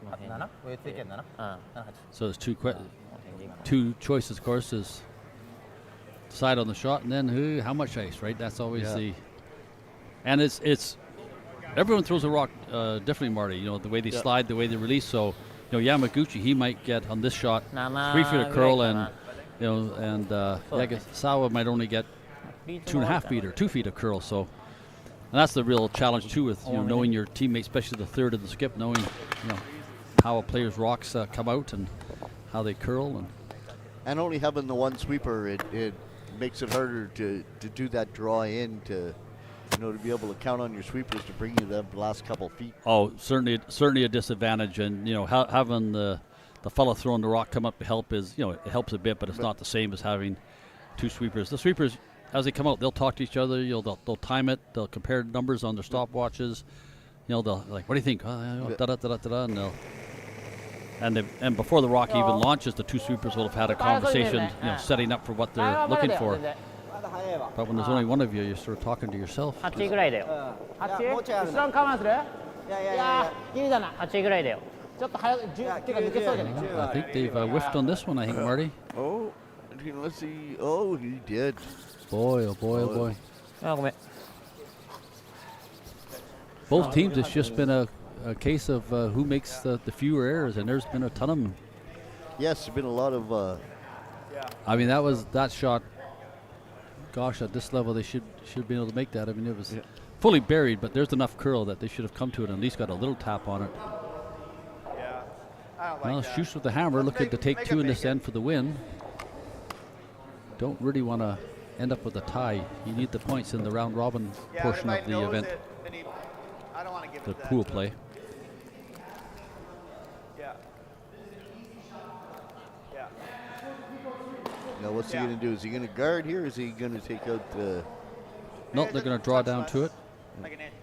7上ついてんだな。So there's two choices, of course, is decide on the shot and then how much ice, right? That's always and it's everyone throws a rock differently, Marty. You know, the way they slide, the way they release. So, you know, Yamaguchi, he might get on this shot 3 feet of curl, and Yanagisawa might only get 2.5 feet or 2 feet of curl. So, and that's the real challenge too, with knowing your teammates, especially the third of the skip, knowing how a player's rocks come out and how they curl, and only having the one sweeper, it makes it harder to do that draw in, to to be able to count on your sweepers to bring you the last couple feet. Oh, certainly a disadvantage, and having the fellow throwing the rock come up to help is it helps a bit, but it's not the same as having 2 sweepers. The sweepers, as they come out, they'll talk to each other. They'll time it. They'll compare numbers on their stopwatches. They'll like, what do you think? And before the rock even launches, the 2 sweepers will have had a conversation, setting up for what they're looking for. But when there's only one of you, you're sort of talking to yourself. 8ぐらいだよ。後ろカバーする？いやギリだな。8ぐらいだよ。ちょっと早く手が抜けそうじゃないか。 I think they've whiffed on this one, I think, Marty. Oh, let's see. Oh, he did. Boy, oh boy, oh boy. あ、ごめん。 Both teams, it's just been a case of who makes the fewer errors, and there's been a ton of them. Yes, there's been a lot of. I mean, that shot. Gosh, at this level, they should be able to make that. I mean, it was fully buried, but there's enough curl that they should have come to it and at least got a little tap on it. Yeah, I don't like that. Shuster with the hammer, looking to take 2 in this end for the win. Don't really want to end up with a tie. You need the points in the round robin portion of the event. I don't want to give The it that. pool play. Yeah. Yeah. Now, what's he going to do? Is he going to guard here? Or is he going to take out the? No, they're going to draw down to it. Like an inch.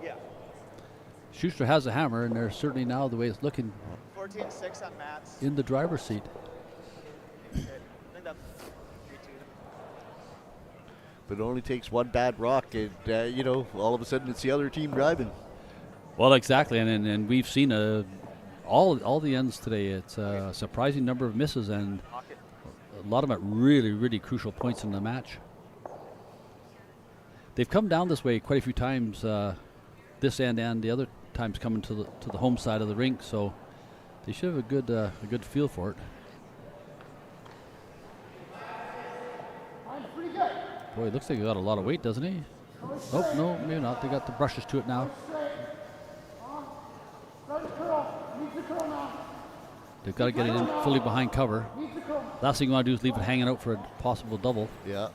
Yeah. Schuster has a hammer, and they're certainly now, the way it's looking, 14-6 on Matt's. in the driver's seat. I think that's 3-2. But it only takes one bad rock, and all of a sudden it's the other team driving. Well, exactly, and we've seen all the ends today. It's a surprising number of misses, and a lot of them at really, really crucial points in the match. They've come down this way quite a few times, this end and the other times coming to the home side of the rink, so they should have a good feel for it. Boy, it looks like he got a lot of weight, doesn't he? Oh, no, maybe not. They got the brushes to it now. They've got to get it in fully behind cover. Last thing you want to do is leave it hanging out for a possible double. Yeah.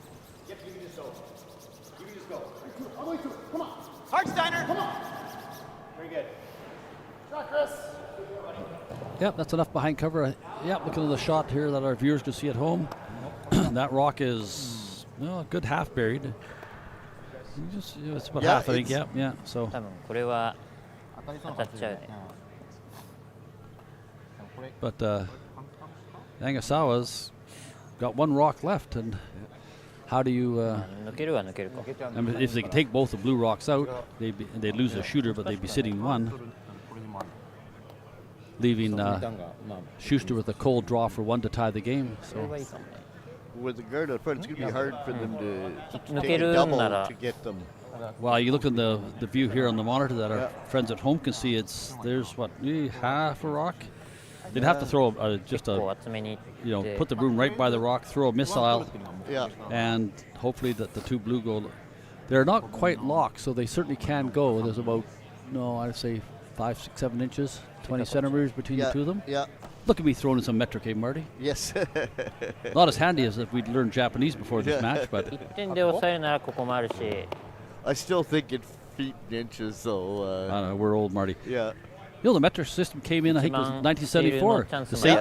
Hartsteiner! Come on! Very good. Shot, Chris. Yep, that's enough behind cover. Yep, looking at the shot here that our viewers can see at home. That rock is a good half buried. It's about half, I think. Yeah. So. 多分これは当たっちゃうね。 But Yanagisawa's got 1 rock left, and how do you? 抜けるは抜けるか。 I mean, if they could take both the blue rocks out, they'd lose a shooter, but they'd be sitting 1, leaving Schuster with a cold draw for 1 to tie the game. So. With the guard up front, it's going to be hard for them to抜 take け a る double なら to get them. Well, you look at the view here on the monitor that our friends at home can see. There's half a rock. They'd have to throw just こう a 集めに行って put the broom right by the rock, throw a missile, Yeah. and hopefully that the 2 blue go. They're not quite locked, so they certainly can go. There's about I'd say 5, 6, 7 inches, 20 centimeters between the 2 of them. Yeah. Look at me throwing in some metric, eh, Marty? Yes. Not as handy as if we'd learned Japanese before this match, but 1点で抑えるならここもあるし I still think in feet and inches, though. I don't know, we're old, Marty. Yeah. You know, the metric system came in, I think it was 1974.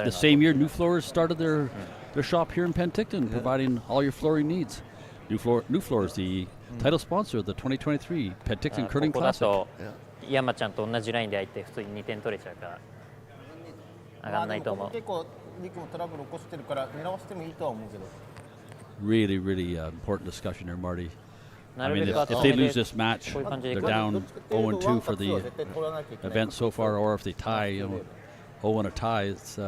The same year Nufloors started their shop here in Penticton, providing all your flooring needs. Nufloors, the title sponsor of the 2023 Penticton Curling ここだ Classic. と山ちゃんと同じラインで入って普通に2点取れちゃうから上がんないと思う結構リクもトラブル起こしてるから狙わせてもいいとは思うけど Really, really important discussion there, Marty. な I る mean, べく if they lose this match, こういう感じで they're down 0-2 for the event so far, or if they tie, 0-1 a tie, it's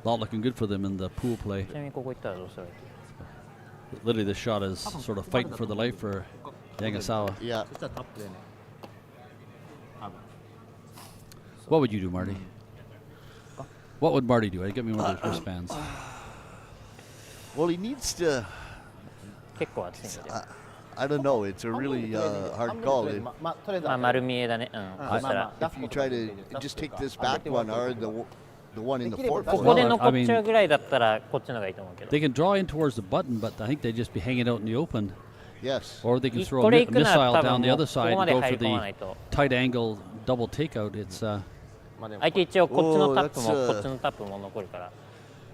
not looking good for them in the pool play. ちなみにここ行ったらどうしたらいい Literally, this shot is sort of fighting for the life for Yanagisawa. Yeah. そしたらタップだよね What would you do, Marty? What would Marty do? Give me one of those wristbands. Well, he needs to. 結構熱いんだよ I don't know. It's a really hard call. まあとりあえずまあ丸見えだねうんそしたら If you try to just take this back one or the one in the fourth こ one. こで残っちゃうぐらいだったらこっちの方がいいと思うけど They can draw in towards the button, but I think they'd just be hanging out in the open. Yes. Or they can throw こ a れ行くなら missile 多 分 down the もう other こ side こま and で go 入 for り込まな the いと tight angle double takeout. It's, 相手一応こっちのタップも Oh, that's, こっちのタップも残るから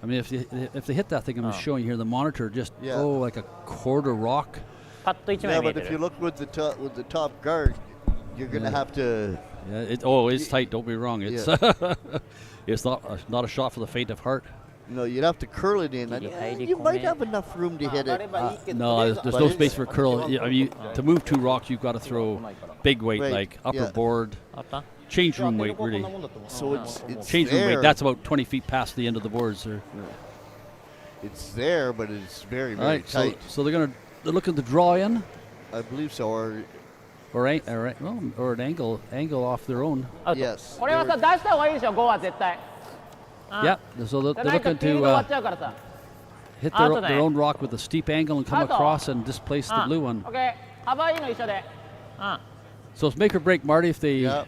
I mean, if they hit that thing, I'm showing here the monitor just Yeah. like a quarter rock. パッと1 Yeah, 枚見え but て if you る look with the top guard, you're gonna have to. Yeah, it's tight. Don't be wrong. It's it's not a shot for the faint of heart. You'd have to curl it in. You might have enough room to hit it. No, there's no space for curl. I mean, to move 2 rocks, you've got to throw big weight, Right, like upper yeah. board, あった change room weight, really. So it's Change room there. weight. That's about 20 feet past the end of the boards. There. It's there, but it's very, All very right, so tight. they're looking to draw in, I believe so. or an angle off their own. Yes. これはさ出した方がいいでしょ5は絶対 Yeah, so they're なんか looking フィールド終わっ to ちゃうからさ hit Out their, of their there. own rock with a steep angle and come Out of. across and displace the blue one. OK 幅いいの一緒で So it's make or break, Marty. If they Yeah.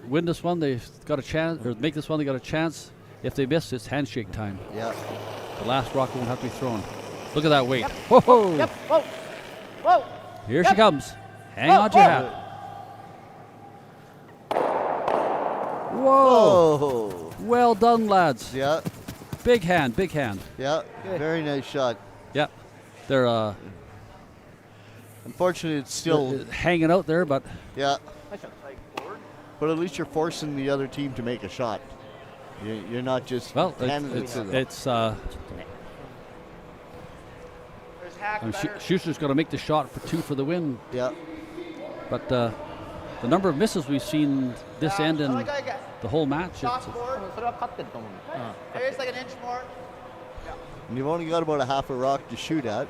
win this one, they've got a chance, or make this one, they got a chance. If they miss, it's handshake time. Yeah. The last rock won't have to be thrown. Look at that weight. Whoa! Yep. Whoa. Whoa. Here Yep. she comes. Hang Whoa, on to your whoa. hat. Whoa! Oh. Well done, lads. Yeah. Big hand, big hand. Yeah. Very nice shot. Yeah. They're Unfortunately, it's still. hanging out there, but Yeah. But at least you're forcing the other team to make a shot. You're not just. well, handing it to them. it's There's hack better. Schuster's going to make the shot for 2 for the win. Yeah. But the number of misses we've seen this end I and like that. the whole match, Shot it's, board. それは勝ってると思うんだよ There's like an inch more. And you've only got about a half a rock to shoot at.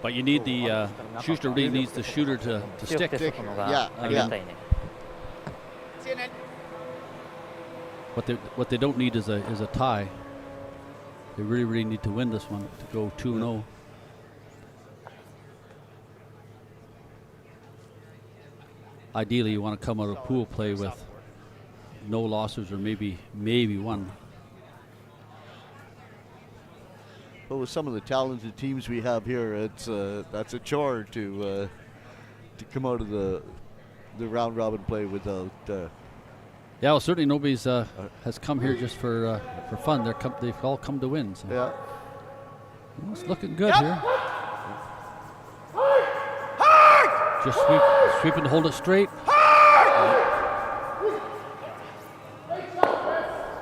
but you need the Schuster really needs the shooter to 強く stick. てそこの Yeah, がありがたいね See you, Nick. What they don't need is a tie. They really need to win this one to go 2-0. Ideally, you want to come out of pool play with no losses or maybe one. But with some of the talented teams we have here, it's that's a chore to come out of the round robin play without. Yeah, well, certainly nobody's has come here just for fun. They've all come to win. So. Yeah. Well, it's looking good here. Just sweeping to hold it straight.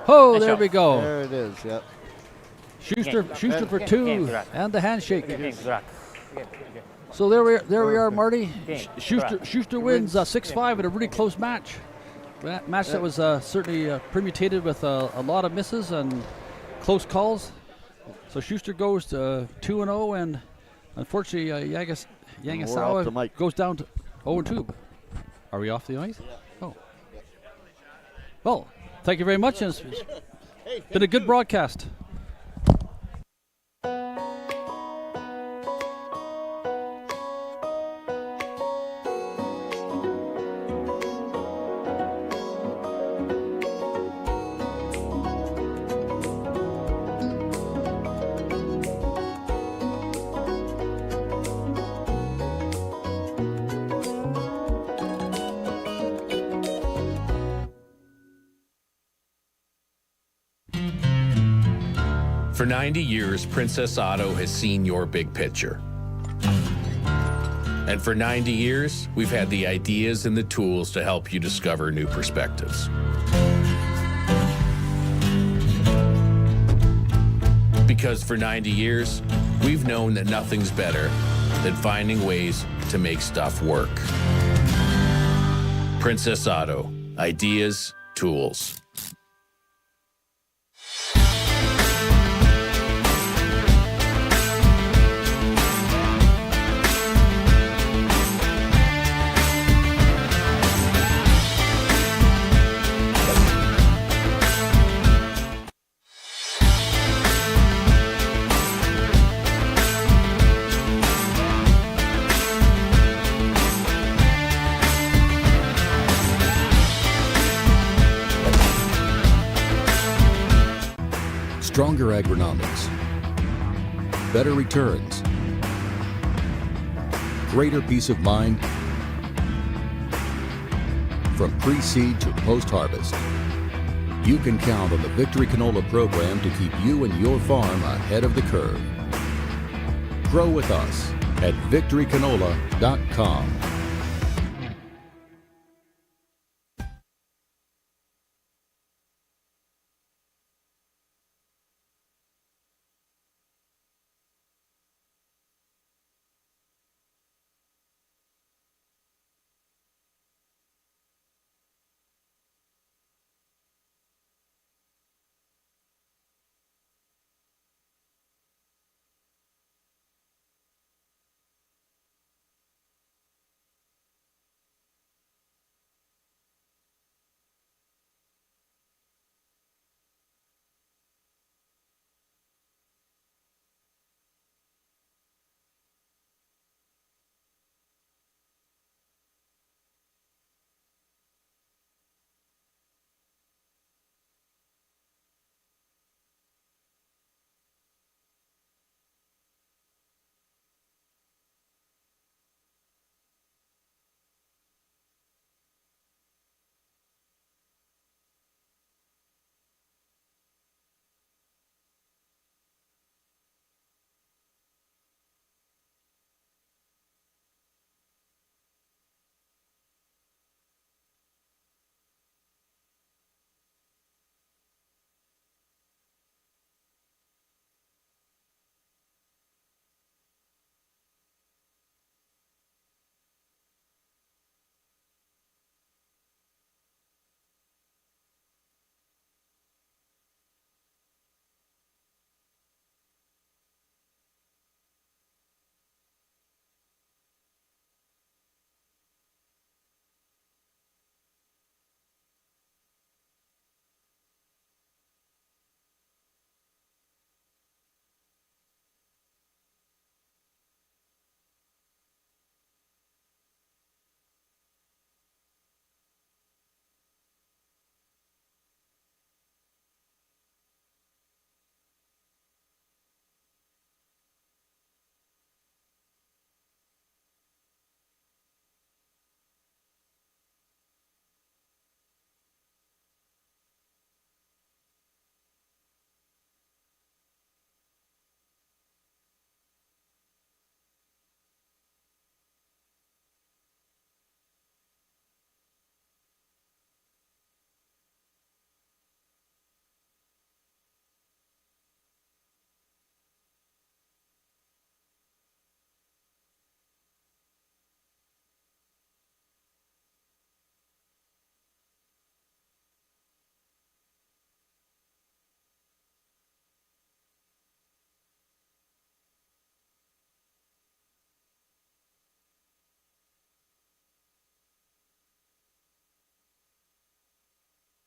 Oh, there we go. There it is. Yeah. Schuster for 2 and the handshake. ブラック So there we are, Marty. Schuster wins 6-5 in a really close match. That match that was certainly permutated with a lot of misses and close calls. So Schuster goes to 2-0, and unfortunately Yanagisawa goes down to 0-2. Are we off the ice? Oh. Well, thank you very much, and it's been a good broadcast. For 90 years, Princess Auto has seen your big picture. And for 90 years, we've had the ideas and the tools to help you discover new perspectives. Because for 90 years, we've known that nothing's better than finding ways to make stuff work. Princess Auto, ideas, tools. Stronger agronomics, better returns, greater peace of mind from pre-seed to post-harvest. You can count on the Victory Canola program to keep you and your farm ahead of the curve. Grow with us at victorycanola.com.